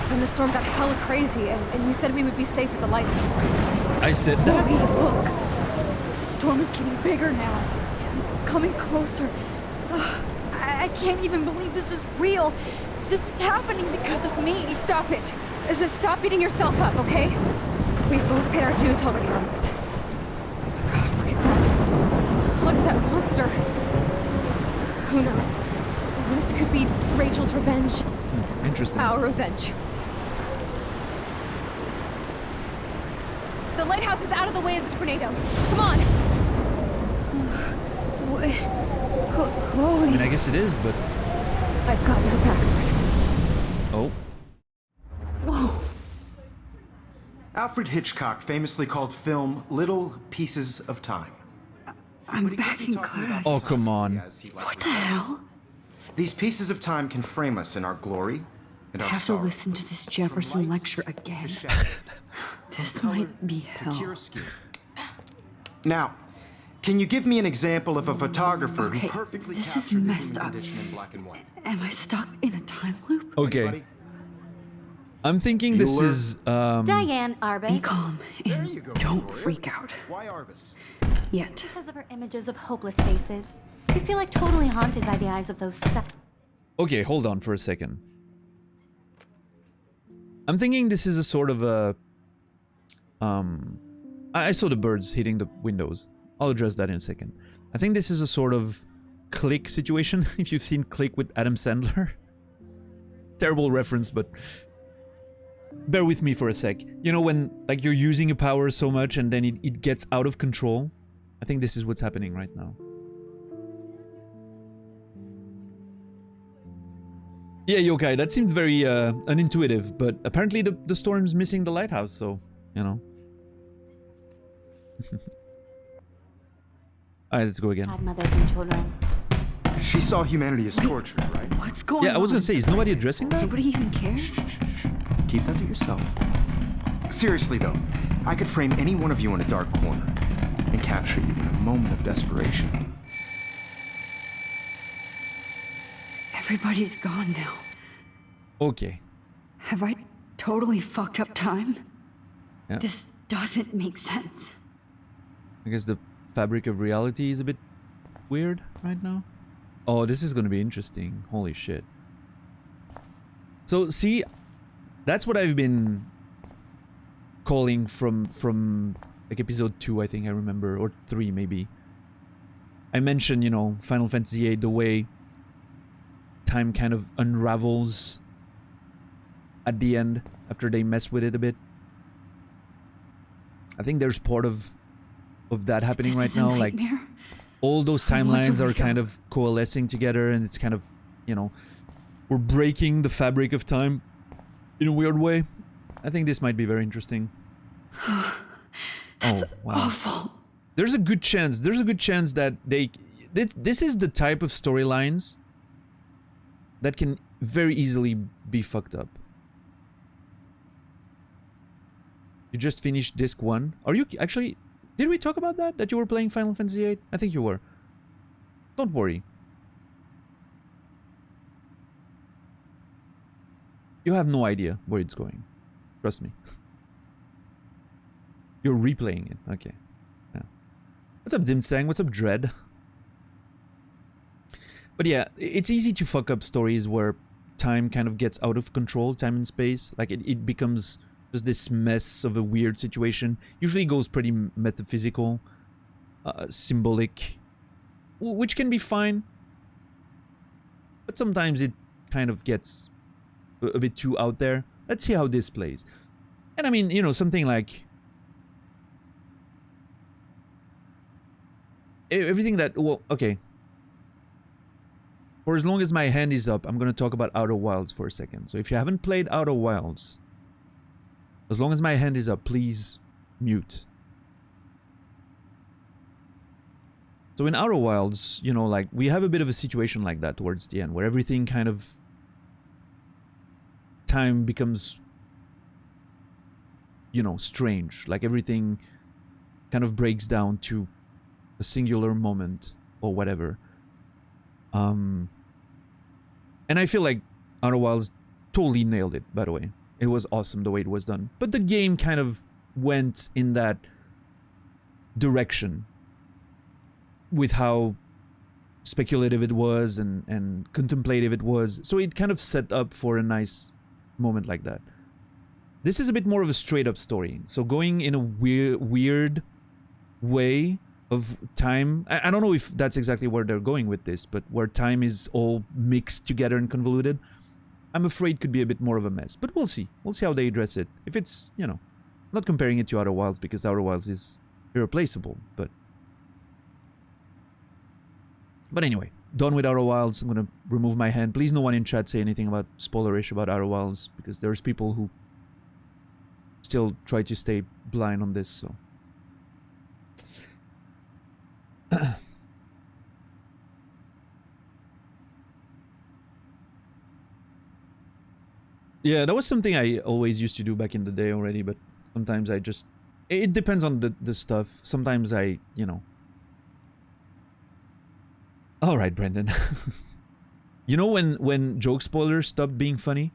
Then the storm got hella crazy, and you said we would be safe at the lighthouse. I said that? Chloe, look. The storm is getting bigger now. It's coming closer. Ugh, I can't even believe this is real. This is happening because of me. Stop it. Stop beating yourself up, okay? We've both paid our dues already on it. God, look at that. Look at that monster. Who knows? This could be Rachel's revenge. Interesting. Our revenge. The lighthouse is out of the way of the tornado. Come on. Chloe. I mean, I guess it is, but... I've got your back, Max. Oh. Whoa. Alfred Hitchcock famously called film little pieces of time. I'm back in class. Oh, come on. What the hell? These pieces of time can frame us in our glory and I our have to sorrow. listen to this Jefferson lecture again. This might be hell. Now, can you give me an example of a photographer Okay, who perfectly this is captured the messed human up. condition in black and white? Am I stuck in a time loop? Okay. I'm thinking this is, Diane Arbus. Be calm and don't freak out. Why Arbus? Yet. Because of her images of hopeless faces. You feel like totally haunted by the eyes of those Okay, hold on for a second. I'm thinking this is a sort of a... I saw the birds hitting the windows. I'll address that in a second. I think this is a sort of Click situation, if you've seen Click with Adam Sandler. Terrible reference, but... bear with me for a sec. You know when, like, you're using a power so much and then it gets out of control? I think this is what's happening right now. Yeah, Yokai, that seems very unintuitive, but apparently the storm's missing the lighthouse, so, you know. Alright, let's go again. mothers and children. She saw humanity as tortured, right? What's going on? Yeah, I was gonna say, is nobody addressing that? Nobody even cares? Keep that to yourself. Seriously, though, I could frame any one of you in a dark corner and capture you in a moment of desperation. Everybody's gone now. Okay. Have I totally fucked up time? Yeah. This doesn't make sense. I guess the fabric of reality is a bit weird right now. Oh, this is gonna be interesting. Holy shit. So, see, that's what I've been calling from like episode 2, I think I remember, or 3 maybe. I mentioned, you know, Final Fantasy VIII, the way time kind of unravels at the end after they mess with it a bit. I think there's part of that happening right now. Like, all those timelines are kind of coalescing together, and it's kind of, you know, we're breaking the fabric of time in a weird way. I think this might be very interesting. That's oh, wow. awful. There's a good chance that this is the type of storylines that can very easily be fucked up. You just finished disc 1. Are you actually... Did we talk about that? That you were playing Final Fantasy VIII? I think you were. Don't worry. You have no idea where it's going. Trust me. You're replaying it. Okay. Yeah. What's up, Dimstang? What's up, Dread? But yeah, it's easy to fuck up stories where time kind of gets out of control, time and space. Like, it becomes just this mess of a weird situation. Usually goes pretty metaphysical, symbolic, which can be fine. But sometimes it kind of gets a bit too out there. Let's see how this plays. And I mean, you know, something like... everything that... Well, okay. For as long as my hand is up, I'm going to talk about Outer Wilds for a second. So if you haven't played Outer Wilds, as long as my hand is up, please mute. So in Outer Wilds, you know, like, we have a bit of a situation like that towards the end, where everything kind of... time becomes, you know, strange. Like, everything kind of breaks down to a singular moment or whatever. And I feel like Outer Wilds totally nailed it, by the way. It was awesome the way it was done. But the game kind of went in that direction with how speculative it was and contemplative it was. So it kind of set up for a nice moment like that. This is a bit more of a straight up story. So going in a weird way of time. I don't know if that's exactly where they're going with this, but where time is all mixed together and convoluted, I'm afraid could be a bit more of a mess. But we'll see. We'll see how they address it. If it's, you know, I'm not comparing it to Outer Wilds because Outer Wilds is irreplaceable, but anyway, done with Outer Wilds. I'm gonna remove my hand. Please no one in chat say anything about spoilerish about Outer Wilds, because there's people who still try to stay blind on this, so. Yeah, that was something I always used to do back in the day already, but sometimes I just... It depends on the stuff. Sometimes I, you know... Alright, Brendan. You know when joke spoilers stopped being funny?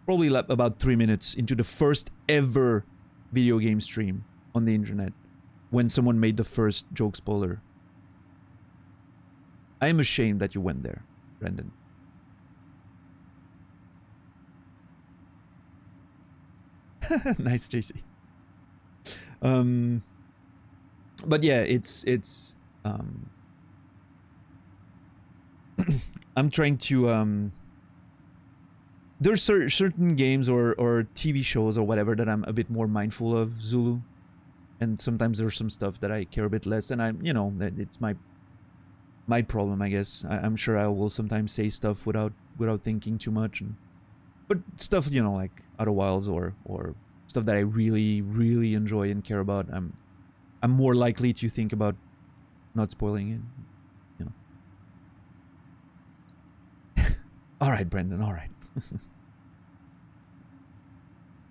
Probably like about 3 minutes into the first ever video game stream on the internet, when someone made the first joke spoiler. I am ashamed that you went there, Brendan. Nice, JC. But yeah, it's I'm trying to there's certain games or TV shows or whatever that I'm a bit more mindful of, Zulu, and sometimes there's some stuff that I care a bit less, and I'm, you know, it's my problem, I guess. I'm sure I will sometimes say stuff without thinking too much, but stuff, you know, like Outer Wilds or stuff that I really enjoy and care about, I'm more likely to think about not spoiling it, you know. All right, Brendan, all right.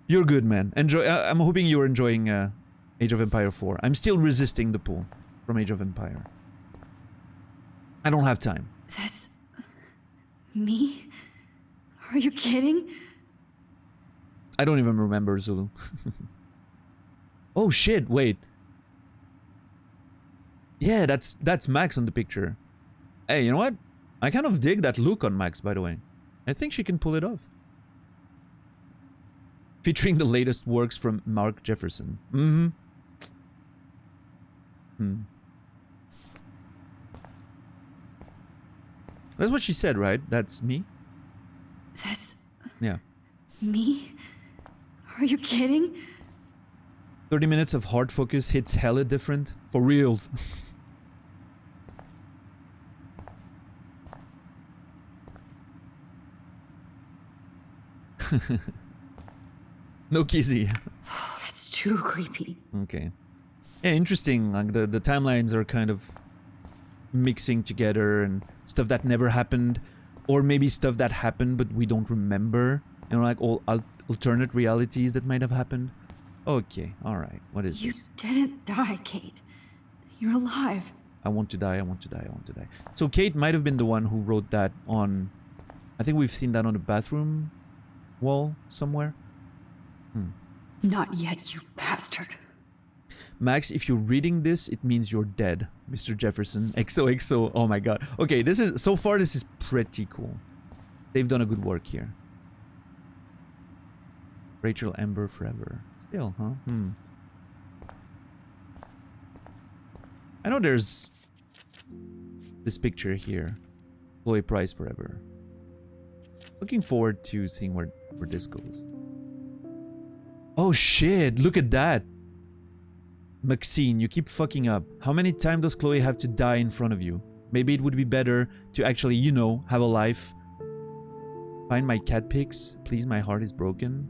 You're good, man. Enjoy. I'm hoping you're enjoying Age of Empire 4. I'm still resisting the pull from Age of Empire. I don't have time. That's... me? Are you kidding? I don't even remember, Zulu. Oh shit, wait. Yeah, that's Max on the picture. Hey, you know what? I kind of dig that look on Max, by the way. I think she can pull it off. Featuring the latest works from Mark Jefferson. That's what she said, right? That's me? That's... yeah. me? Are you kidding? 30 minutes of hard focus hits hella different. For reals. No kizzy. Oh, that's too creepy. Okay. Yeah, interesting. Like the timelines are kind of mixing together, and stuff that never happened, or maybe stuff that happened but we don't remember. You know, like all alternate realities that might have happened. Okay, all right. What is this? You didn't die, Kate. You're alive. I want to die. I want to die. I want to die. So Kate might have been the one who wrote that on... I think we've seen that on the bathroom wall somewhere. Not yet, you bastard. Max, if you're reading this, it means you're dead, Mr. Jefferson. XOXO. Oh my god. Okay, this is... so far, this is pretty cool. They've done a good work here. Rachel Amber forever. Still, huh? I know there's this picture here. Chloe Price forever. Looking forward to seeing where this goes. Oh shit, look at that. Maxine, you keep fucking up. How many times does Chloe have to die in front of you? Maybe it would be better to actually, you know, have a life. Find my cat pics. Please, my heart is broken.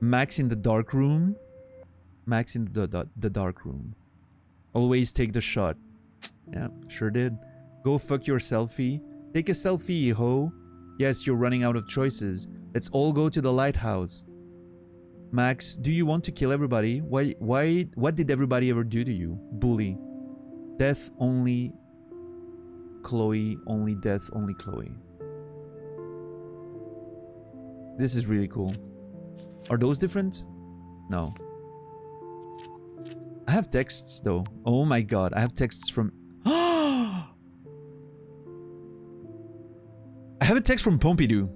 Max in the dark room. Max in the dark room. Always take the shot. Yeah, sure did. Go fuck your selfie. Take a selfie, ho. Yes, you're running out of choices. Let's all go to the lighthouse. Max, do you want to kill everybody? What did everybody ever do to you? Bully. Death only Chloe, only death, only Chloe. This is really cool. Are those different? No. I have texts though. Oh my god, I have texts from... I have a text from Pompidou.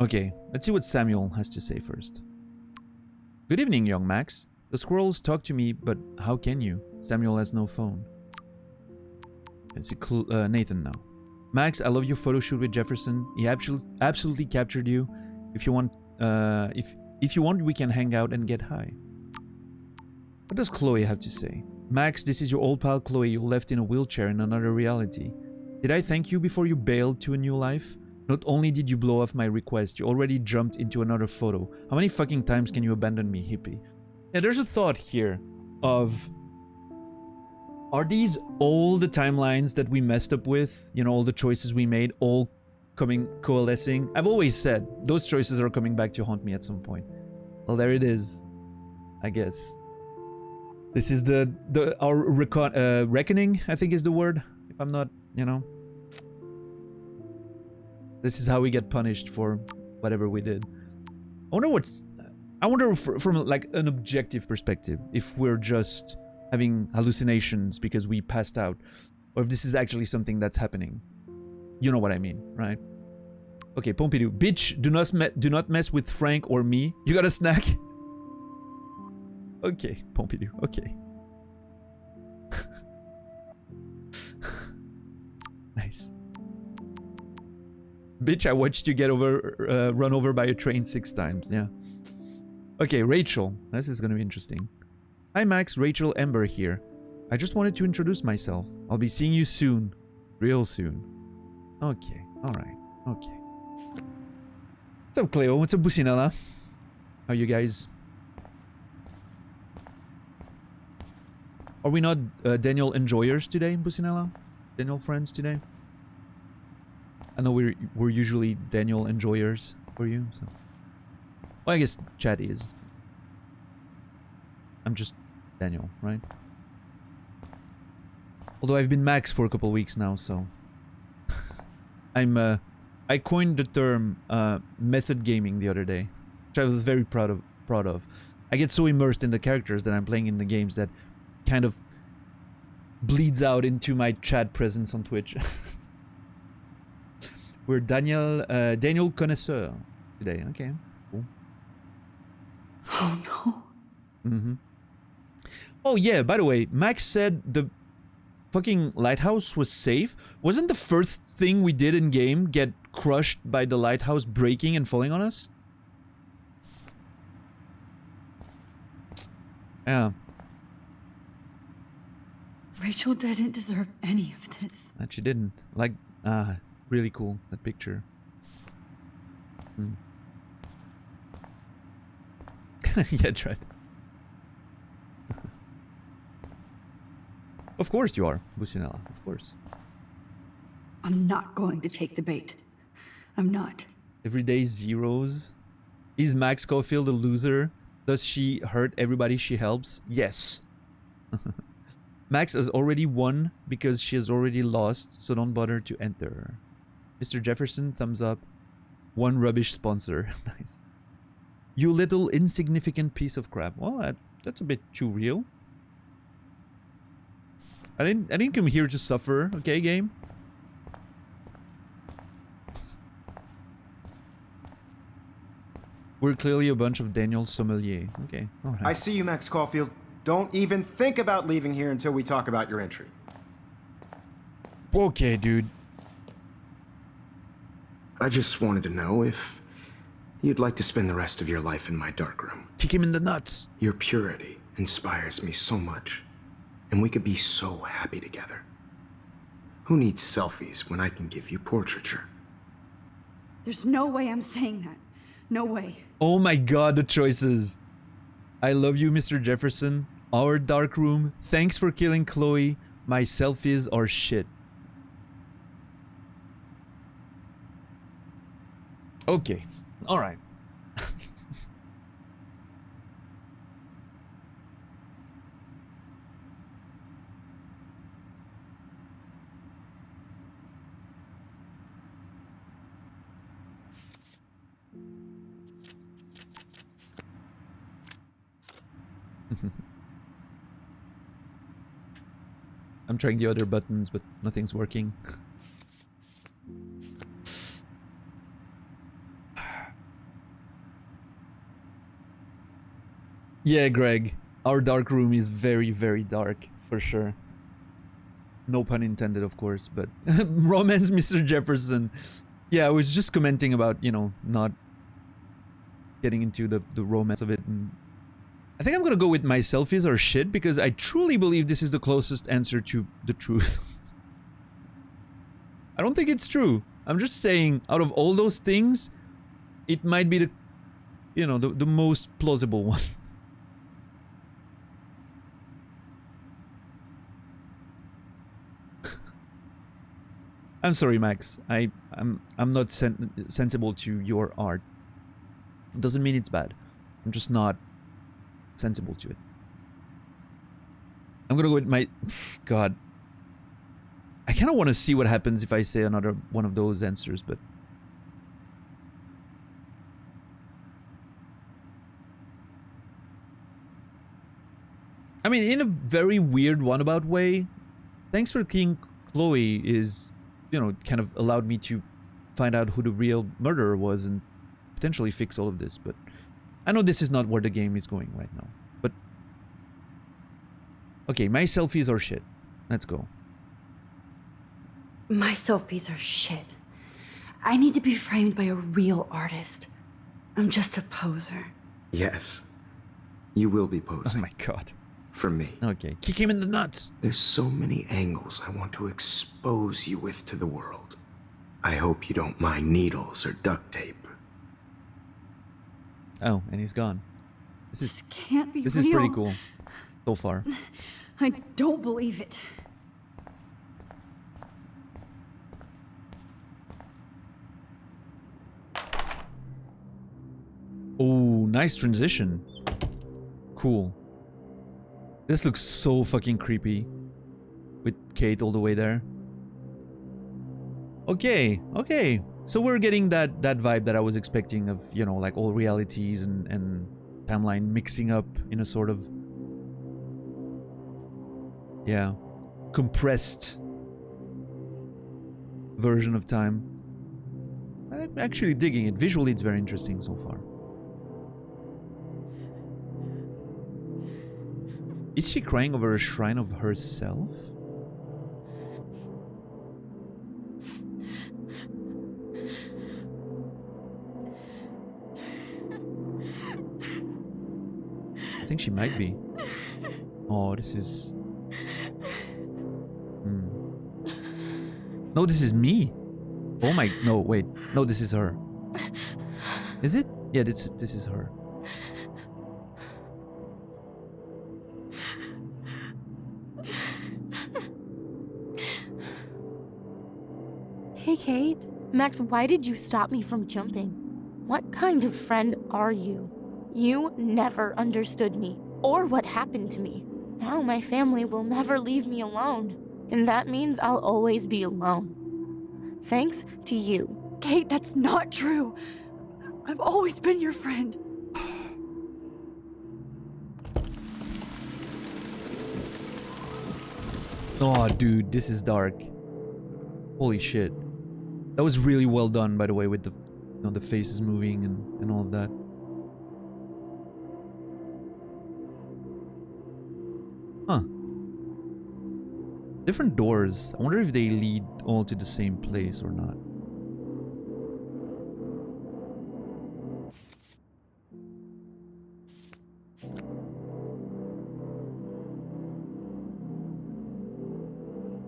Okay, let's see what Samuel has to say first. Good evening, young Max. The squirrels talk to me, but how can you? Samuel has no phone. Let's see Nathan now. Max, I love your photo shoot with Jefferson. He absolutely captured you. If you want, if you want, we can hang out and get high. What does Chloe have to say? Max, this is your old pal Chloe you left in a wheelchair in another reality. Did I thank you before you bailed to a new life? Not only did you blow off my request, you already jumped into another photo. How many fucking times can you abandon me, hippie? Yeah, there's a thought here of... Are these all the timelines that we messed up with? You know, all the choices we made, all coalescing? I've always said, those choices are coming back to haunt me at some point. Well, there it is. I guess. This is our reckoning, I think is the word. If I'm not, you know... This is how we get punished for whatever we did. I wonder from like an objective perspective, if we're just having hallucinations because we passed out, or if this is actually something that's happening. You know what I mean, right? Okay, Pompidou. Bitch, do not mess with Frank or me. You got a snack? Okay, Pompidou. Okay. Nice. Bitch, I watched you get run over by a train 6 times. Yeah. Okay, Rachel. This is gonna be interesting. Hi Max, Rachel Ember here. I just wanted to introduce myself. I'll be seeing you soon. Real soon. Okay, alright. Okay. What's up, Cleo? What's up, Businella? How you guys? Are we not Daniel enjoyers today, Businella? Daniel friends today? I know we're usually Daniel enjoyers for you, so... Well, I guess Chad is. I'm just Daniel, right? Although I've been Max for a couple weeks now, so... I coined the term method gaming the other day, which I was very proud of. I get so immersed in the characters that I'm playing in the games that kind of bleeds out into my Chad presence on Twitch. We're Daniel Connoisseur today. Okay, cool. Oh no. Mm-hmm. Oh yeah, by the way, Max said the fucking lighthouse was safe. Wasn't the first thing we did in game get crushed by the lighthouse breaking and falling on us? Yeah. Rachel didn't deserve any of this. That she didn't. Like, really cool, that picture. Yeah, Trent. Of course you are, Businella, of course. I'm not going to take the bait. I'm not. Everyday zeros. Is Max Caulfield a loser? Does she hurt everybody she helps? Yes. Max has already won because she has already lost, so don't bother to enter. Mr. Jefferson, thumbs up. One rubbish sponsor. Nice. You little insignificant piece of crap. Well, that's a bit too real. I didn't come here to suffer, okay, game? We're clearly a bunch of Daniel Sommelier. Okay, alright. I see you, Max Caulfield. Don't even think about leaving here until we talk about your entry. Okay, dude. I just wanted to know if You'd like to spend the rest of your life in my darkroom. Kick him in the nuts. Your purity inspires me so much, and we could be so happy together. Who needs selfies when I can give you portraiture? There's no way I'm saying that. No way. Oh my god, the choices. I love you, Mr. Jefferson. Our dark room. Thanks for killing Chloe. My selfies are shit. Okay. Alright. I'm trying the other buttons, but nothing's working. Yeah, Greg. Our dark room is very, very dark, for sure. No pun intended, of course, but... Romance, Mr. Jefferson. Yeah, I was just commenting about, you know, not getting into the romance of it. And I think I'm gonna go with my selfies are shit, because I truly believe this is the closest answer to the truth. I don't think it's true. I'm just saying, out of all those things, it might be the, you know, the most plausible one. I'm sorry, Max. I'm not sensible to your art. Doesn't mean it's bad. I'm just not sensible to it. I'm gonna go with my... God. I kind of want to see what happens if I say another one of those answers, but... I mean, in a very weird roundabout way, Thanks for Killing Chloe is, you know, kind of allowed me to find out who the real murderer was and potentially fix all of this, but I know this is not where the game is going right now, but... Okay, my selfies are shit. Let's go. My selfies are shit. I need to be framed by a real artist. I'm just a poser. Yes. You will be posing. Oh my god. For me. Okay, kick him in the nuts. There's so many angles I want to expose you with to the world. I hope you don't mind needles or duct tape. Oh, and he's gone. This can't be This real. is pretty cool. So far. I don't believe it. Oh, nice transition. Cool. This looks so fucking creepy. With Kate all the way there. Okay, okay. So we're getting that vibe that I was expecting of, you know, like all realities and timeline mixing up in a sort of... Yeah. Compressed version of time. I'm actually digging it. Visually, it's very interesting so far. Is she crying over a shrine of herself? I think she might be. Oh, this is... No, this is me. Oh my... No, wait. No, this is her. Is it? Yeah, this is her. Hey, Kate. Max, why did you stop me from jumping? What kind of friend are you? You never understood me, or what happened to me. Now my family will never leave me alone, and that means I'll always be alone. Thanks to you. Kate, that's not true. I've always been your friend. Oh, dude, this is dark. Holy shit. That was really well done, by the way, with the, you know, the faces moving and all of that. Huh. Different doors. I wonder if they lead all to the same place or not.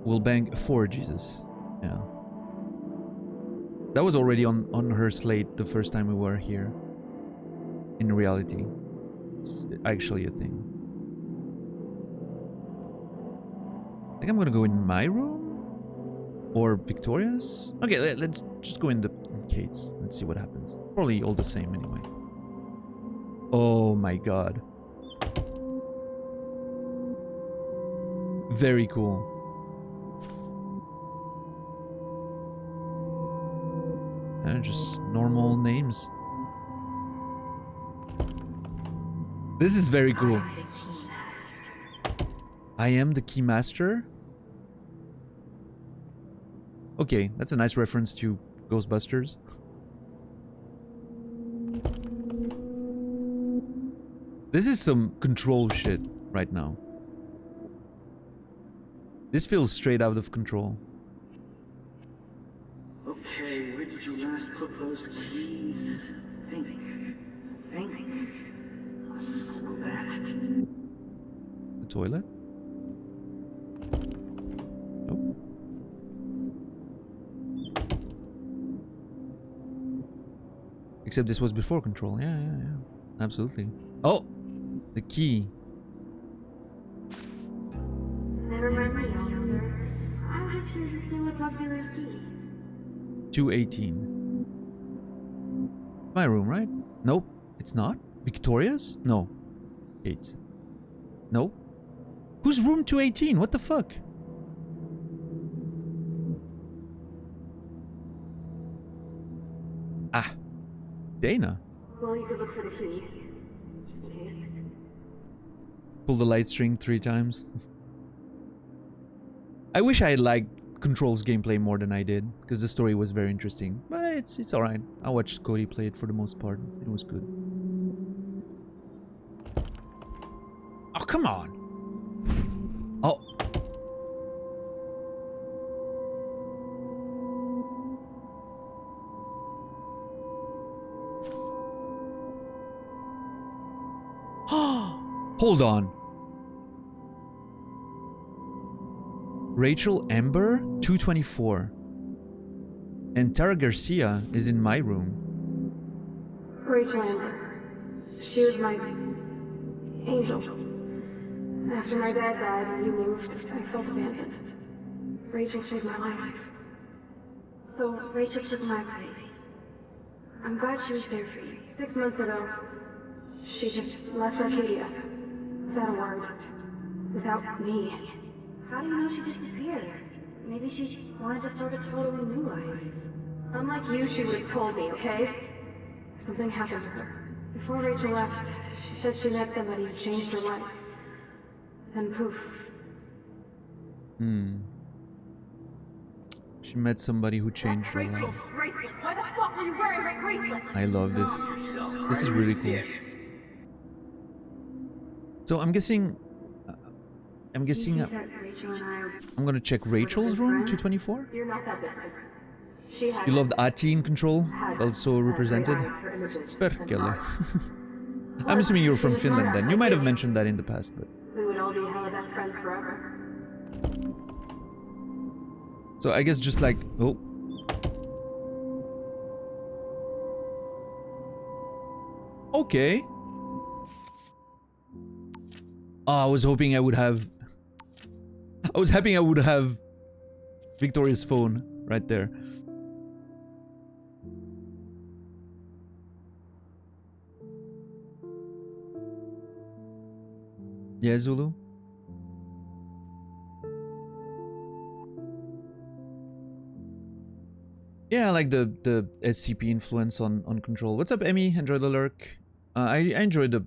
We'll bang for Jesus. Yeah. That was already on her slate the first time we were here. In reality. It's actually a thing. I think I'm gonna go in my room? Or Victoria's? Okay, let's just go in Kate's. Let's see what happens. Probably all the same anyway. Oh my god. Very cool. And just normal names. This is very cool. I am the Keymaster? Okay, that's a nice reference to Ghostbusters. This is some Control shit right now. This feels straight out of Control. Okay, where did you last put those keys? Think. Let's go back. The toilet? Nope. Except this was before Control. Yeah. Absolutely. Oh! The key. Never mind me, officer. I'm just here to steal a popular's keys. 218. My room, right? Nope. It's not? Victoria's? No. 8. Nope. Who's room 218? What the fuck? Ah. Dana. Well, you could look for the key. Just in case. Pull the light string 3 times. I wish I had liked Control's gameplay more than I did, because the story was very interesting. But it's alright. I watched Cody play it for the most part. It was good. Oh, come on! Oh. Hold on. Rachel Amber, 224. And Tara Garcia is in my room. Rachel Amber. She was my angel. After my dad died and you moved, I felt abandoned. Rachel saved my life. So Rachel took my place. I'm glad she was there for you. 6 months ago, she just left Arcadia. Without a word. Without me. How do you know she disappeared? Maybe she wanted to start a totally new life. Unlike you, she would have told me, okay? Something happened to her. Before Rachel left, she said she met somebody who changed her life. And poof. She met somebody who changed her life. Why the fuck are you wearing my bracelet? I love this. This is really cool. So I'm guessing I'm gonna check Rachel's room, 224. You're not that different. You loved Ati in Control, felt so represented. Perkele. I'm assuming you're from Finland then. You might have mentioned that in the past, but. We would all be hella best friends forever. So I guess just like, oh. Okay. Oh, I was hoping I would have Victoria's phone right there. Yeah, Zulu? Yeah, I like the SCP influence on Control. What's up, Emmy? Enjoy the lurk. I enjoy the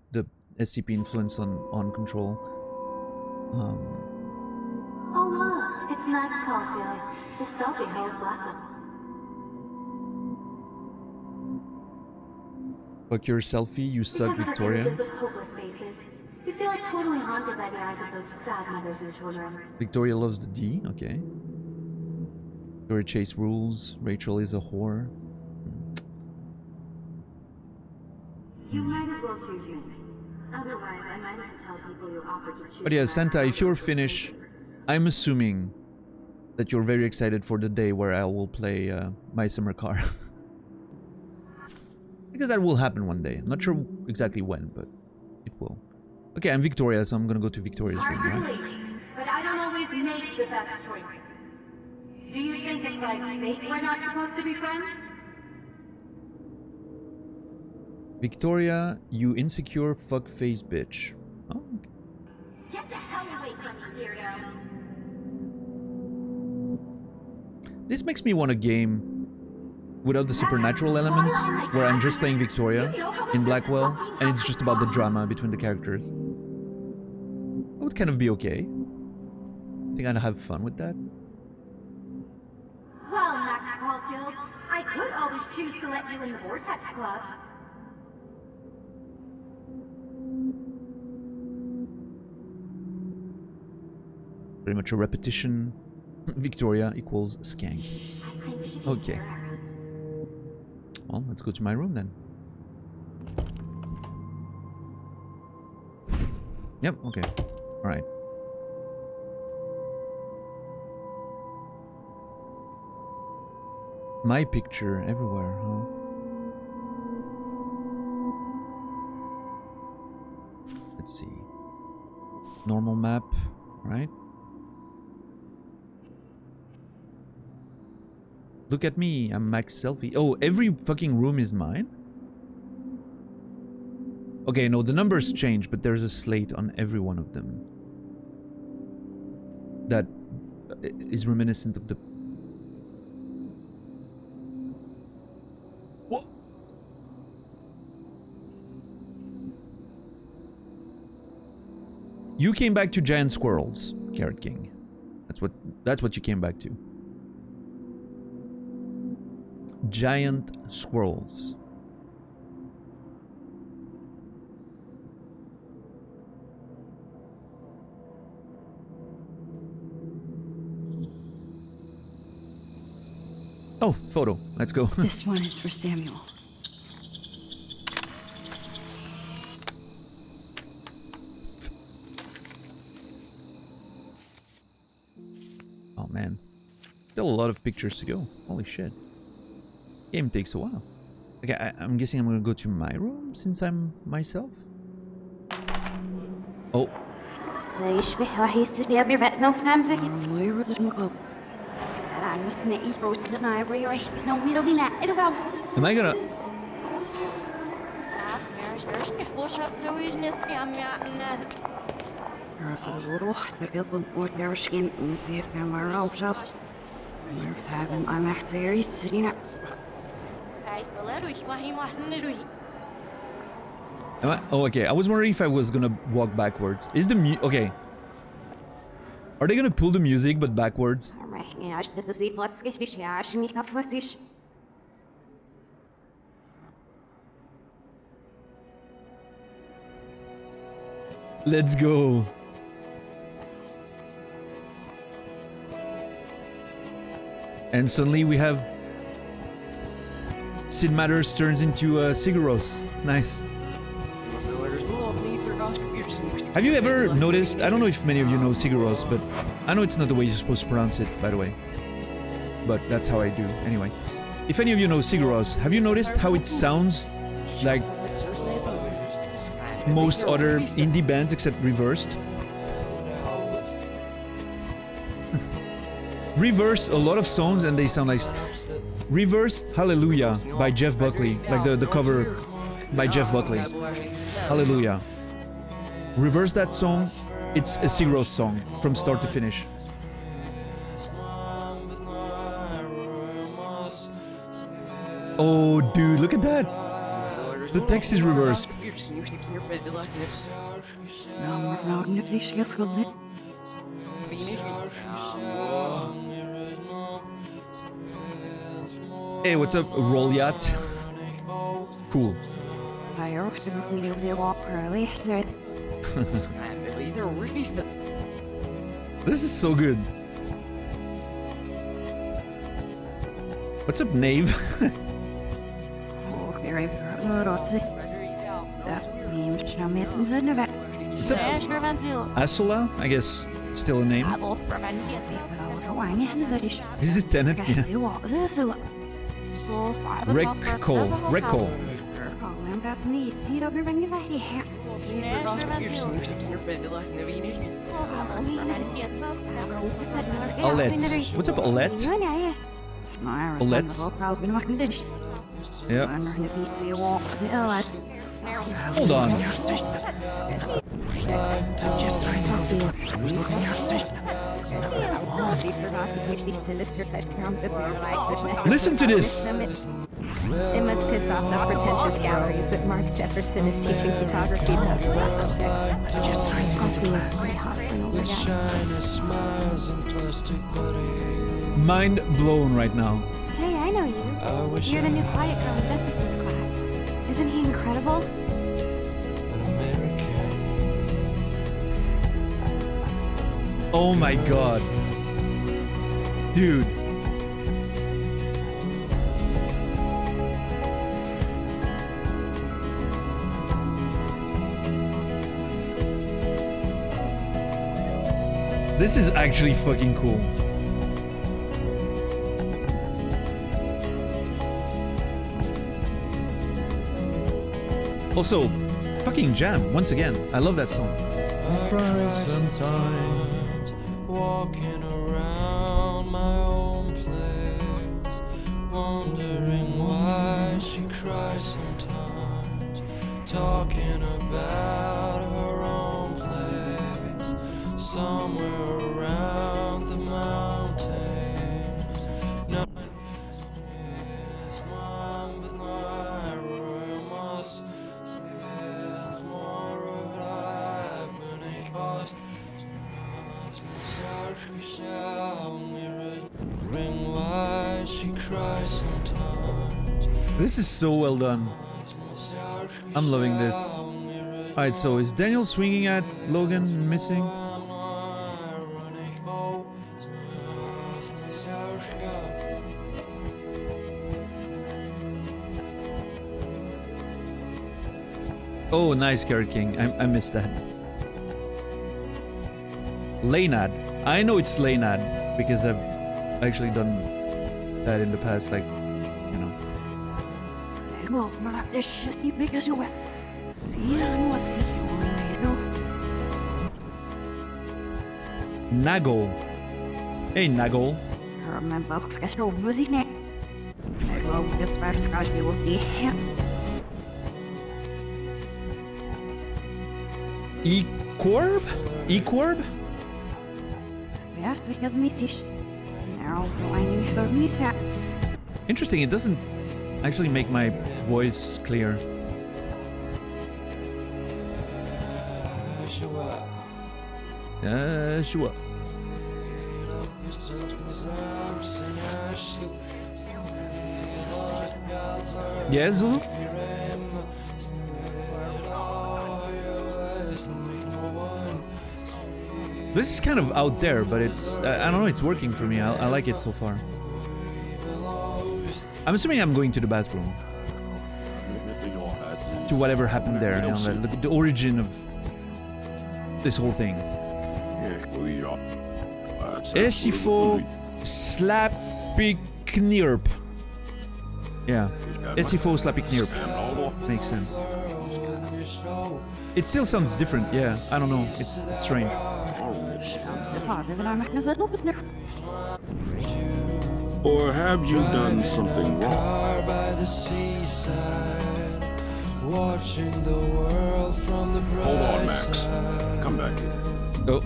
SCP influence on Control. Oh look, it's Max Caulfield. His selfie held Blackwell. Fuck your selfie, you suck, Victoria. Because of hopeless faces, you feel like totally haunted by the eyes of those sad mothers and children. Victoria loves the D, okay. Victoria Chase rules. Rachel is a whore. You might as well choose me. Otherwise, I might have to tell people you offered to choose. But yeah, Santa, if you're Finnish, I'm assuming that you're very excited for the day where I will play My Summer Car. Because that will happen one day. I'm not sure exactly when, but it will. Okay, I'm Victoria, so I'm gonna go to Victoria's room, right? But I don't always make the best choices. Do you think it's like fate we're not supposed to be friends? Victoria, you insecure fuckface bitch. Oh. Get the hell away from me, weirdo. This makes me want a game without the supernatural elements, where I'm just playing Victoria in Blackwell, and it's just about the drama between the characters. That would kind of be okay. I think I'd have fun with that. Well, Max Caulfield, I could always choose to let you in the Vortex Club. Pretty much a repetition. Victoria equals skank. Okay. Well, let's go to my room then. Yep, okay. Alright. My picture everywhere, huh? Let's see. Normal map, right? Look at me, I'm Max Selfie. Oh, every fucking room is mine? Okay, no, the numbers change, but there's a slate on every one of them. That is reminiscent of the... What? You came back to giant squirrels, Carrot King. That's what you came back to. Giant squirrels. Oh, photo. Let's go. This one is for Samuel. Oh man. Still a lot of pictures to go. Holy shit. Game takes a while. Okay, I'm guessing I'm gonna go to my room since I'm myself. Oh. Am I gonna... Am I? Oh, okay. I was wondering if I was gonna walk backwards. Is the okay? Are they gonna pull the music but backwards? Let's go. And suddenly we have Sid Matters turns into Sigaros. Nice. Have you ever noticed, I don't know if many of you know Sigaros, but I know it's not the way you're supposed to pronounce it, by the way. But that's how I do, anyway. If any of you know Sigaros, have you noticed how it sounds like most other indie bands except Reversed? Reverse a lot of songs and they sound like... Reverse Hallelujah by Jeff Buckley, like the cover by Jeff Buckley. Hallelujah. Reverse that song, it's a Sigaros song from start to finish. Oh dude, look at that! The text is reversed. Hey, what's up, Roll Yacht? Cool. This is so good. What's up, Knave? What's up? Asula? I guess still a name. This is Tenet. Yeah. Recall. Olette. What's up, Olette? Olettes? Yep. Hold on. Listen to this! It must piss off those pretentious galleries that Mark Jefferson is teaching photography to us black objects. Aussie is pretty hot for an older guy. Mind blown right now. Hey, I know you. You're the new quiet girl in Jefferson's class. Isn't he incredible? Oh my god. Dude. This is actually fucking cool. Also, fucking jam, once again. I love that song. I cry sometimes, walking around my own place, wondering why she cries sometimes, talking about her own place, somewhere around the mountains. No, mom, but my room was. This is so well done. I'm loving this. Alright, so is Daniel swinging at Logan and missing? Oh, nice, Carrot King. I missed that. Laynad. I know it's Laynad because I've actually done that in the past, like, you know. Nagol. Hey, Nagol. Ecorb? Ecorb? Interesting, it doesn't actually make my voice clear. Sure. Yeah, Zulu? This is kind of out there, but it's, I don't know, it's working for me. I like it so far. I'm assuming I'm going to the bathroom. To whatever happened there, you know, the origin of this whole thing. Esifo Slappy Knirp. Yeah. Esifo Slappy Knirp. Makes sense. It still sounds different, yeah. I don't know. It's strange. Or have you done something wrong? By the seaside, watching the world from the bright Hold on, Max. Come back here. Oh.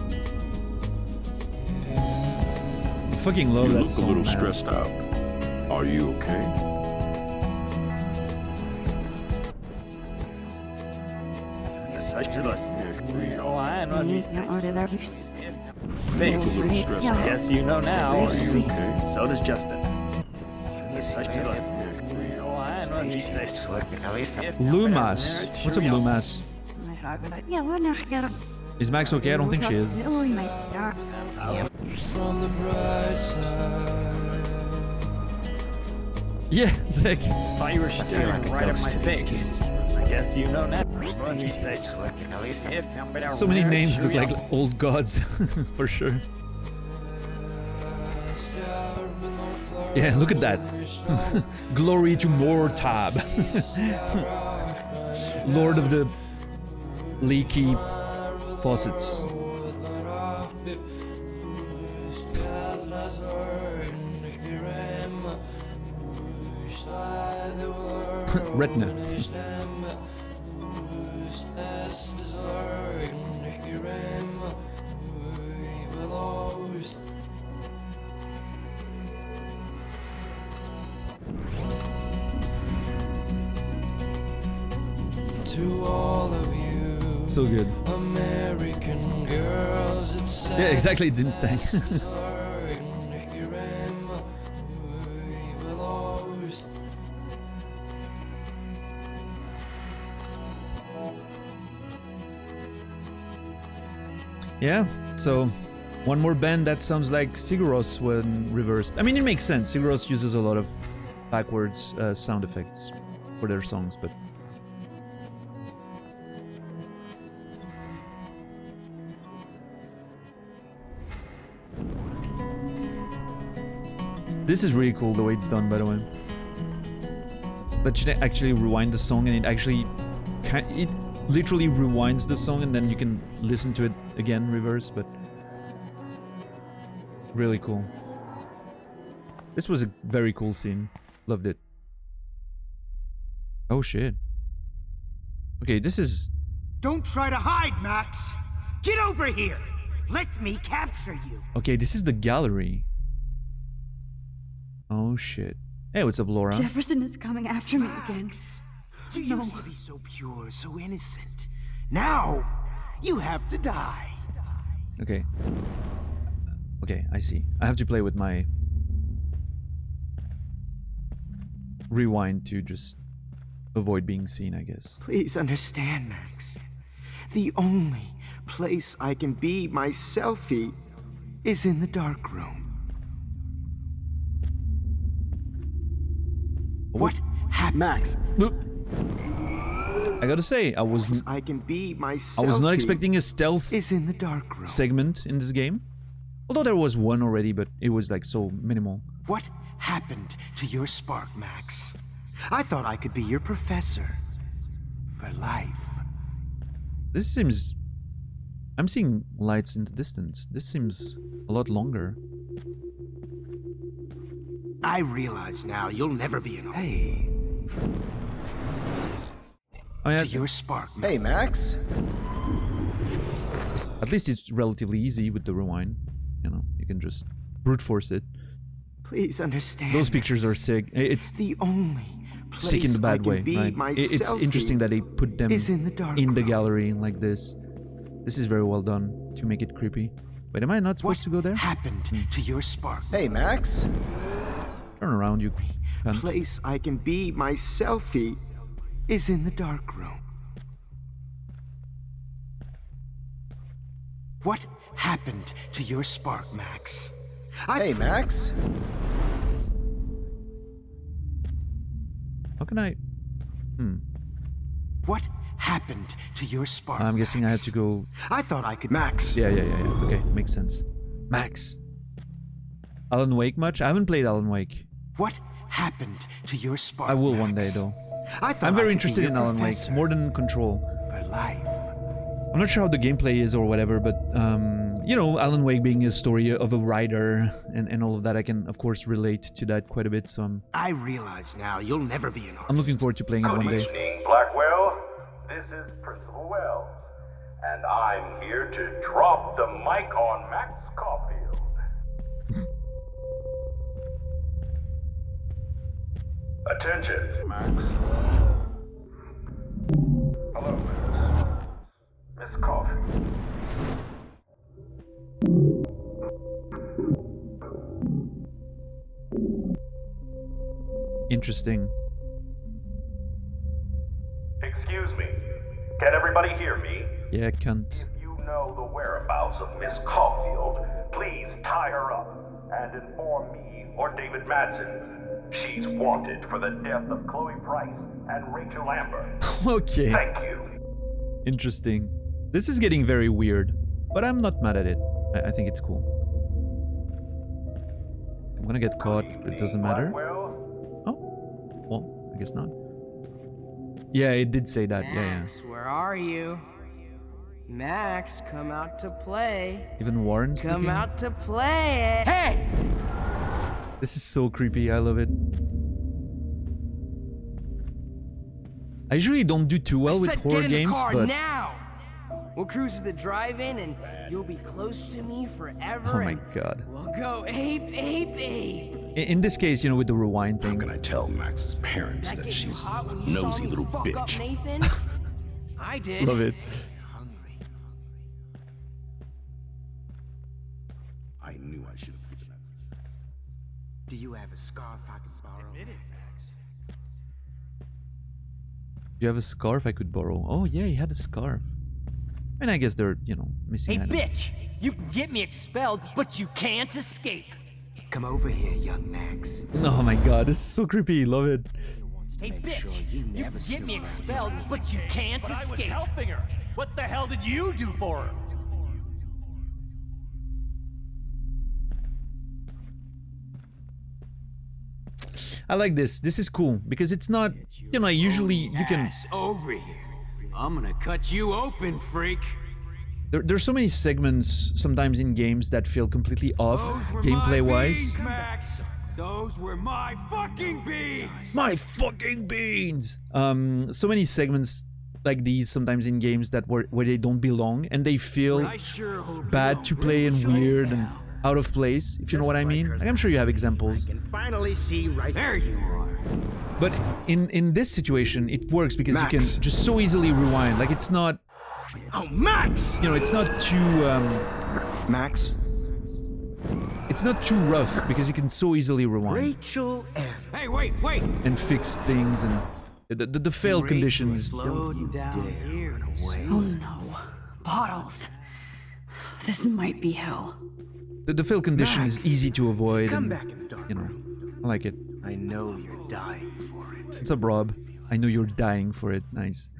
I fucking love that song. You look a little man. stressed out. Are you okay? Thanks. Yes, you know now. Are you okay? So does Justin. Lumas. What's up, Lumas? Is Max okay? I don't think she is. From the bright side. Yeah, Zach. Thought you were staring right at my face. Guess you know now. So many names look like old gods, for sure. Yeah, look at that. Glory to Mortab. Lord of the leaky faucets. Retina. To all of you, so good. American girls, it's yeah, exactly, Dimstang. Yeah, so one more band that sounds like Sigur Rós when reversed. I mean, it makes sense. Sigur Rós uses a lot of backwards sound effects for their songs, but this is really cool the way it's done, by the way. But you actually rewind the song and it actually it literally rewinds the song and then you can listen to it again reverse, but really cool. This was a very cool scene. Loved it. Oh shit. Okay, this is... Don't try to hide, Max! Get over here! Let me capture you! Okay, this is the gallery. Oh shit. Hey, what's up, Laura? Jefferson is coming after me again. You used to be so pure, so innocent. Now, you have to die. Okay. Okay, I see. I have to play with my rewind to just avoid being seen, I guess. Please understand, Max. The only place I can be myself is in the dark room. What happened? Max. I gotta say, I was not expecting a stealth in the dark room. segment in this game. Although there was one already, but it was like so minimal. What happened to your spark, Max? I thought I could be your professor for life. This seems... I'm seeing lights in the distance. This seems a lot longer. I realize now you'll never be an... Hey. To your spark. Hey, Max. At least it's relatively easy with the rewind. You know, you can just brute force it. Please understand. Those pictures are sick. It's the only sick in the bad way, right? It's interesting that they put them in the gallery like this. This is very well done to make it creepy. Wait, am I not supposed to go there? What happened to your spark? Hey, Max. Turn around, you cunt. Place I can be myself is in the dark room. What happened to your spark, Max? Hey, Max. How can I... What happened to your spark, I'm guessing Max? I have to go... I thought I could... Max. Yeah. Okay, makes sense. Max. Alan Wake much? I haven't played Alan Wake. What happened to your spark, I will Max? one day, though. I'm very interested in Alan Wake, more than Control. For life. I'm not sure how the gameplay is or whatever, but, you know, Alan Wake being a story of a writer and all of that, I can, of course, relate to that quite a bit, so I realize now you'll never be an artist. I'm looking forward to playing it one day. Good evening, Blackwell. This is Percival Wells, and I'm here to drop the mic on Max Caulfield. Attention, Max. Hello, Max. Miss Caulfield. Interesting. Excuse me. Can everybody hear me? Yeah, cunt. If you know the whereabouts of Miss Caulfield, please tie her up and inform me or David Madsen. She's wanted for the death of Chloe Price and Rachel Amber. Okay. Thank you. Interesting. This is getting very weird, but I'm not mad at it. I think it's cool. I'm gonna get caught, but it doesn't matter. Oh, well, I guess not. Yeah, it did say that. Max, where are you? Max, come out to play. Even Warren's Come looking. out to play. Hey! This is so creepy. I love it. I usually don't do too well with horror get in games, the car but now. We'll cruise to the drive-in and you'll be close to me forever. oh my and god. We'll go ape. In this case, you know, with the rewind thing. How can I tell Max's parents that she's a nosy little bitch? Nathan? I did. Love it. I knew I should have given that. Do you have a scarf I can borrow? Do you have a scarf I could borrow? Oh yeah, he had a scarf. And I guess they're, you know, missing Hey, items. bitch! You can get me expelled, but you can't escape. Come over here, young Max. Oh my god, this is so creepy. Love it. Hey, bitch! You can get me expelled, but you can't escape. Helping her. What the hell did you do for her? I like this. This is cool because it's not, you know, usually you can. Over here. I'm gonna cut you open, freak. There's so many segments sometimes in games that feel completely off gameplay-wise. Max. Those were my fucking beans. My fucking beans. So many segments like these sometimes in games that where they don't belong and they feel bad to play and weird and out of place. If you know what I mean. Like, I'm sure you have examples. Finally see right there you are. But in this situation, it works because Max. you can just so easily rewind. Like it's not. Oh, Max! You know, it's not too. Max. It's not too rough because you can so easily rewind. Rachel and Hey, wait. And fix things and the failed conditions. Slow you down here. Oh no. Bottles. This might be hell. The failed condition is easy to avoid. Come and, back in the dark you know, I like it. I know you're dying for it. What's up, Rob? I know you're dying for it. Nice.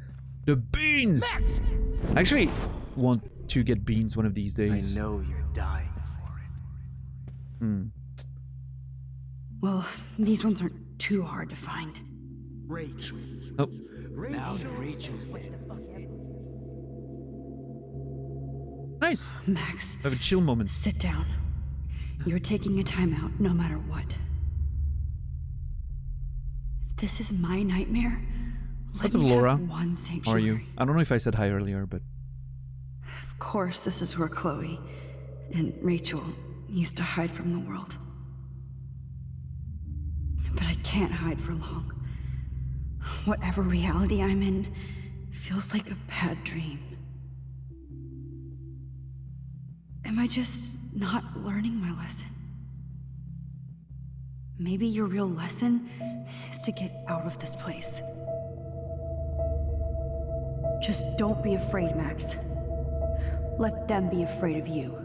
The beans! Max! I actually want to get beans one of these days. I know you're dying for it. Well, these ones aren't too hard to find. Rachel. Oh. Now that Rachel's dead. Nice. Max. Have a chill moment. Sit down. You're taking a timeout no matter what. If this is my nightmare, What's let up, me Laura? have one How are sanctuary. you? I don't know if I said hi earlier, but Of course, this is where Chloe and Rachel used to hide from the world. But I can't hide for long. Whatever reality I'm in feels like a bad dream. Am I just not learning my lesson? Maybe your real lesson is to get out of this place. Just don't be afraid, Max. Let them be afraid of you.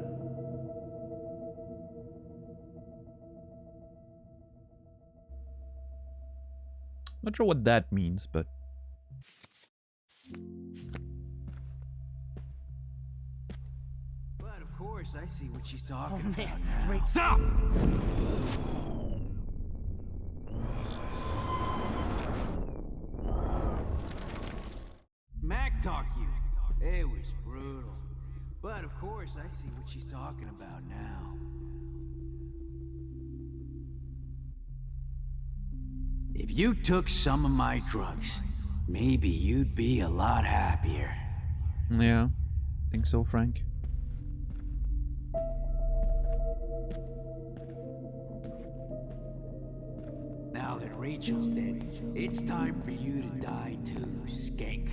not sure what that means, but But of course, I see what she's talking about man. now. Wait, Stop! Mac talk you. It was brutal. But of course, I see what she's talking about now. If you took some of my drugs, maybe you'd be a lot happier. yeah, think so, Frank. Now that Rachel's dead, it's time for you to die too, skank.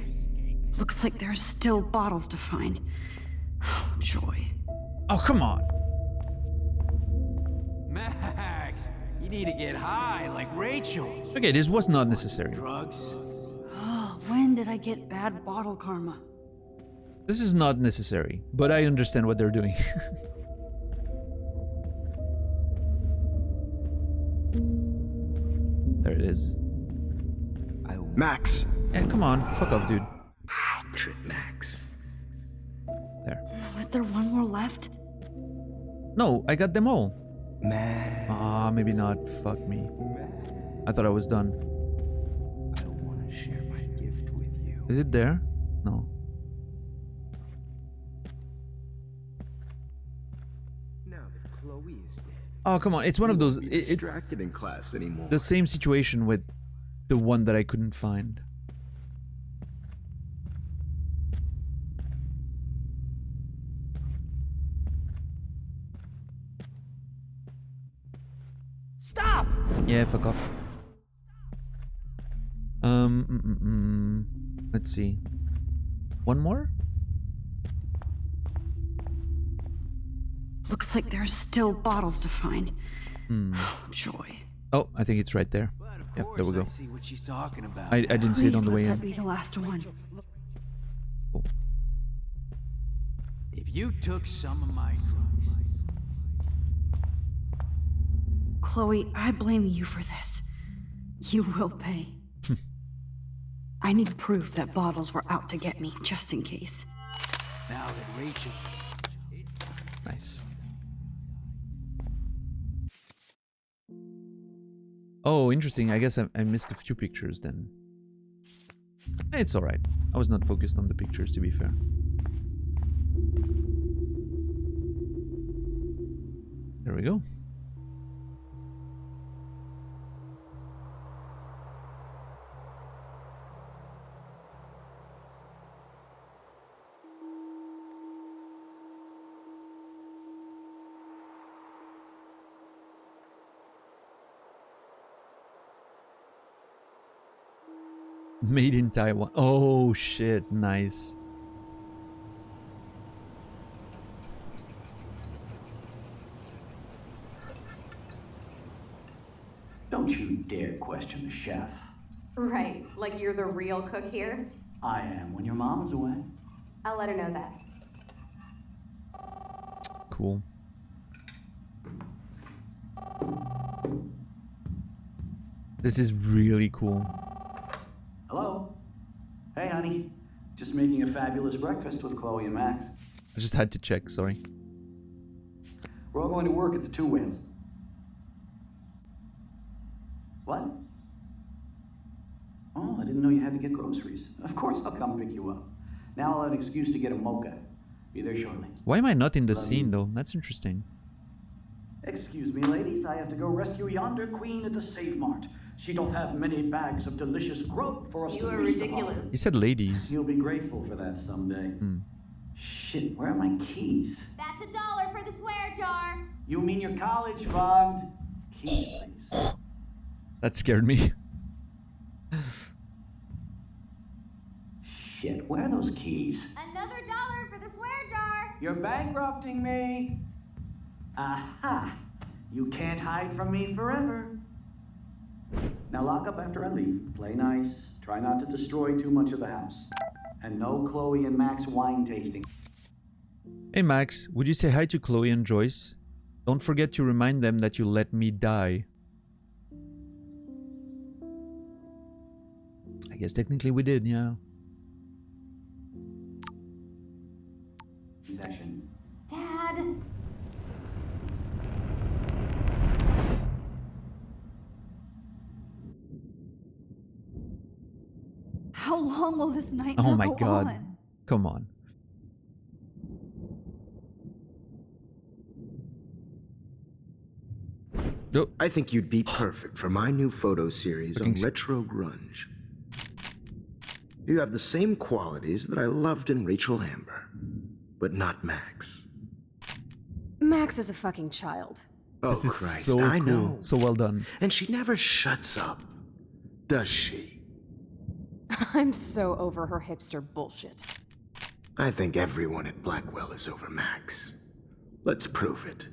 Looks like there's still bottles to find. Oh, joy. Oh, come on. Max, you need to get high like Rachel. Okay, this was not necessary. Drugs? Oh, when did I get bad bottle karma? This is not necessary, but I understand what they're doing. is. Max. Yeah, come on. Fuck off, dude. Max. There. Was there one more left? No, I got them all. Ah, maybe not. Fuck me. I thought I was done. I want to share my gift with you. Is it there? No. Now that Chloe is dead. Oh, come on. It's one of those... Be distracted in class anymore. The same situation with the one that I couldn't find. Stop! Yeah, fuck off. Let's see. One more? Looks like there's still bottles to find. Hmm. Joy. Oh, I think it's right there. Yep, there we go. See what she's talking about. I didn't see it on the way Please let in. that be the last one. If you took some of my drugs. Chloe, I blame you for this. You will pay. I need proof that bottles were out to get me, just in case. Now that Rachel. Nice. Oh, interesting. I guess I missed a few pictures then. It's alright. I was not focused on the pictures, to be fair. There we go. Made in Taiwan. Oh shit, nice. Don't you dare question the chef. Right, like you're the real cook here? I am when your mom is away. I'll let her know that. Cool. This is really cool. Hello? Hey, honey. Just making a fabulous breakfast with Chloe and Max. I just had to check, sorry. We're all going to work at the Two Winds. What? Oh, I didn't know you had to get groceries. Of course I'll come pick you up. Now I'll have an excuse to get a mocha. Be there shortly. Why am I not in the scene though? That's interesting. Excuse me, ladies. I have to go rescue yonder queen at the Save Mart. She doth have many bags of delicious grub for us to feast upon. He said ladies. You'll be grateful for that someday. Shit, where are my keys? That's $1 for the swear jar. You mean your college fund? Keys, please. That scared me. Shit, where are those keys? Another $1 for the swear jar. You're bankrupting me. Aha! You can't hide from me forever. Now lock up after I leave. Play nice. Try not to destroy too much of the house. And no Chloe and Max wine tasting. Hey Max, would you say hi to Chloe and Joyce? Don't forget to remind them that you let me die. I guess technically we did, yeah. Session. Dad. How long will this nightmare Oh my go god. on? Come on. Nope. I think you'd be perfect for my new photo series on retro grunge. You have the same qualities that I loved in Rachel Amber, but not Max. Max is a fucking child. Oh, This is Christ, so I cool. know. So well done. And she never shuts up, does she? I'm so over her hipster bullshit. I think everyone at Blackwell is over Max. Let's prove it.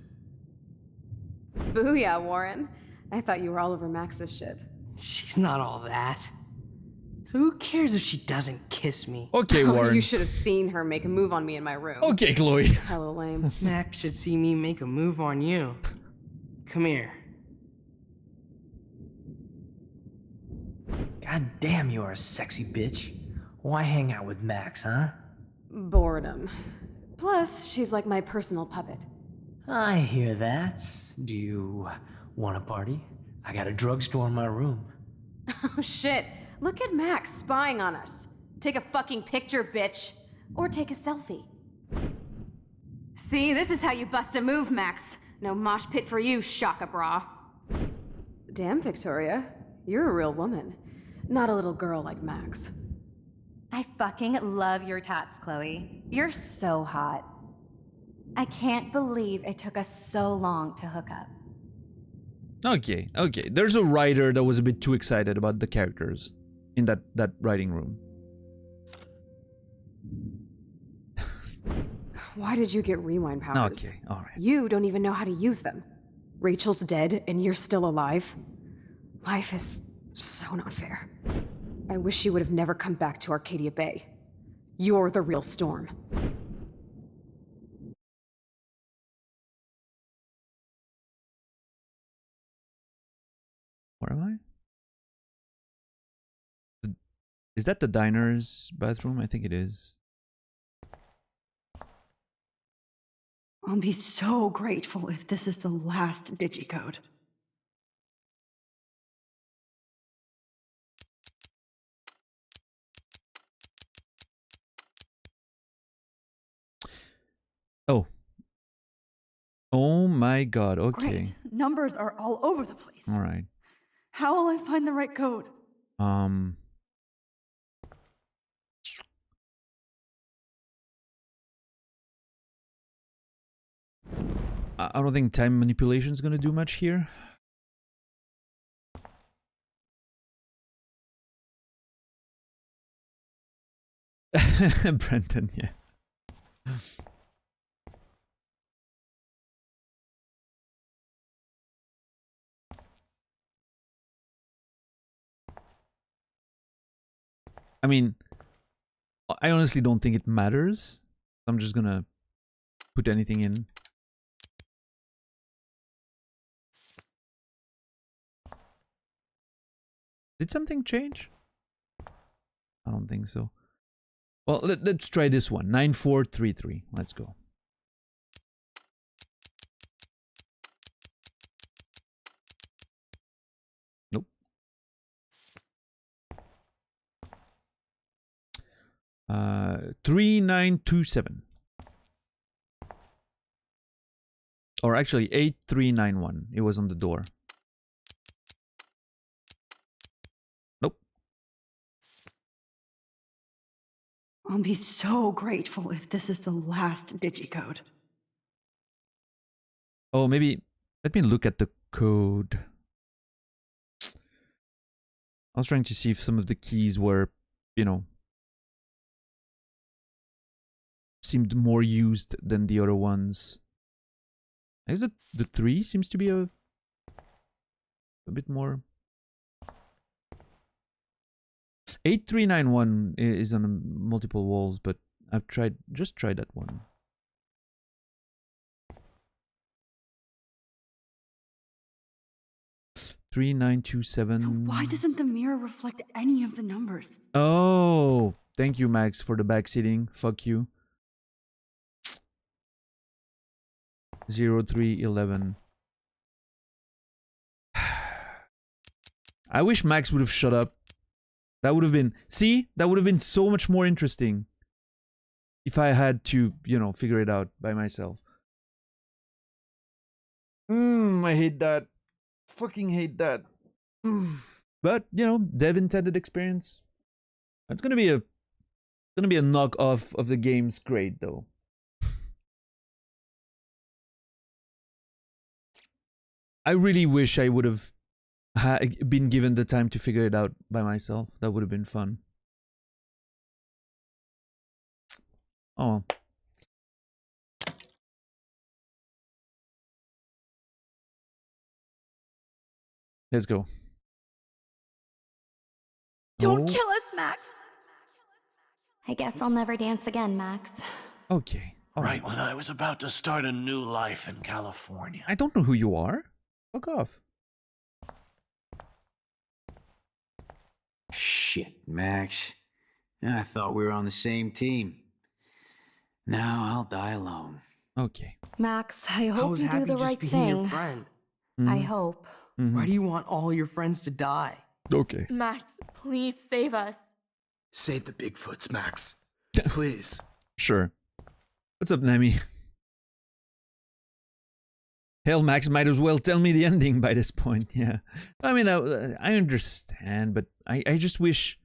Booyah, Warren. I thought you were all over Max's shit. She's not all that. So who cares if she doesn't kiss me? Okay, Oh, Warren. you should have seen her make a move on me in my room. Okay, Chloe. Hella lame. Max should see me make a move on you. Come here. God damn, you are a sexy bitch. Why hang out with Max, huh? Boredom. Plus, she's like my personal puppet. I hear that. Do you want a party? I got a drugstore in my room. Oh shit, look at Max spying on us. Take a fucking picture, bitch. Or take a selfie. See, this is how you bust a move, Max. No mosh pit for you, Shaka Bra. Damn, Victoria. You're a real woman. Not a little girl like Max. I fucking love your tats, Chloe. You're so hot. I can't believe it took us so long to hook up. Okay. There's a writer that was a bit too excited about the characters in that writing room. Why did you get rewind powers? Okay, alright. You don't even know how to use them. Rachel's dead and you're still alive. Life is so not fair. I wish you would have never come back to Arcadia Bay. You're the real Storm. Where am I? Is that the diner's bathroom? I think it is. I'll be so grateful if this is the last digicode. Oh. Oh my god, okay. Great. Numbers are all over the place. Alright. How will I find the right code? I don't think time manipulation is gonna do much here. Brendan, yeah. I mean, I honestly don't think it matters. I'm just gonna put anything in. Did something change? I don't think so. Well, let's try this one. 9433. Let's go. Nope. 3927. Or actually 8391. It was on the door. I'll be so grateful if this is the last digicode. Oh, maybe let me look at the code. I was trying to see if some of the keys were, you know, seemed more used than the other ones. I guess the 3 seems to be a bit more. 8391 is on multiple walls, but I've just tried that one. $3927. Why doesn't the mirror reflect any of the numbers? Oh, thank you, Max, for the backseating. Fuck you. 0311. I wish Max would have shut up. That would have been, see, that would have been so much more interesting if I had to, you know, figure it out by myself. I hate that. Fucking hate that. But, you know, dev intended experience. It's gonna be a knock-off of the game's grade, though. I really wish I would have been given the time to figure it out by myself. That would have been fun. Oh. Let's go. Don't kill us, Max. I guess I'll never dance again, Max. Okay. Right when I was about to start a new life in California. I don't know who you are. Fuck off. Shit, Max. I thought we were on the same team. Now I'll die alone. Okay. Max, I I hope was you happy do the just right being your thing. friend. I Mhm. hope. Why do you want all your friends to die? Okay. Max, please save us. Save the Bigfoots, Max. Please. Sure. What's up, Nami? Hell, Max might as well tell me the ending by this point. Yeah. I mean, I understand, but I just wish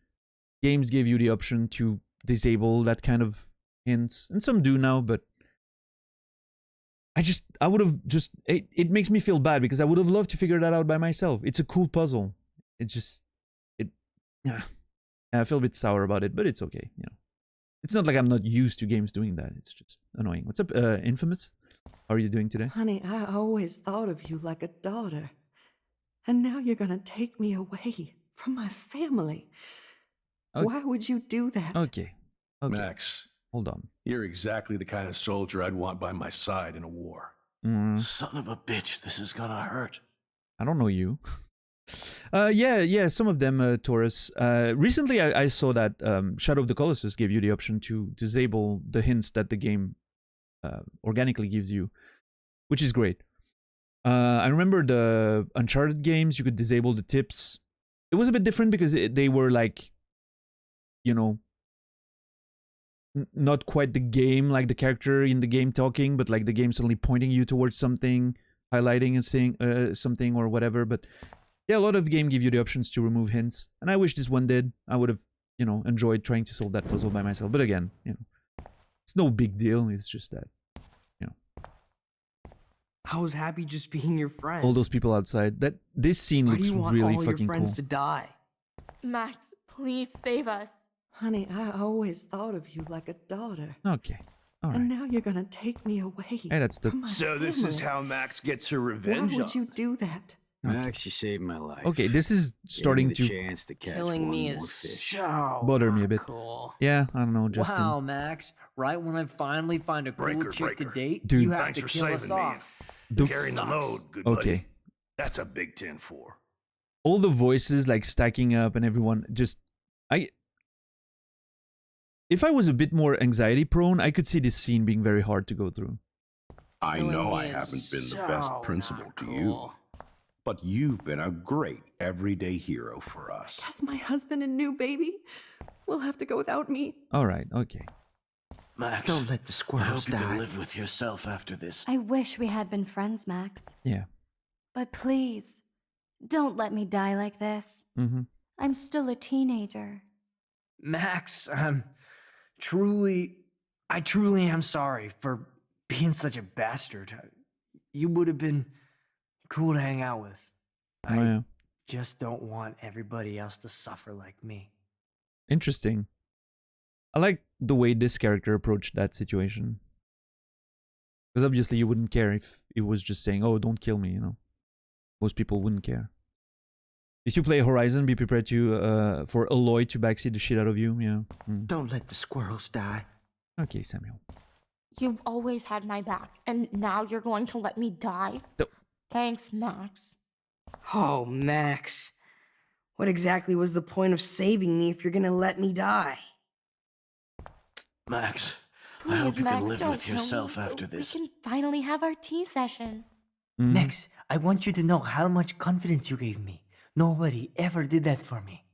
games gave you the option to disable that kind of hints. And some do now, but I would have just, it makes me feel bad because I would have loved to figure that out by myself. It's a cool puzzle. I feel a bit sour about it, but it's okay. You know, it's not like I'm not used to games doing that. It's just annoying. What's up, Infamous? How are you doing today? Honey, I always thought of you like a daughter. And now you're gonna take me away from my family. Okay. Why would you do that? Okay. Max. Hold on. You're exactly the kind of soldier I'd want by my side in a war. Son of a bitch, this is gonna hurt. I don't know you. Yeah, some of them, Taurus. Recently, I saw that Shadow of the Colossus gave you the option to disable the hints that the game organically gives you, which is great. I remember the Uncharted games, you could disable the tips. It was a bit different because they were like, you know, not quite the game, like the character in the game talking, but like the game suddenly pointing you towards something, highlighting and saying something or whatever. But yeah, a lot of games give you the options to remove hints, and I wish this one did. I would have, you know, enjoyed trying to solve that puzzle by myself. But again, you know, it's no big deal. It's just that, you know, I was happy just being your friend. all those people outside. That this scene Why looks do you want really all your fucking friends cool. to die? Max, please save us. Honey, I always thought of you like a daughter. Okay. All right. And now you're gonna take me away. Hey, that's the. from my So this is family. how Max gets her Why revenge would on you do that? Max, you saved my life. Okay, this is starting Gave me to the chance to catch Killing one me more is fish. so bother me a bit. cool. Yeah, I don't know, Justin. Wow, Max. Right when I finally find a cool chick to date, Dude. you have Thanks to for kill us saving me. off. Carrying the load, good buddy. Okay. That's a big 10-4. All the voices like stacking up and everyone just if I was a bit more anxiety prone, I could see this scene being very hard to go through. I know I haven't been the best principal to you, but you've been a great everyday hero for us. That's my husband and new baby. Will have to go without me. All right, okay. Max, Don't let the I squirrels hope you die. can live with yourself after this. I wish we had been friends, Max. Yeah. But please, don't let me die like this. Mm-hmm. I'm still a teenager. Max, I truly am sorry for being such a bastard. You would have been cool to hang out with. Oh, yeah. Just don't want everybody else to suffer like me. Interesting. I like the way this character approached that situation. Because obviously you wouldn't care if it was just saying, oh, don't kill me, you know. Most people wouldn't care. If you play Horizon, be prepared to for Aloy to backseat the shit out of you, yeah. Don't let the squirrels die. Okay, Samuel. You've always had my back, and now you're going to let me die? Thanks, Max. Oh, Max. What exactly was the point of saving me if you're gonna let me die? Max, Please, I hope you Max, can live don't with kill me yourself so after this. We can finally have our tea session. Max, I want you to know how much confidence you gave me. Nobody ever did that for me.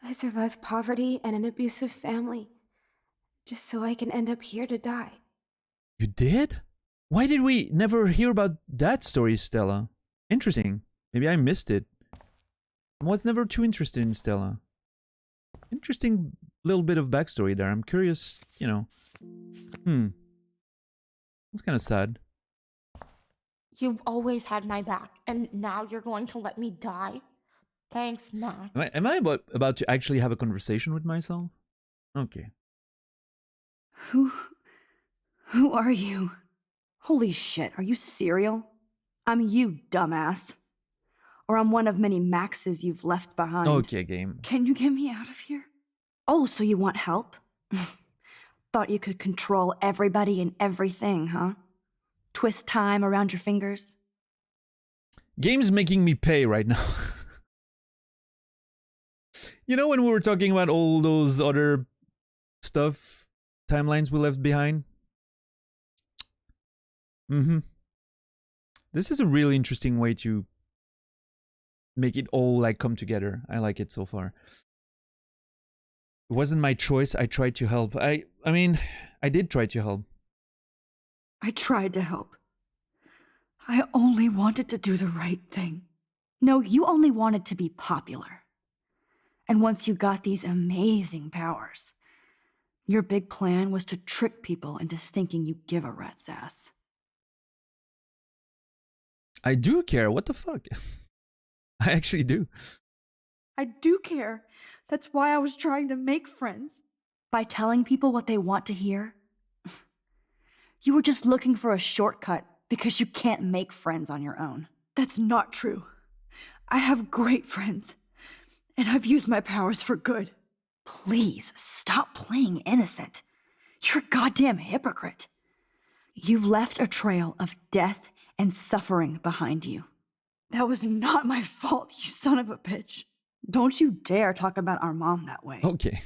I survived poverty and an abusive family just so I can end up here to die. You did? Why did we never hear about that story, Stella? Interesting. Maybe I missed it. I was never too interested in Stella. Interesting little bit of backstory there. I'm curious, you know. It's kind of sad. You've always had my back, and now you're going to let me die? Thanks, Max. Am I about to actually have a conversation with myself? Okay. Who are you? Holy shit, are you serial? I'm you, dumbass. Or I'm one of many Maxes you've left behind. Okay, game. Can you get me out of here? Oh, so you want help? Thought you could control everybody and everything, huh? Twist time around your fingers? Game's making me pay right now. You know when we were talking about all those other stuff, timelines we left behind? This is a really interesting way to make it all like come together. I like it so far. It wasn't my choice. I tried to help. I mean, I did try to help. I tried to help. I only wanted to do the right thing. No, you only wanted to be popular. And once you got these amazing powers, your big plan was to trick people into thinking you give a rat's ass. I do care. What the fuck? I actually do. I do care. That's why I was trying to make friends. By telling people what they want to hear, you were just looking for a shortcut because you can't make friends on your own. That's not true. I have great friends, and I've used my powers for good. Please stop playing innocent. You're a goddamn hypocrite. You've left a trail of death and suffering behind you. That was not my fault, you son of a bitch. Don't you dare talk about our mom that way. Okay.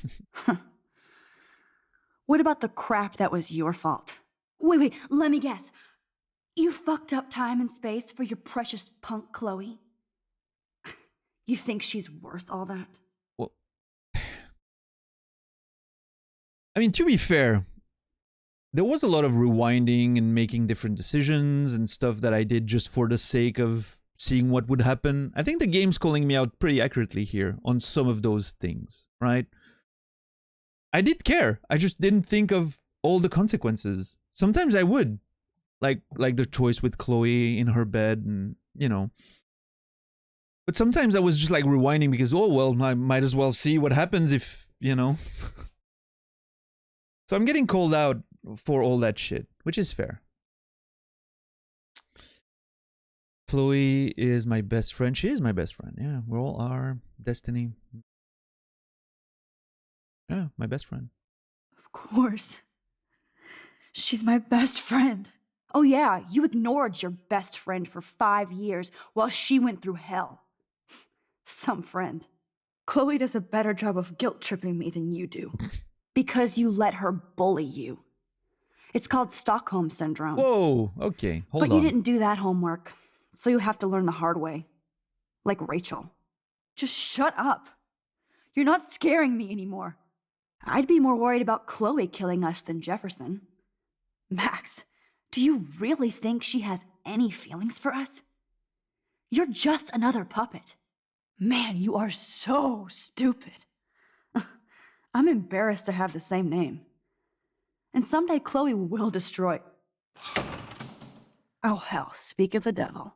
What about the crap that was your fault? Wait, let me guess. You fucked up time and space for your precious punk Chloe? You think she's worth all that? Well, I mean, to be fair, there was a lot of rewinding and making different decisions and stuff that I did just for the sake of seeing what would happen. I think the game's calling me out pretty accurately here on some of those things, right? I did care. I just didn't think of all the consequences. Sometimes I would. Like the choice with Chloe in her bed and, you know. But sometimes I was just like rewinding because, oh, well, I might as well see what happens if, you know. So I'm getting called out for all that shit, which is fair. Chloe is my best friend. She is my best friend. Yeah, we're all our destiny. Yeah, my best friend. Of course. She's my best friend. Oh yeah, you ignored your best friend for 5 years while she went through hell. Some friend. Chloe does a better job of guilt-tripping me than you do. Because you let her bully you. It's called Stockholm Syndrome. Whoa, okay, hold on. But you didn't do that homework, so you'll have to learn the hard way. Like Rachel. Just shut up. You're not scaring me anymore. I'd be more worried about Chloe killing us than Jefferson. Max, do you really think she has any feelings for us? You're just another puppet. Man, you are so stupid. I'm embarrassed to have the same name. And someday Chloe will destroy... Oh hell, speak of the devil.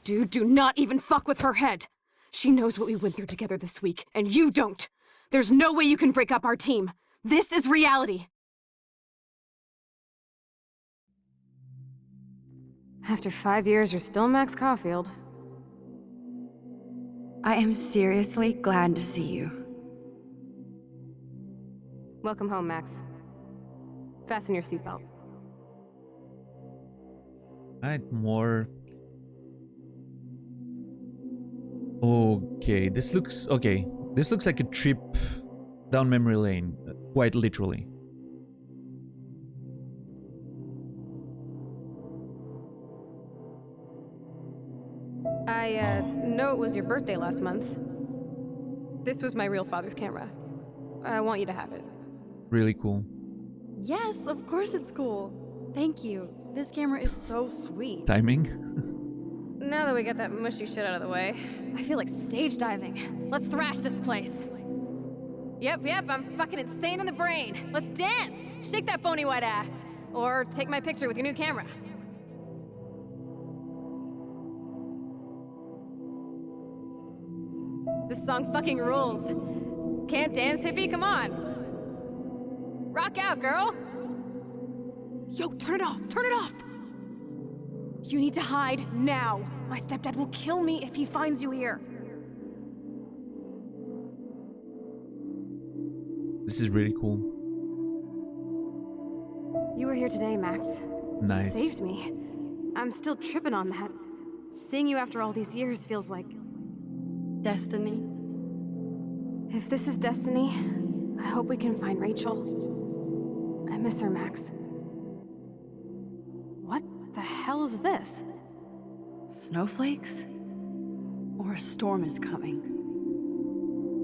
Dude, do not even fuck with her head. She knows what we went through together this week, and you don't. There's no way you can break up our team. This is reality. After 5 years, you're still Max Caulfield. I am seriously glad to see you. Welcome home, Max. Fasten your seatbelt. Alright, more... Okay, this looks... Okay, this looks like a trip down memory lane, quite literally. I know it was your birthday last month. This was my real father's camera. I want you to have it. Really cool. Yes, of course it's cool. Thank you. This camera is so sweet. Timing? Now that we got that mushy shit out of the way, I feel like stage diving. Let's thrash this place. Yep, I'm fucking insane in the brain. Let's dance! Shake that bony white ass. Or take my picture with your new camera. This song fucking rules. Can't dance, hippie? Come on. Rock out, girl. Yo, turn it off, turn it off. You need to hide now. My stepdad will kill me if he finds you here. This is really cool. You were here today, Max. Nice. You saved me. I'm still tripping on that. Seeing you after all these years feels like destiny. If this is destiny, I hope we can find Rachel. I miss her, Max. What the hell is this? Snowflakes? Or a storm is coming?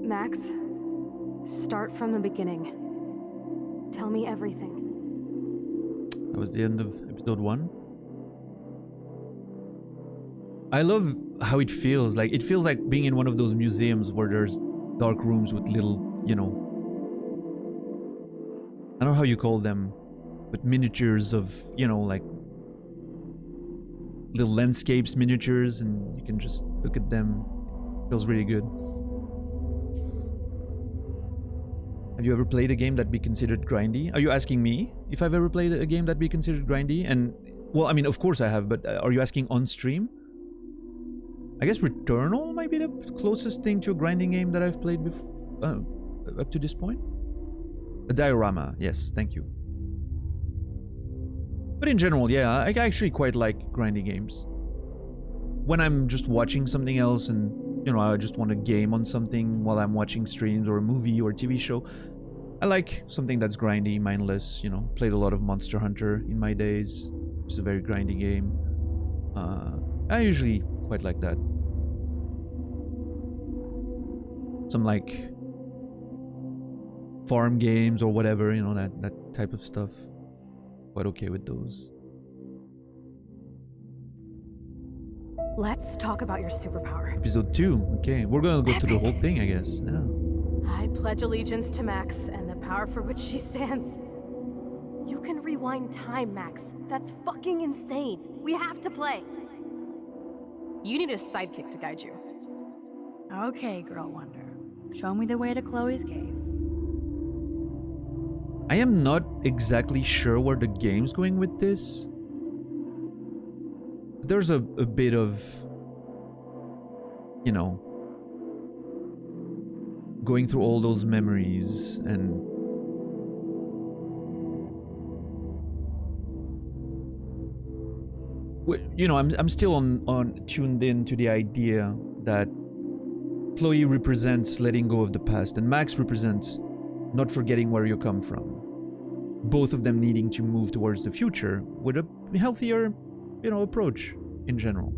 Max, start from the beginning. Tell me everything. That was the end of episode 1. I love how it feels. Like, it feels like being in one of those museums where there's dark rooms with little, you know, I don't know how you call them, but miniatures of, you know, like little landscapes, miniatures, and you can just look at them. Feels really good. Have you ever played a game that'd be considered grindy? Are you asking me if I've ever played a game that'd be considered grindy? And, well, I mean, of course I have, but are you asking on stream? I guess Returnal might be the closest thing to a grinding game that I've played up to this point. A diorama, yes, thank you. But in general, yeah, I actually quite like grinding games. When I'm just watching something else and, you know, I just want to game on something while I'm watching streams or a movie or a TV show, I like something that's grindy, mindless, you know. Played a lot of Monster Hunter in my days, which is a very grindy game. I usually quite like that. Some like farm games or whatever, you know, that type of stuff. Quite okay with those. Let's talk about your superpower. Episode 2. Okay, we're gonna go through the whole thing, I guess. Yeah. I pledge allegiance to Max and the power for which she stands. You can rewind time, Max. That's fucking insane. We have to play. You need a sidekick to guide you. Okay, Girl Wonder. Show me the way to Chloe's cave. I am not exactly sure where the game's going with this. There's a bit of, you know, going through all those memories and you know, I'm still on tuned in to the idea that Chloe represents letting go of the past and Max represents not forgetting where you come from. Both of them needing to move towards the future with a healthier, you know, approach in general.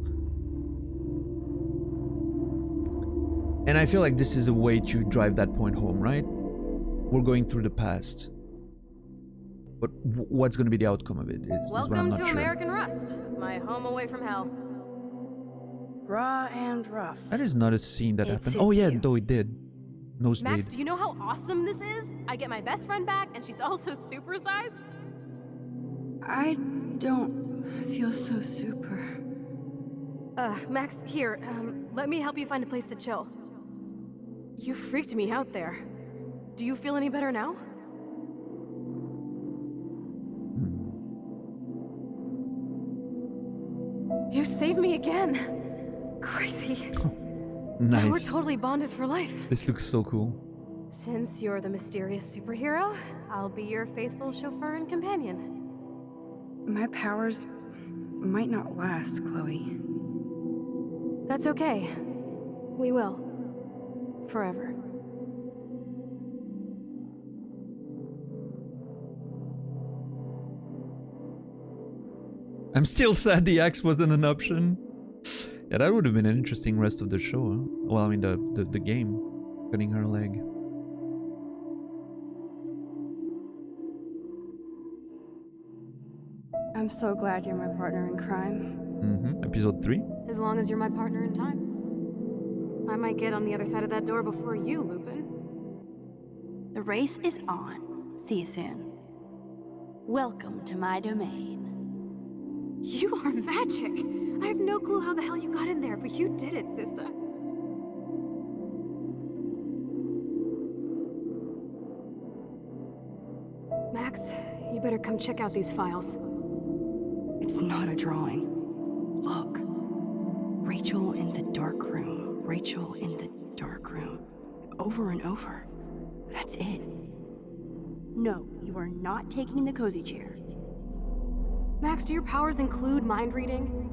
And I feel like this is a way to drive that point home, right? We're going through the past. But what's going to be the outcome of it is what I'm Welcome not to sure. American Rust, my home away from hell. Raw and rough. That is not a scene that It happened. suits Oh yeah, you. though it did. Nosebleed. Max, do you know how awesome this is? I get my best friend back, and she's also supersized. I don't feel so super. Max, here, let me help you find a place to chill. You freaked me out there. Do you feel any better now? You saved me again. Crazy. Now we're Nice. totally bonded for life. This looks so cool. Since you're the mysterious superhero, I'll be your faithful chauffeur and companion. My powers might not last, Chloe. That's okay. We will. Forever. I'm still sad the axe wasn't an option. Yeah, that would have been an interesting rest of the show. Huh? Well, I mean the game. Cutting her leg. I'm so glad you're my partner in crime. Episode 3. As long as you're my partner in time. I might get on the other side of that door before you, Lupin. The race is on. See you soon. Welcome to my domain. You are magic! I have no clue how the hell you got in there, but you did it, sister. Max, you better come check out these files. It's not a drawing. Look. Rachel in the dark room. Rachel in the dark room. Over and over. That's it. No, you are not taking the cozy chair. Max, do your powers include mind reading?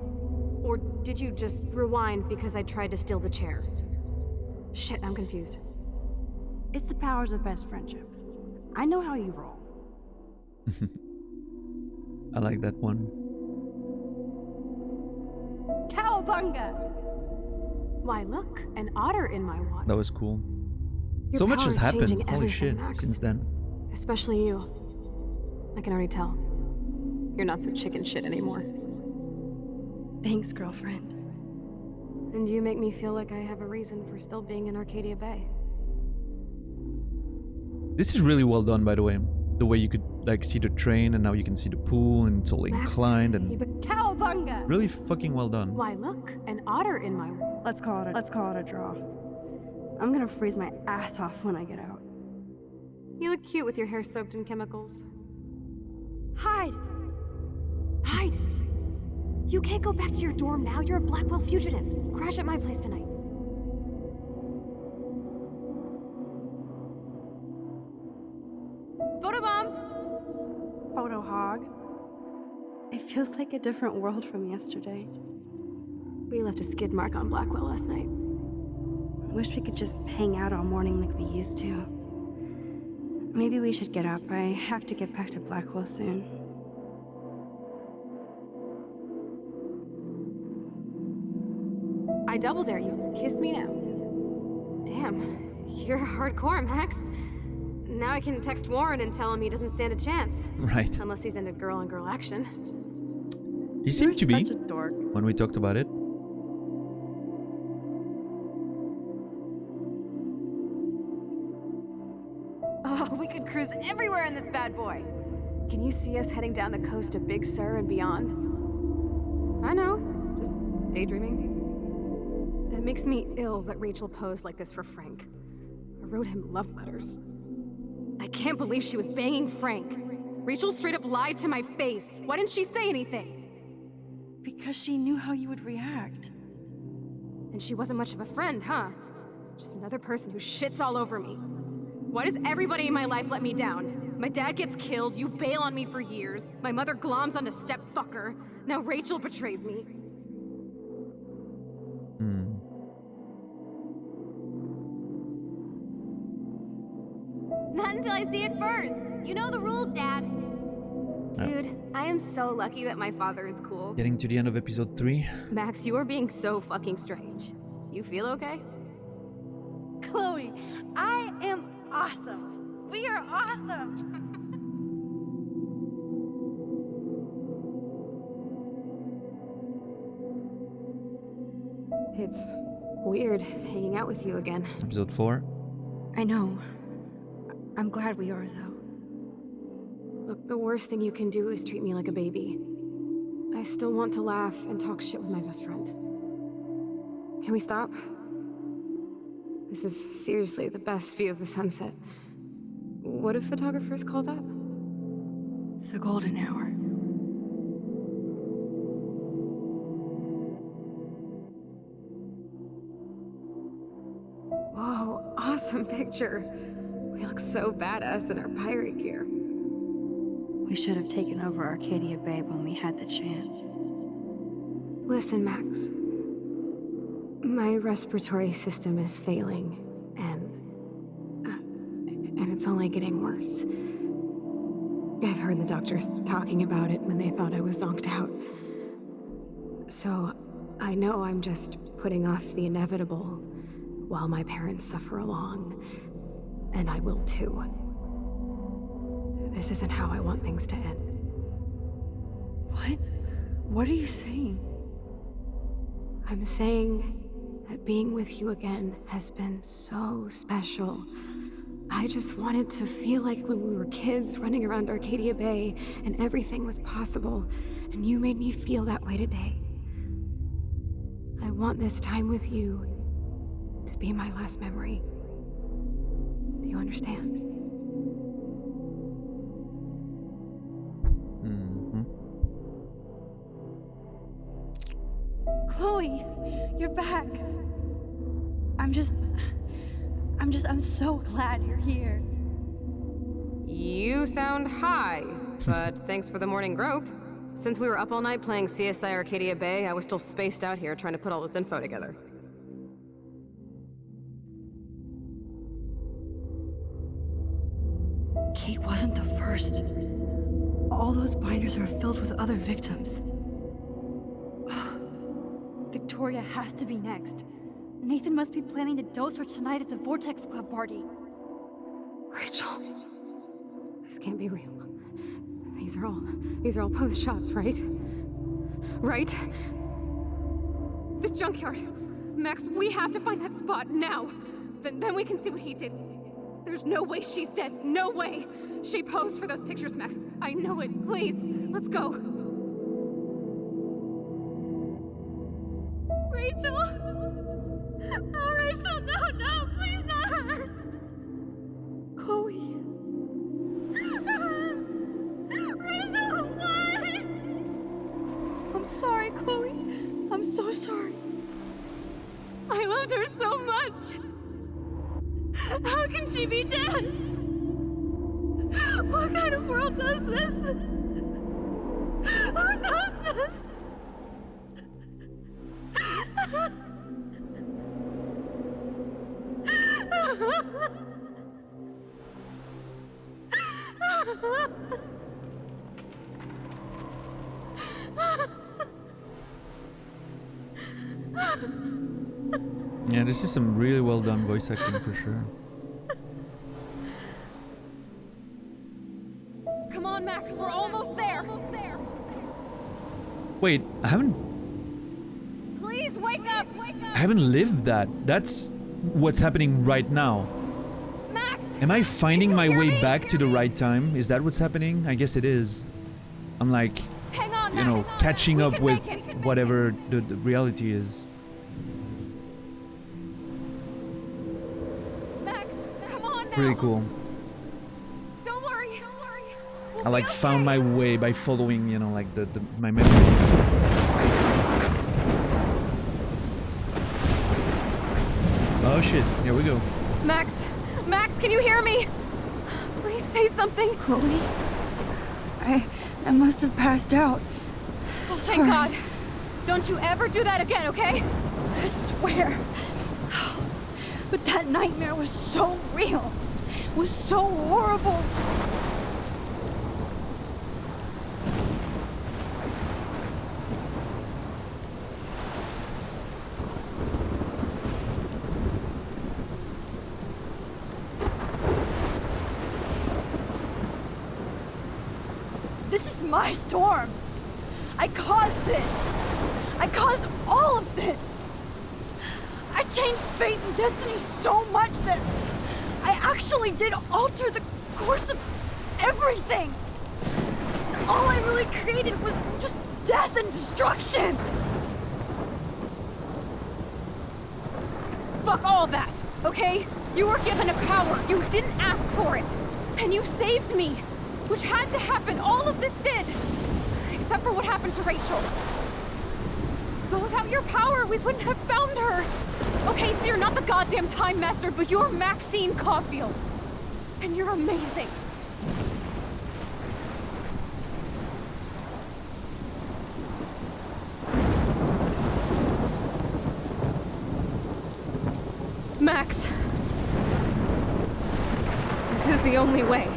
Or did you just rewind because I tried to steal the chair? Shit, I'm confused. It's the powers of best friendship. I know how you roll. I like that one. Cowabunga! Why, look, an otter in my water. That was cool. Your So much has power's happened. changing Holy everything, shit, Max. since then. Especially you. I can already tell. You're not so chicken shit anymore. Thanks, girlfriend. And you make me feel like I have a reason for still being in Arcadia Bay. This is really well done, by the way. The way you could like see the train, and now you can see the pool, and it's all inclined, and Cowabunga! really fucking well done. Why, look, an otter in my... Let's call it a draw. I'm gonna freeze my ass off when I get out. You look cute with your hair soaked in chemicals. Hide! Hide! You can't go back to your dorm now. You're a Blackwell fugitive. Crash at my place tonight. Photobomb! Photo hog. It feels like a different world from yesterday. We left a skid mark on Blackwell last night. I wish we could just hang out all morning like we used to. Maybe we should get up. I have to get back to Blackwell soon. I double dare you. Kiss me now. Damn, you're hardcore, Max. Now I can text Warren and tell him he doesn't stand a chance. Right. Unless he's into girl-on-girl action. You seem to be such a dork. when we talked about it. Oh, we could cruise everywhere in this bad boy. Can you see us heading down the coast to Big Sur and beyond? I know, just daydreaming. That makes me ill that Rachel posed like this for Frank. I wrote him love letters. I can't believe she was banging Frank. Rachel straight up lied to my face. Why didn't she say anything? Because she knew how you would react. And she wasn't much of a friend, huh? Just another person who shits all over me. Why does everybody in my life let me down? My dad gets killed, you bail on me for years, my mother gloms onto stepfucker, now Rachel betrays me. Not until I see it first. You know the rules, Dad. Dude, I am so lucky that my father is cool. Getting to the end of episode 3. Max, you are being so fucking strange. You feel okay? Chloe, I am awesome. We are awesome. It's weird hanging out with you again. Episode 4. I know. I'm glad we are, though. Look, the worst thing you can do is treat me like a baby. I still want to laugh and talk shit with my best friend. Can we stop? This is seriously the best view of the sunset. What do photographers call that? The golden hour. Whoa, awesome picture. We look so badass in our pirate gear. We should have taken over Arcadia Bay when we had the chance. Listen, Max. My respiratory system is failing, and it's only getting worse. I've heard the doctors talking about it when they thought I was zonked out. So, I know I'm just putting off the inevitable while my parents suffer along, and I will too. This isn't how I want things to end. What? What are you saying? I'm saying that being with you again has been so special. I just wanted to feel like when we were kids running around Arcadia Bay and everything was possible, and you made me feel that way today. I want this time with you to be my last memory. Do you understand? Chloe, you're back. I'm so glad you're here. You sound high, but thanks for the morning grope. Since we were up all night playing CSI Arcadia Bay, I was still spaced out here trying to put all this info together. Kate wasn't the first. All those binders are filled with other victims. Victoria has to be next. Nathan must be planning to dose her tonight at the Vortex Club party. Rachel. This can't be real. These are all post shots, right? Right? The junkyard. Max, we have to find that spot now. Then we can see what he did. There's no way she's dead. No way. She posed for those pictures, Max. I know it. Please, let's go. Rachel? Oh, Rachel, no, please not her. Chloe. Rachel, why? I'm sorry, Chloe. I'm so sorry. I loved her so much. How can she be dead? What kind of world does this? Who does this? Yeah, this is some really well done voice acting for sure. Come on, Max, we're almost there. Wait, I haven't Please wake up. I haven't lived that. That's what's happening right now. Max, am I finding my way back to the right time? Is that what's happening? I guess it is. I'm like, hang on, you know, Max. catching We up can with make it. whatever the reality is. Max, come on now. Really cool. Don't worry. I like found my way by following, you know, like my memories. Oh shit, here we go. Max, can you hear me? Please say something. Chloe, I must have passed out. Oh, thank God. Don't you ever do that again, okay? I swear. But that nightmare was so real. It was so horrible. This is my storm. I caused this. I caused all of this. I changed fate and destiny so much that I actually did alter the course of everything. And all I really created was just death and destruction. Fuck all that, okay? You were given a power. You didn't ask for it. And you saved me. Which had to happen. All of this did. Except for what happened to Rachel. But without your power, we wouldn't have found her. Okay, so you're not the goddamn Time Master, but you're Maxine Caulfield. And you're amazing. Max. This is the only way.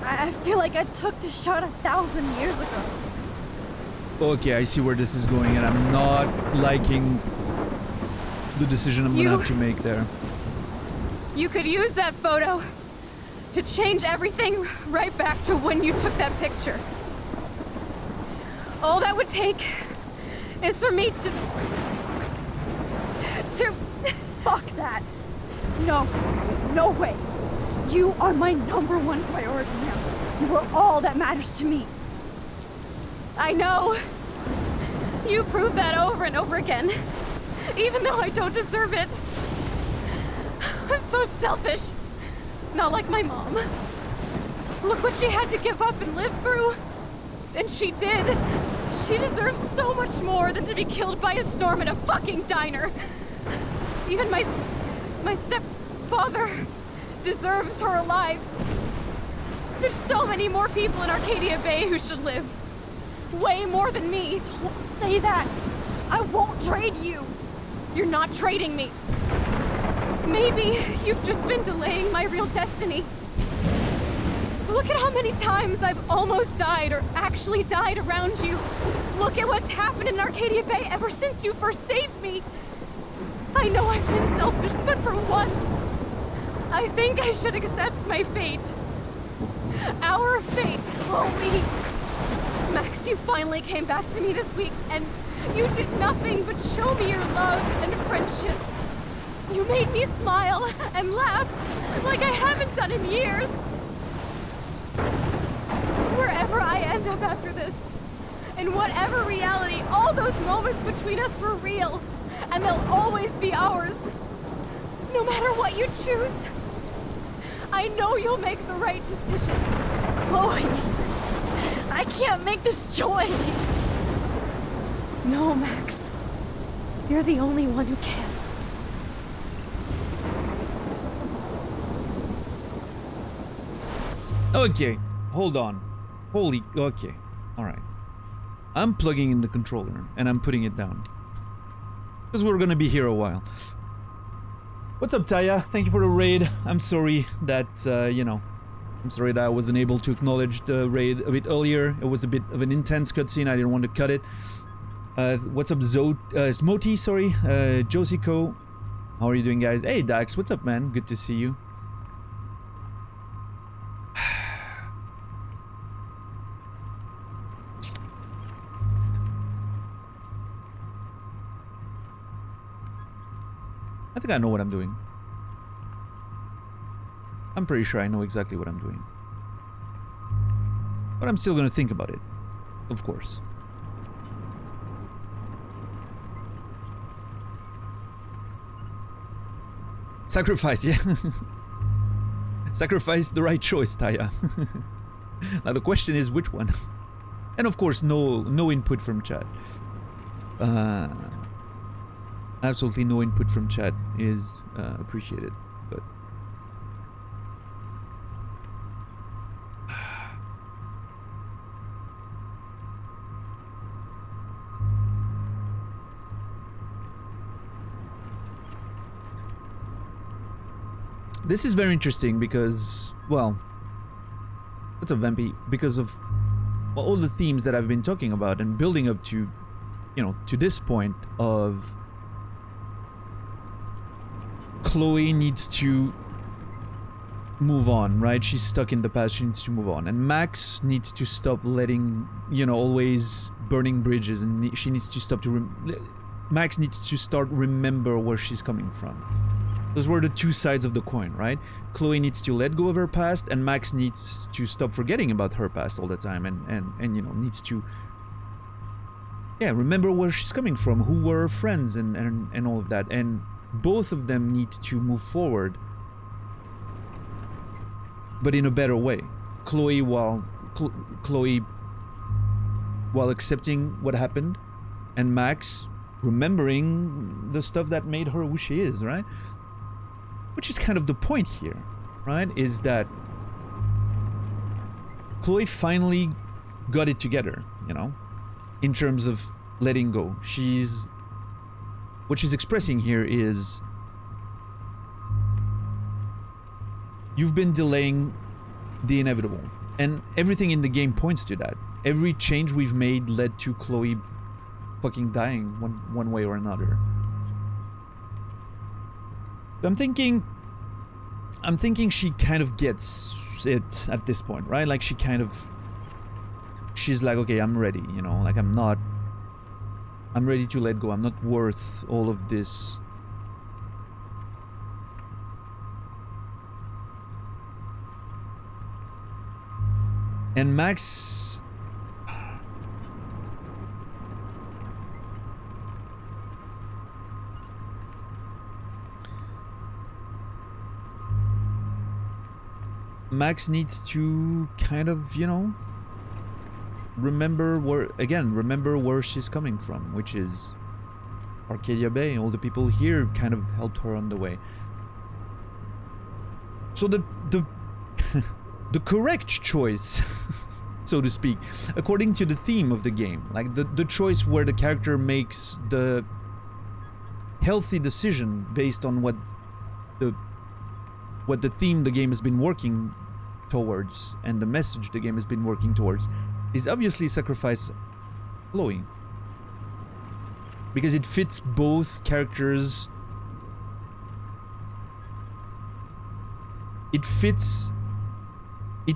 I feel like I took this shot 1,000 years ago. Okay, I see where this is going, and I'm not liking the decision I'm gonna have to make there. You could use that photo to change everything right back to when you took that picture. All that would take is for me to... Fuck that. No, no way. You are my #1 priority now. You are all that matters to me. I know. You prove that over and over again. Even though I don't deserve it. I'm so selfish. Not like my mom. Look what she had to give up and live through. And she did. She deserves so much more than to be killed by a storm in a fucking diner. Even my stepfather deserves her alive. There's so many more people in Arcadia Bay who should live. Way more than me. Don't say that. I won't trade you. You're not trading me. Maybe you've just been delaying my real destiny. Look at how many times I've almost died or actually died around you. Look at what's happened in Arcadia Bay ever since you first saved me. I know I've been selfish, but for once, I think I should accept my fate. Our fate, Chloe. Max, you finally came back to me this week, and you did nothing but show me your love and friendship. You made me smile and laugh like I haven't done in years. Wherever I end up after this, in whatever reality, all those moments between us were real, and they'll always be ours. No matter what you choose, I know you'll make the right decision. Chloe, I can't make this choice. No, Max. You're the only one who can. Okay, hold on. Okay, alright. I'm plugging in the controller, and I'm putting it down. Because we're gonna be here a while. What's up, Taya? Thank you for the raid. I'm sorry that, I'm sorry that I wasn't able to acknowledge the raid a bit earlier. It was a bit of an intense cutscene, I didn't want to cut it. What's up, Smoti, sorry. Josico. How are you doing, guys? Hey, Dax, what's up, man? Good to see you. I think I know what I'm doing. I'm pretty sure I know exactly what I'm doing. But I'm still gonna think about it. Of course. Sacrifice, yeah. Sacrifice the right choice, Taya. Now the question is which one? And of course no input from chat. Absolutely no input from chat is appreciated, but this is very interesting because, well, what's up, Vampy? Because of all the themes that I've been talking about and building up to, to this point of Chloe needs to move on, right? She's stuck in the past, she needs to move on. And Max needs to stop letting, always burning bridges, and she needs to stop Max needs to start remember where she's coming from. Those were the two sides of the coin, right? Chloe needs to let go of her past, and Max needs to stop forgetting about her past all the time, and needs to, remember where she's coming from, who were her friends, and all of that. And both of them need to move forward, but in a better way. Chloe while accepting what happened, and Max remembering the stuff that made her who she is, right? Which is kind of the point here, right? Is that Chloe finally got it together, in terms of letting go. What she's expressing here is, you've been delaying the inevitable, and everything in the game points to that. Every change we've made led to Chloe fucking dying one way or another. I'm thinking she kind of gets it at this point, right? Like she's like, okay, I'm ready, like I'm ready to let go. I'm not worth all of this. And Max needs to kind of, remember where she's coming from, which is Arcadia Bay. All the people here kind of helped her on the way. So the the correct choice, so to speak, according to the theme of the game. Like the choice where the character makes the healthy decision based on what the theme the game has been working towards and the message the game has been working towards is obviously sacrifice Chloe. Because it fits both characters. It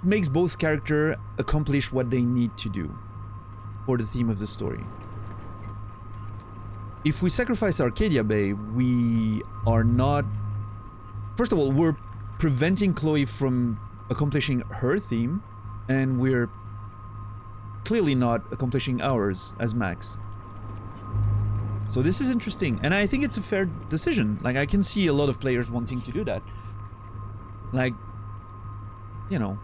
makes both characters accomplish what they need to do for the theme of the story. If we sacrifice Arcadia Bay, we are not... First of all, we're preventing Chloe from accomplishing her theme, and we're clearly not accomplishing ours as Max. So this is interesting, and I think it's a fair decision. Like, I can see a lot of players wanting to do that. Like, you know,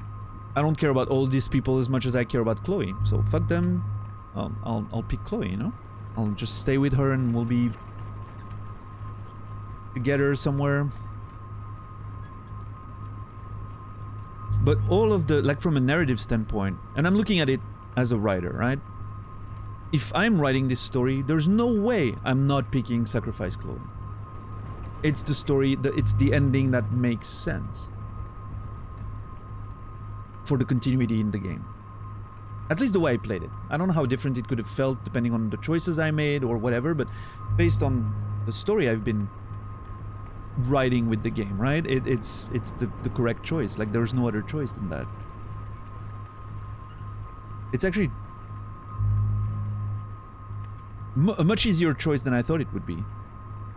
I don't care about all these people as much as I care about Chloe, so fuck them. I'll pick Chloe, you know? I'll just stay with her and we'll be together somewhere. But all of the, like, from a narrative standpoint, and I'm looking at it as a writer, right? If I'm writing this story, there's no way I'm not picking Sacrifice Chloe. It's the story, it's the ending that makes sense for the continuity in the game. At least the way I played it. I don't know how different it could have felt depending on the choices I made or whatever, but based on the story I've been writing with the game, right? It's the correct choice. Like, there's no other choice than that. It's actually a much easier choice than I thought it would be.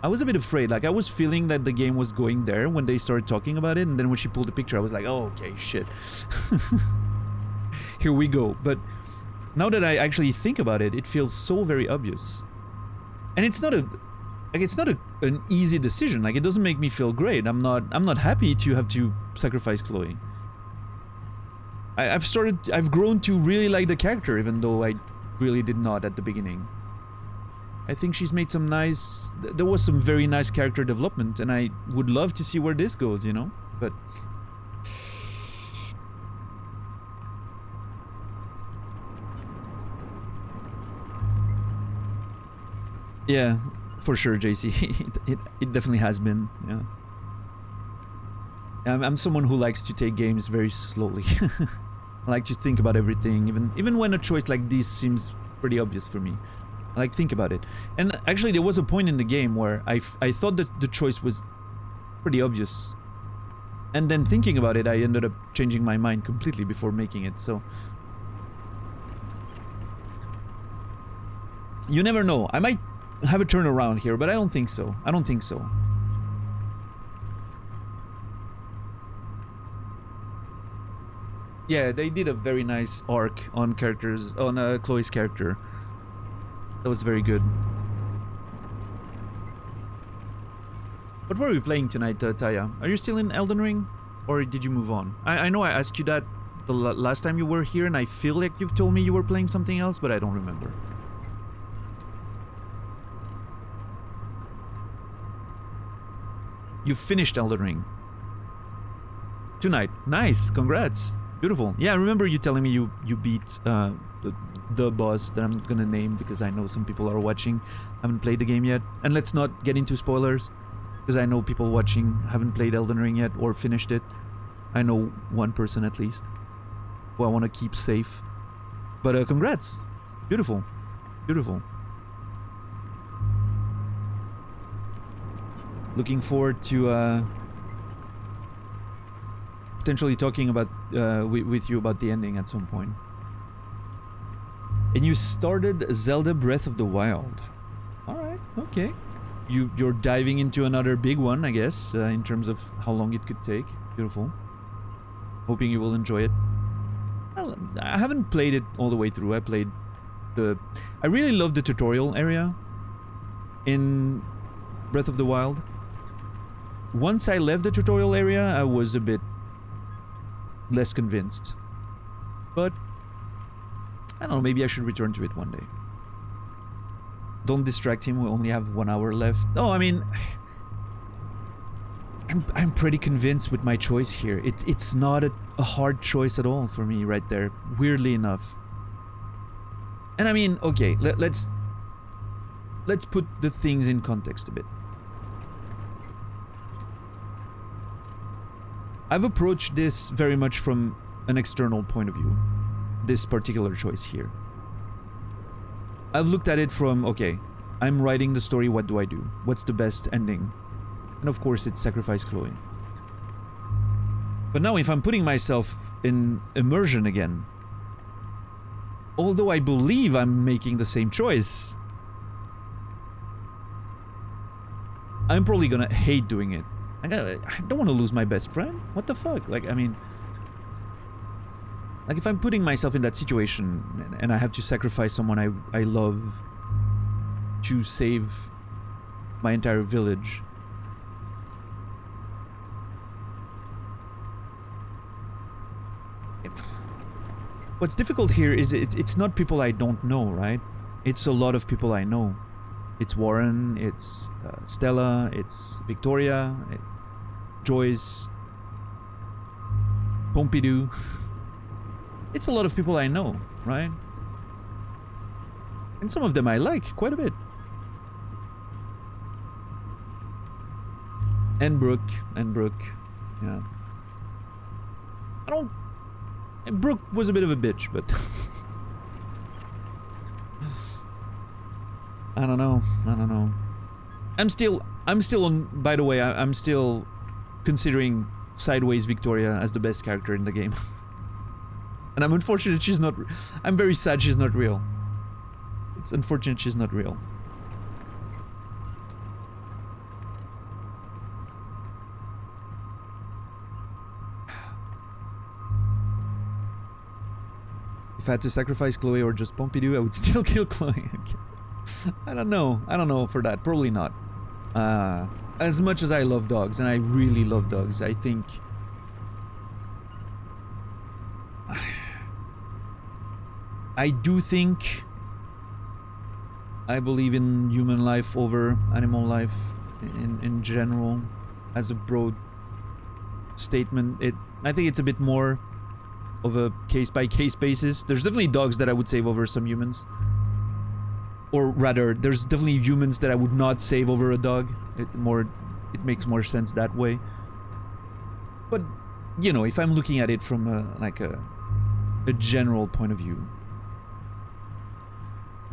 I was a bit afraid. Like, I was feeling that the game was going there when they started talking about it, and then when she pulled the picture, I was like, oh, okay, shit. Here we go. But now that I actually think about it, it feels so very obvious. And it's not an easy decision. Like, it doesn't make me feel great. I'm not happy to have to sacrifice Chloe. I've grown to really like the character, even though I really did not at the beginning. I think she's made some nice... There was some very nice character development, and I would love to see where this goes, you know? But... yeah, for sure, JC. it definitely has been, yeah. I'm someone who likes to take games very slowly. I like to think about everything, even when a choice like this seems pretty obvious for me. I like to think about it. And actually, there was a point in the game where I thought that the choice was pretty obvious. And then thinking about it, I ended up changing my mind completely before making it, so... You never know. I might have a turnaround here, but I don't think so. I don't think so. Yeah, they did a very nice arc on characters, on Chloe's character. That was very good. What were we playing tonight, Taya? Are you still in Elden Ring? Or did you move on? I know I asked you that the last time you were here, and I feel like you've told me you were playing something else, but I don't remember. You finished Elden Ring. Tonight. Nice, congrats. Beautiful. Yeah, I remember you telling me you beat the boss that I'm gonna name because I know some people are watching, haven't played the game yet. And let's not get into spoilers, because I know people watching haven't played Elden Ring yet or finished it. I know one person at least who I want to keep safe. But congrats. Beautiful. Beautiful. Looking forward to potentially talking about with you about the ending at some point. And you started Zelda Breath of the Wild. Alright, okay. You're diving into another big one, I guess, in terms of how long it could take. Beautiful. Hoping you will enjoy it. Well, I haven't played it all the way through. I really love the tutorial area in Breath of the Wild. Once I left the tutorial area, I was a bit less convinced. But I don't know, maybe I should return to it one day. Don't distract him, we only have 1 hour left. Oh, I mean... I'm pretty convinced with my choice here. It's not a hard choice at all for me right there, weirdly enough. And I mean, okay, let's put the things in context a bit. I've approached this very much from an external point of view, this particular choice here. I've looked at it from, okay, I'm writing the story, what do I do? What's the best ending? And of course it's sacrifice Chloe. But now if I'm putting myself in immersion again, although I believe I'm making the same choice, I'm probably gonna hate doing it. I don't want to lose my best friend. What the fuck? Like, I mean, like if I'm putting myself in that situation and I have to sacrifice someone I love to save my entire village, what's difficult here is it's not people I don't know, right? It's a lot of people I know. It's Warren, it's Stella, it's Victoria, Joyce, Pompidou. It's a lot of people I know, right? And some of them I like quite a bit. And Brooke, yeah. Brooke was a bit of a bitch, but I don't know. I'm still on, by the way, I'm still considering Sideways Victoria as the best character in the game. And I'm unfortunate she's not, I'm very sad she's not real. It's unfortunate she's not real. If I had to sacrifice Chloe or just Pompidou, I would still kill Chloe. I don't know for that. Probably not. As much as I love dogs, and I really love dogs, I think... I do think... I believe in human life over animal life in general, as a broad statement. I think it's a bit more of a case-by-case basis. There's definitely dogs that I would save over some humans. Or rather, there's definitely humans that I would not save over a dog. It makes more sense that way. But, you know, if I'm looking at it from a general point of view,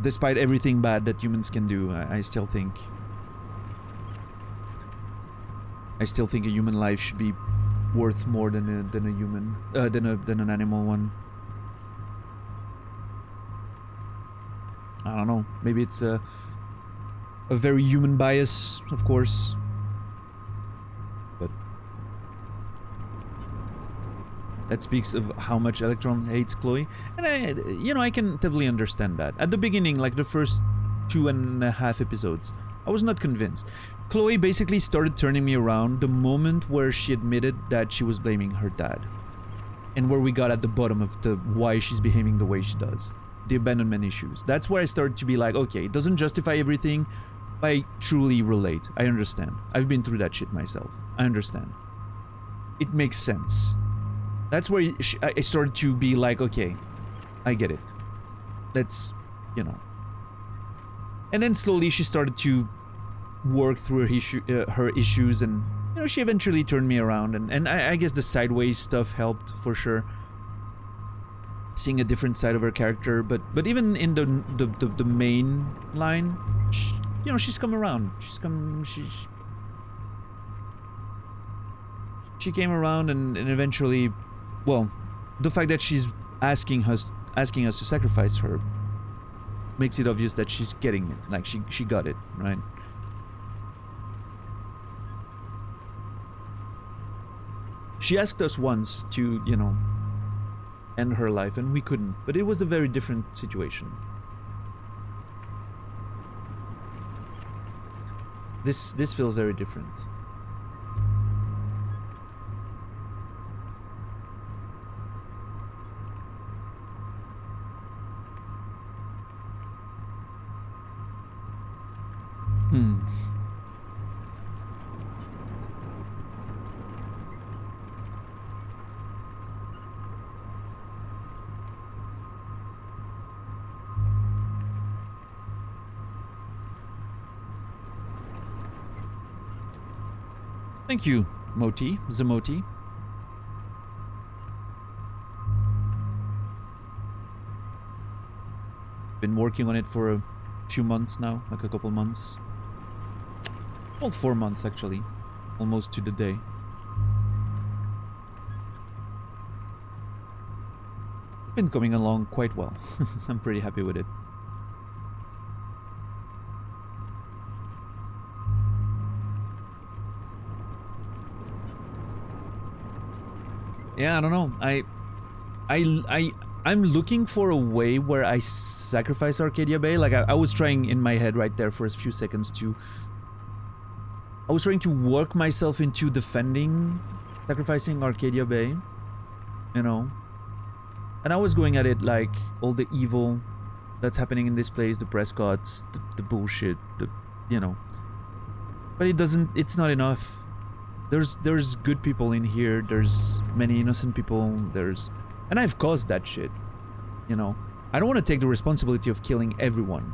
despite everything bad that humans can do, I still think a human life should be worth more than a human, than an animal one. I don't know. Maybe it's a very human bias, of course. But that speaks of how much Electron hates Chloe. And I can definitely understand that. At the beginning, like the first 2.5 episodes, I was not convinced. Chloe basically started turning me around the moment where she admitted that she was blaming her dad. And where we got at the bottom of why she's behaving the way she does. The abandonment issues. That's where I started to be like, okay, it doesn't justify everything, but I truly relate. I understand. I've been through that shit myself. I understand. It makes sense. That's where I started to be like, okay, I get it. Let's, you know. And then slowly she started to work through her issues, and, you know, she eventually turned me around, and I guess the Sideways stuff helped for sure. Seeing a different side of her character, but even in the main line, you know, she's come around. She came around, and eventually, well, the fact that she's asking us to sacrifice her makes it obvious that she's getting it. Like she got it, right? She asked us once to, you know, end her life, and we couldn't, but it was a very different situation. This feels very different. Thank you, Moti, Zamoti. Been working on it for a few months now, like a couple months. Well, 4 months actually, almost to the day. It's been coming along quite well. I'm pretty happy with it. Yeah, I don't know. I'm looking for a way where I sacrifice Arcadia Bay. Like I was trying in my head right there for a few seconds to... I was trying to work myself into defending, sacrificing Arcadia Bay, you know? And I was going at it like all the evil that's happening in this place, the Prescotts, the bullshit, you know. But it's not enough. There's good people in here, there's many innocent people, and I've caused that shit, you know. I don't want to take the responsibility of killing everyone.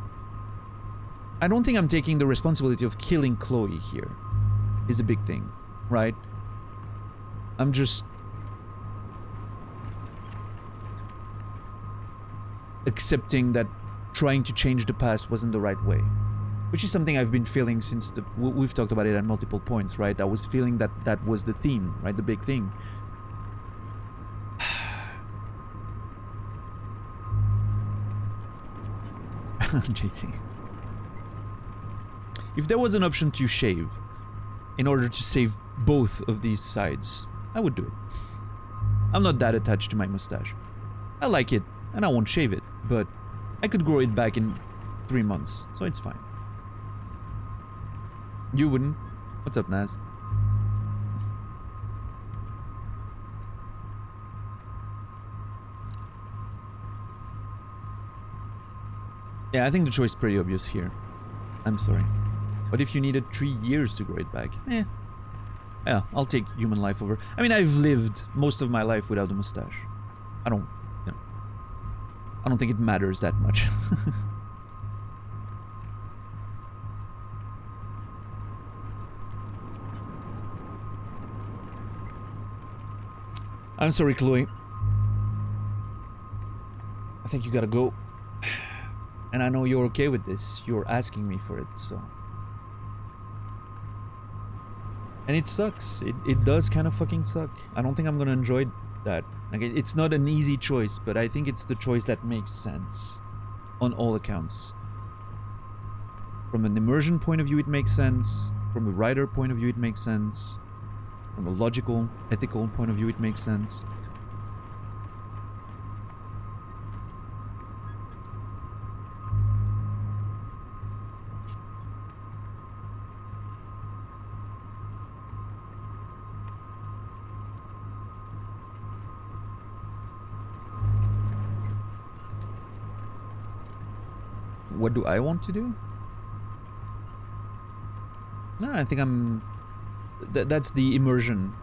I don't think I'm taking the responsibility of killing Chloe here, is a big thing, right? I'm just accepting that trying to change the past wasn't the right way. Which is something I've been feeling since we've talked about it at multiple points, right? I was feeling that that was the theme, right? The big thing. JT. If there was an option to shave in order to save both of these sides, I would do it. I'm not that attached to my mustache. I like it, and I won't shave it, but I could grow it back in 3 months, so it's fine. You wouldn't? What's up, Naz? Yeah, I think the choice is pretty obvious here. I'm sorry. But if you needed 3 years to grow it back, yeah, I'll take human life over. I mean, I've lived most of my life without a mustache. I don't think it matters that much. I'm sorry, Chloe. I think you gotta go. And I know you're okay with this. You're asking me for it, so... And it sucks. It does kind of fucking suck. I don't think I'm gonna enjoy that. Like, it's not an easy choice, but I think it's the choice that makes sense. On all accounts. From an immersion point of view, it makes sense. From a writer point of view, it makes sense. From a logical, ethical point of view, it makes sense. What do I want to do? No, I think I'm... That's the immersion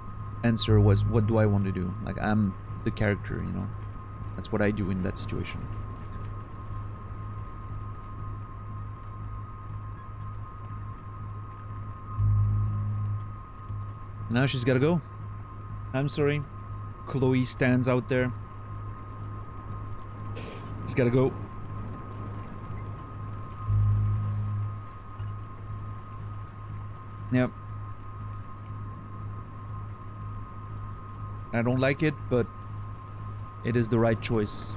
answer, was what do I want to do? Like, I'm the character, you know? That's what I do in that situation. Now she's gotta go. I'm sorry. Chloe stands out there. She's gotta go. Yep. I don't like it, but it is the right choice.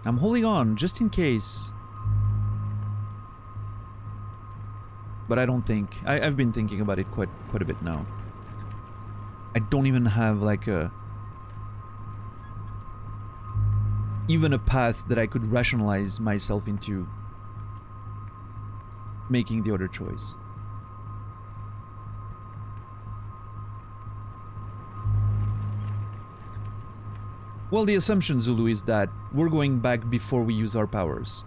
I'm holding on just in case. But I don't think... I've been thinking about it quite a bit now. I don't even have like even a path that I could rationalize myself into making the other choice. Well, the assumption, Zulu, is that we're going back before we use our powers,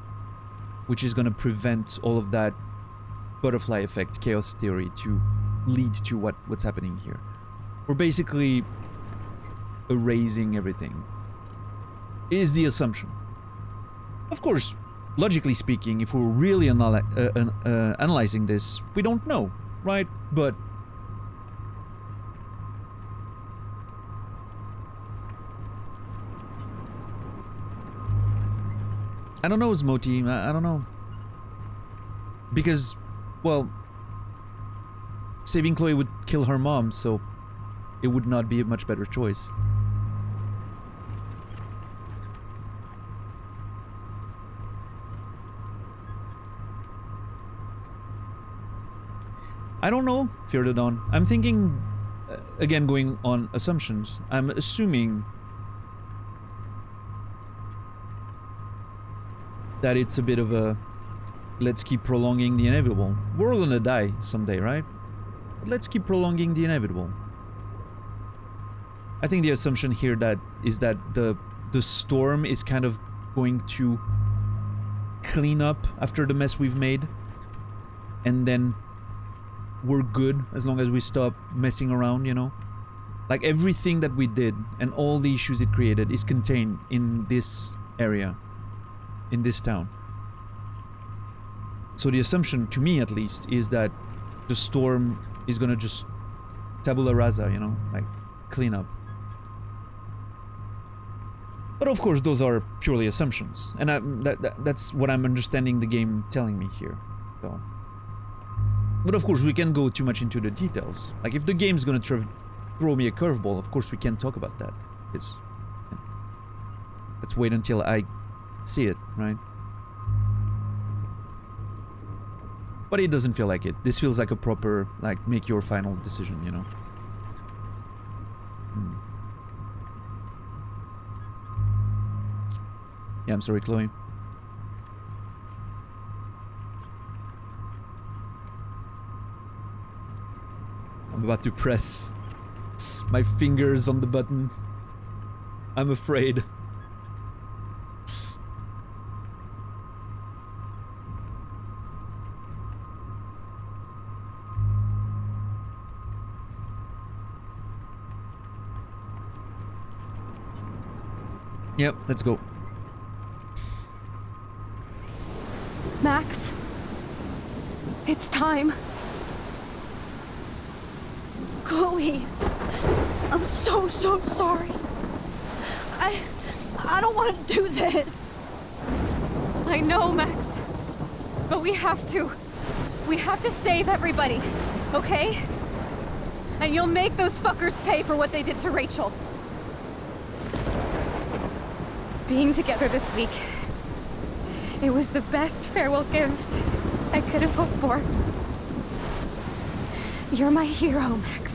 which is gonna prevent all of that butterfly effect, chaos theory, to lead to what's happening here. We're basically erasing everything. is the assumption. Of course, logically speaking, if we're really analyzing this, we don't know, right? But I don't know, Smoti. I don't know. Because, well, saving Chloe would kill her mom, so it would not be a much better choice. I don't know, Fear the Dawn. I'm thinking, again, going on assumptions. I'm assuming that it's a bit of a let's keep prolonging the inevitable. We're all gonna die someday, right? But let's keep prolonging the inevitable. I think the assumption here is that the storm is kind of going to clean up after the mess we've made, and then we're good as long as we stop messing around, you know? Like, everything that we did and all the issues it created is contained in this area, in this town. So the assumption, to me at least, is that the storm is gonna just tabula rasa, you know? Like, clean up. But of course, those are purely assumptions. And that's what I'm understanding the game telling me here, so... But of course, we can't go too much into the details. Like, if the game's gonna throw me a curveball, of course we can't talk about that. Because... yeah. Let's wait until I see it, right? But it doesn't feel like it. This feels like a proper, like, make your final decision, you know? Yeah, I'm sorry, Chloe. I'm about to press my fingers on the button. I'm afraid. Yep, let's go. Max, it's time. Chloe, I'm so sorry. I don't want to do this. I know, Max. But we have to. We have to save everybody, okay? And you'll make those fuckers pay for what they did to Rachel. Being together this week, it was the best farewell gift I could have hoped for. You're my hero, Max.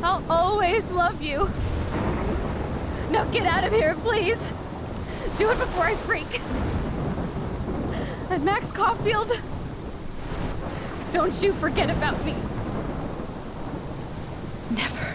I'll always love you. Now get out of here, please. Do it before I freak. And Max Caulfield, don't you forget about me. Never.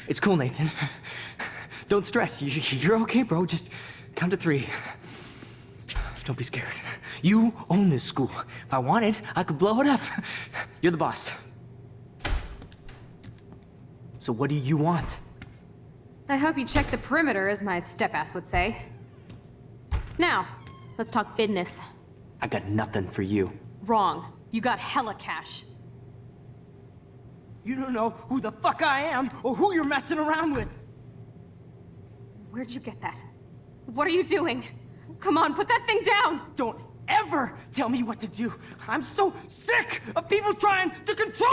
It's cool, Nathan. Don't stress. You're okay, bro. Just count to 3. Don't be scared. You own this school. If I wanted, I could blow it up. You're the boss. So what do you want? I hope you checked the perimeter, as my step-ass would say. Now, let's talk business. I got nothing for you. Wrong. You got hella cash. You don't know who the fuck I am or who you're messing around with. Where'd you get that? What are you doing? Come on, put that thing down! Don't ever tell me what to do. I'm so sick of people trying to control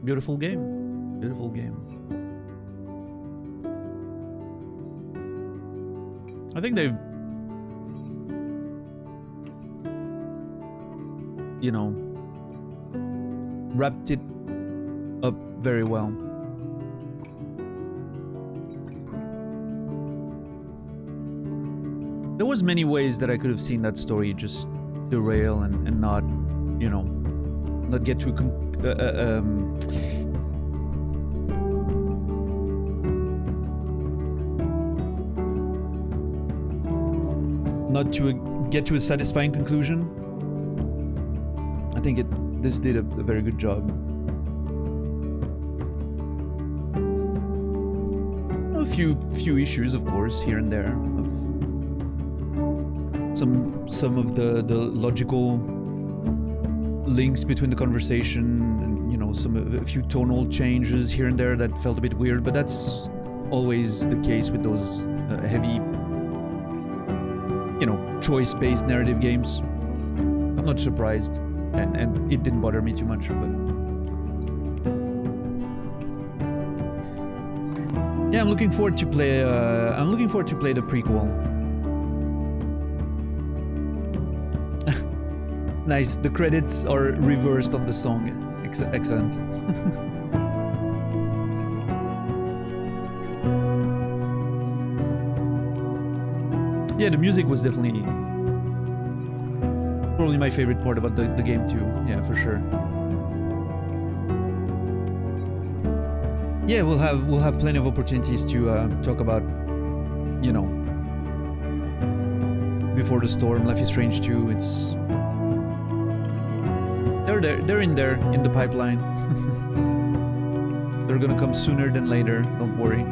Beautiful game. Beautiful game. I think they've, you know, wrapped it up very well. There was many ways that I could have seen that story just derail and not, you know, not get to a not to get to a satisfying conclusion. I think this did a very good job. A few issues, of course, here and there, of some of the logical links between the conversation, and you know, a few tonal changes here and there that felt a bit weird, but that's always the case with those heavy, you know, choice-based narrative games. I'm not surprised, and it didn't bother me too much, but yeah, I'm looking forward to play the prequel. Nice, the credits are reversed on the song. Excellent. Yeah, the music was definitely probably my favorite part about the game too. Yeah, for sure. Yeah, we'll have plenty of opportunities to talk about, you know, Before the Storm, Life is Strange 2. It's they're in the pipeline. They're gonna come sooner than later. Don't worry.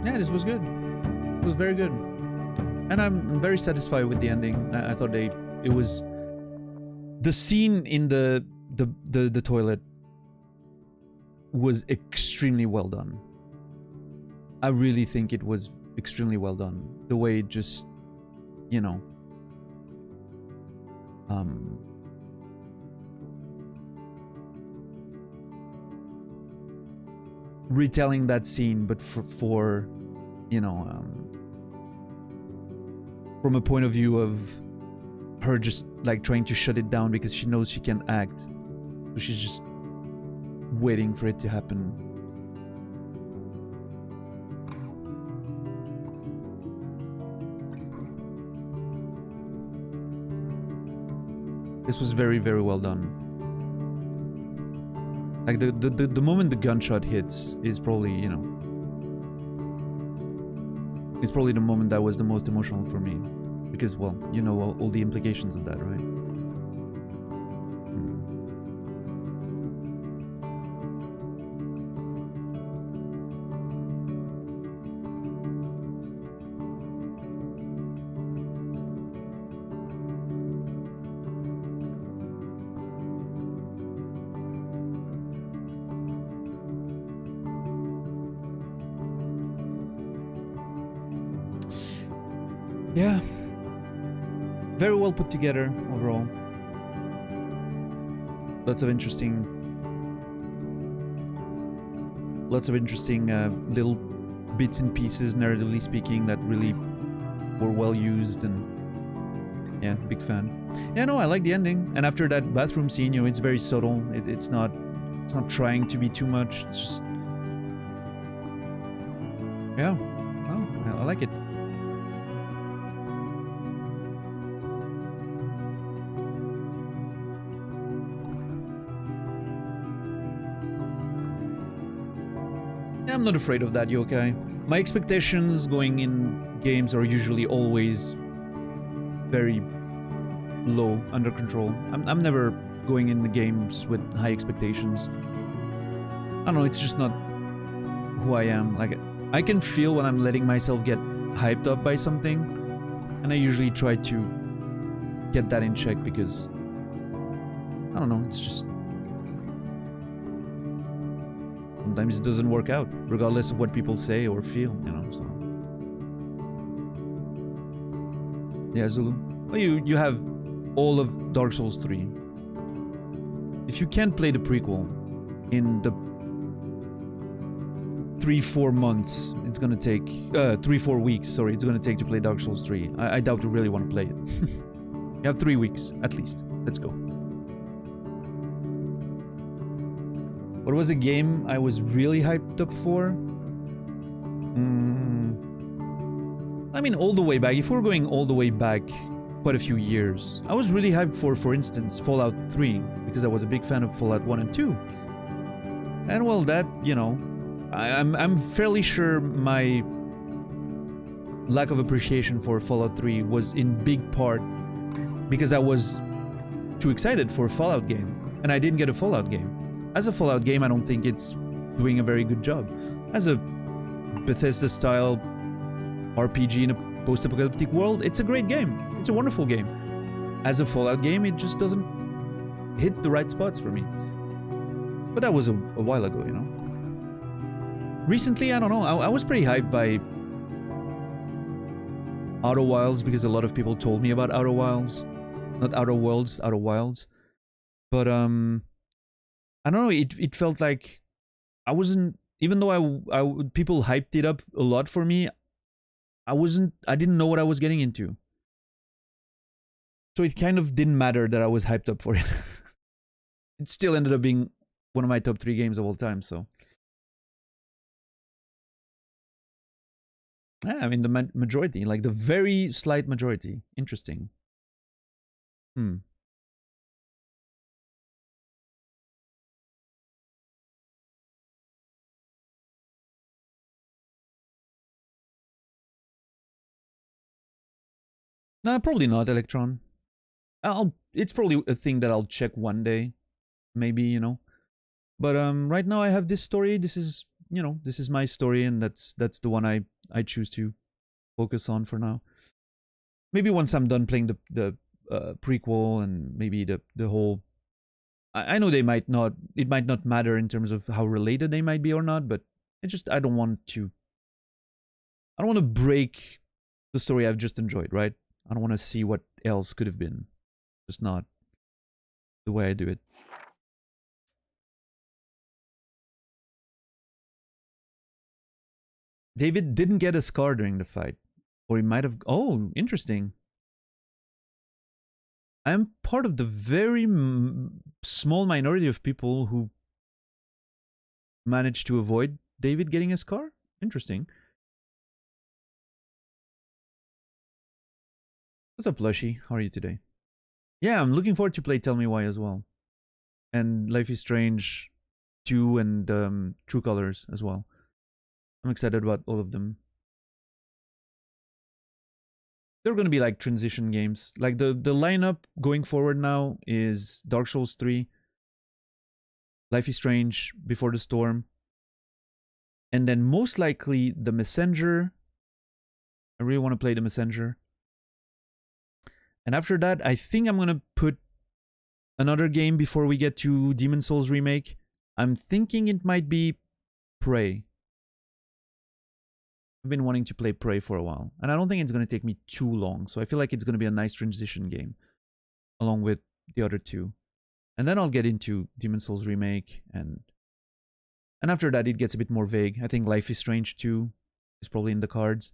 Yeah, this was good. It was very good, and I'm very satisfied with the ending. I thought it was the scene in the toilet was extremely well done. I really think it was extremely well done. The way it just, you know, retelling that scene, but for you know, from a point of view of her just like trying to shut it down because she knows she can't act, so she's just waiting for it to happen. This was very, very well done. Like the moment the gunshot hits is probably, you know, is probably the moment that was the most emotional for me, because, well, you know all the implications of that, right? Yeah, very well put together overall. Lots of interesting little bits and pieces, narratively speaking, that really were well used, and yeah, big fan. Yeah, no, I like the ending. And after that bathroom scene, you know, it's very subtle. It's not trying to be too much. It's just, yeah, oh, I like it. I'm not afraid of that, yokai. My expectations going in games are usually always very low, under control. I'm never going in the games with high expectations. I don't know, it's just not who I am. Like, I can feel when I'm letting myself get hyped up by something, and I usually try to get that in check because, I don't know, it's just sometimes it doesn't work out, regardless of what people say or feel, you know, so. Yeah, Zulu. Oh, you have all of Dark Souls 3. If you can't play the prequel in the 3-4 months it's gonna take, 3-4 weeks, sorry, it's gonna take to play Dark Souls 3, I doubt you really want to play it. You have 3 weeks, at least. Let's go. What was a game I was really hyped up for? I mean, all the way back. If we're going all the way back quite a few years, I was really hyped for instance, Fallout 3, because I was a big fan of Fallout 1 and 2. And well, that, you know, I'm fairly sure my lack of appreciation for Fallout 3 was in big part because I was too excited for a Fallout game, and I didn't get a Fallout game. As a Fallout game, I don't think it's doing a very good job. As a Bethesda-style RPG in a post-apocalyptic world, it's a great game. It's a wonderful game. As a Fallout game, it just doesn't hit the right spots for me. But that was a while ago, you know. Recently, I don't know, I was pretty hyped by Outer Wilds because a lot of people told me about Outer Wilds. Not Outer Worlds, Outer Wilds. But, I don't know, it felt like I wasn't, even though people hyped it up a lot for me, I didn't know what I was getting into. So it kind of didn't matter that I was hyped up for it. It still ended up being one of my top 3 games of all time, so. Yeah, I mean, the majority, like the very slight majority. Interesting. Nah, probably not, Electron. It's probably a thing that I'll check one day. Maybe, you know. But right now I have this story. This is, you know, this is my story, and that's the one I choose to focus on for now. Maybe once I'm done playing the prequel and maybe the whole, I know it might not matter in terms of how related they might be or not, but it just, I don't want to break the story I've just enjoyed, right? I don't want to see what else could have been. Just not the way I do it. David didn't get a scar during the fight. Or he might have... Oh, interesting. I'm part of the very small minority of people who managed to avoid David getting a scar. Interesting. What's up, Lushy? How are you today? Yeah, I'm looking forward to play Tell Me Why as well. And Life is Strange 2 and True Colors as well. I'm excited about all of them. They're going to be like transition games. Like the lineup going forward now is Dark Souls 3, Life is Strange, Before the Storm, and then most likely The Messenger. I really want to play The Messenger. And after that, I think I'm going to put another game before we get to Demon's Souls Remake. I'm thinking it might be Prey. I've been wanting to play Prey for a while, and I don't think it's going to take me too long, so I feel like it's going to be a nice transition game, along with the other two. And then I'll get into Demon's Souls Remake, and after that it gets a bit more vague. I think Life is Strange 2 is probably in the cards.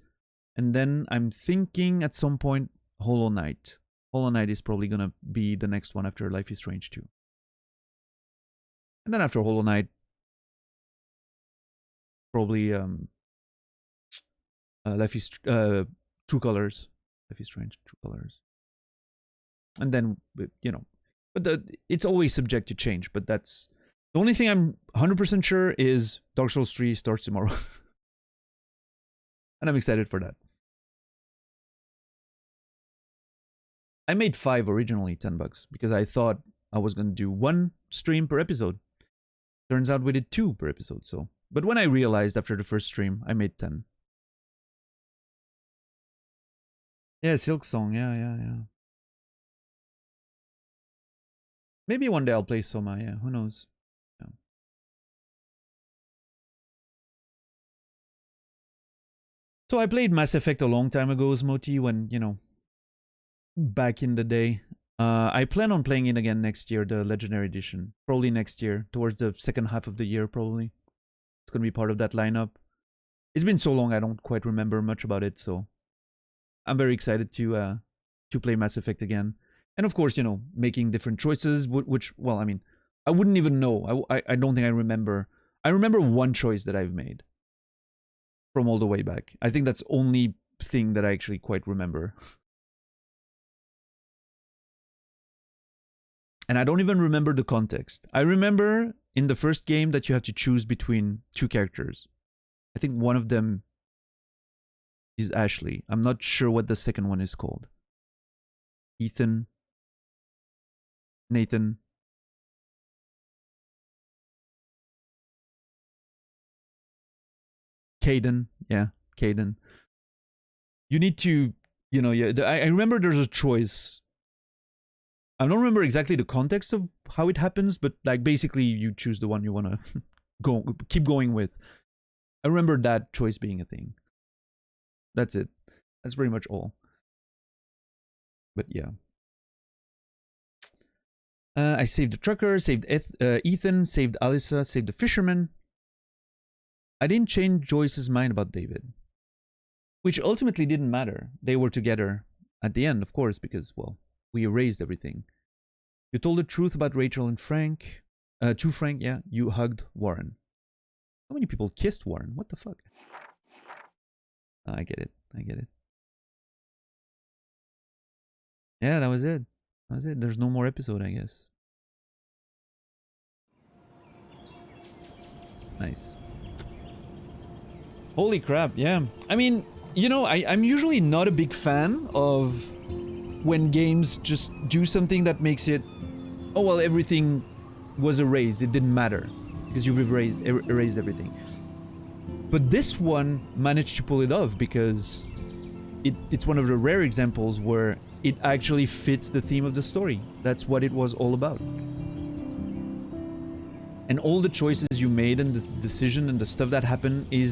And then I'm thinking at some point Hollow Knight. Hollow Knight is probably going to be the next one after Life is Strange 2. And then after Hollow Knight, probably Life is True Colors. Life is Strange, True Colors. And then, you know, but it's always subject to change, but that's the only thing I'm 100% sure is Dark Souls 3 starts tomorrow. And I'm excited for that. I made 5 originally, $10, because I thought I was going to do 1 stream per episode. Turns out we did 2 per episode, so. But when I realized after the first stream, I made 10. Yeah, Silk Song, yeah. Maybe one day I'll play Soma, yeah, who knows. Yeah. So I played Mass Effect a long time ago, Smoti, when, you know, back in the day. I plan on playing it again next year, the Legendary Edition. Probably next year, towards the second half of the year, probably. It's going to be part of that lineup. It's been so long, I don't quite remember much about it, so I'm very excited to play Mass Effect again. And of course, you know, making different choices, which, well, I mean, I wouldn't even know. I don't think I remember. I remember one choice that I've made from all the way back. I think that's the only thing that I actually quite remember. And I don't even remember the context. I remember in the first game that you have to choose between two characters. I think one of them is Ashley. I'm not sure what the second one is called. Ethan. Nathan. Caden. Yeah, Caden. You need to, you know, yeah, I remember there's a choice. I don't remember exactly the context of how it happens, but like basically you choose the one you want to keep going with. I remember that choice being a thing. That's it. That's pretty much all. But yeah. I saved the trucker, saved Ethan, saved Alyssa, saved the fisherman. I didn't change Joyce's mind about David. Which ultimately didn't matter. They were together at the end, of course, because, well, we erased everything. You told the truth about Rachel and Frank. To Frank, yeah. You hugged Warren. How many people kissed Warren? What the fuck? I get it. I get it. Yeah, that was it. That was it. There's no more episode, I guess. Nice. Holy crap, yeah. I mean, you know, I'm usually not a big fan of when games just do something that makes it, oh well, everything was erased, it didn't matter because you've erased everything. But this one managed to pull it off because it's one of the rare examples where it actually fits the theme of the story. That's what it was all about. And all the choices you made and the decision and the stuff that happened is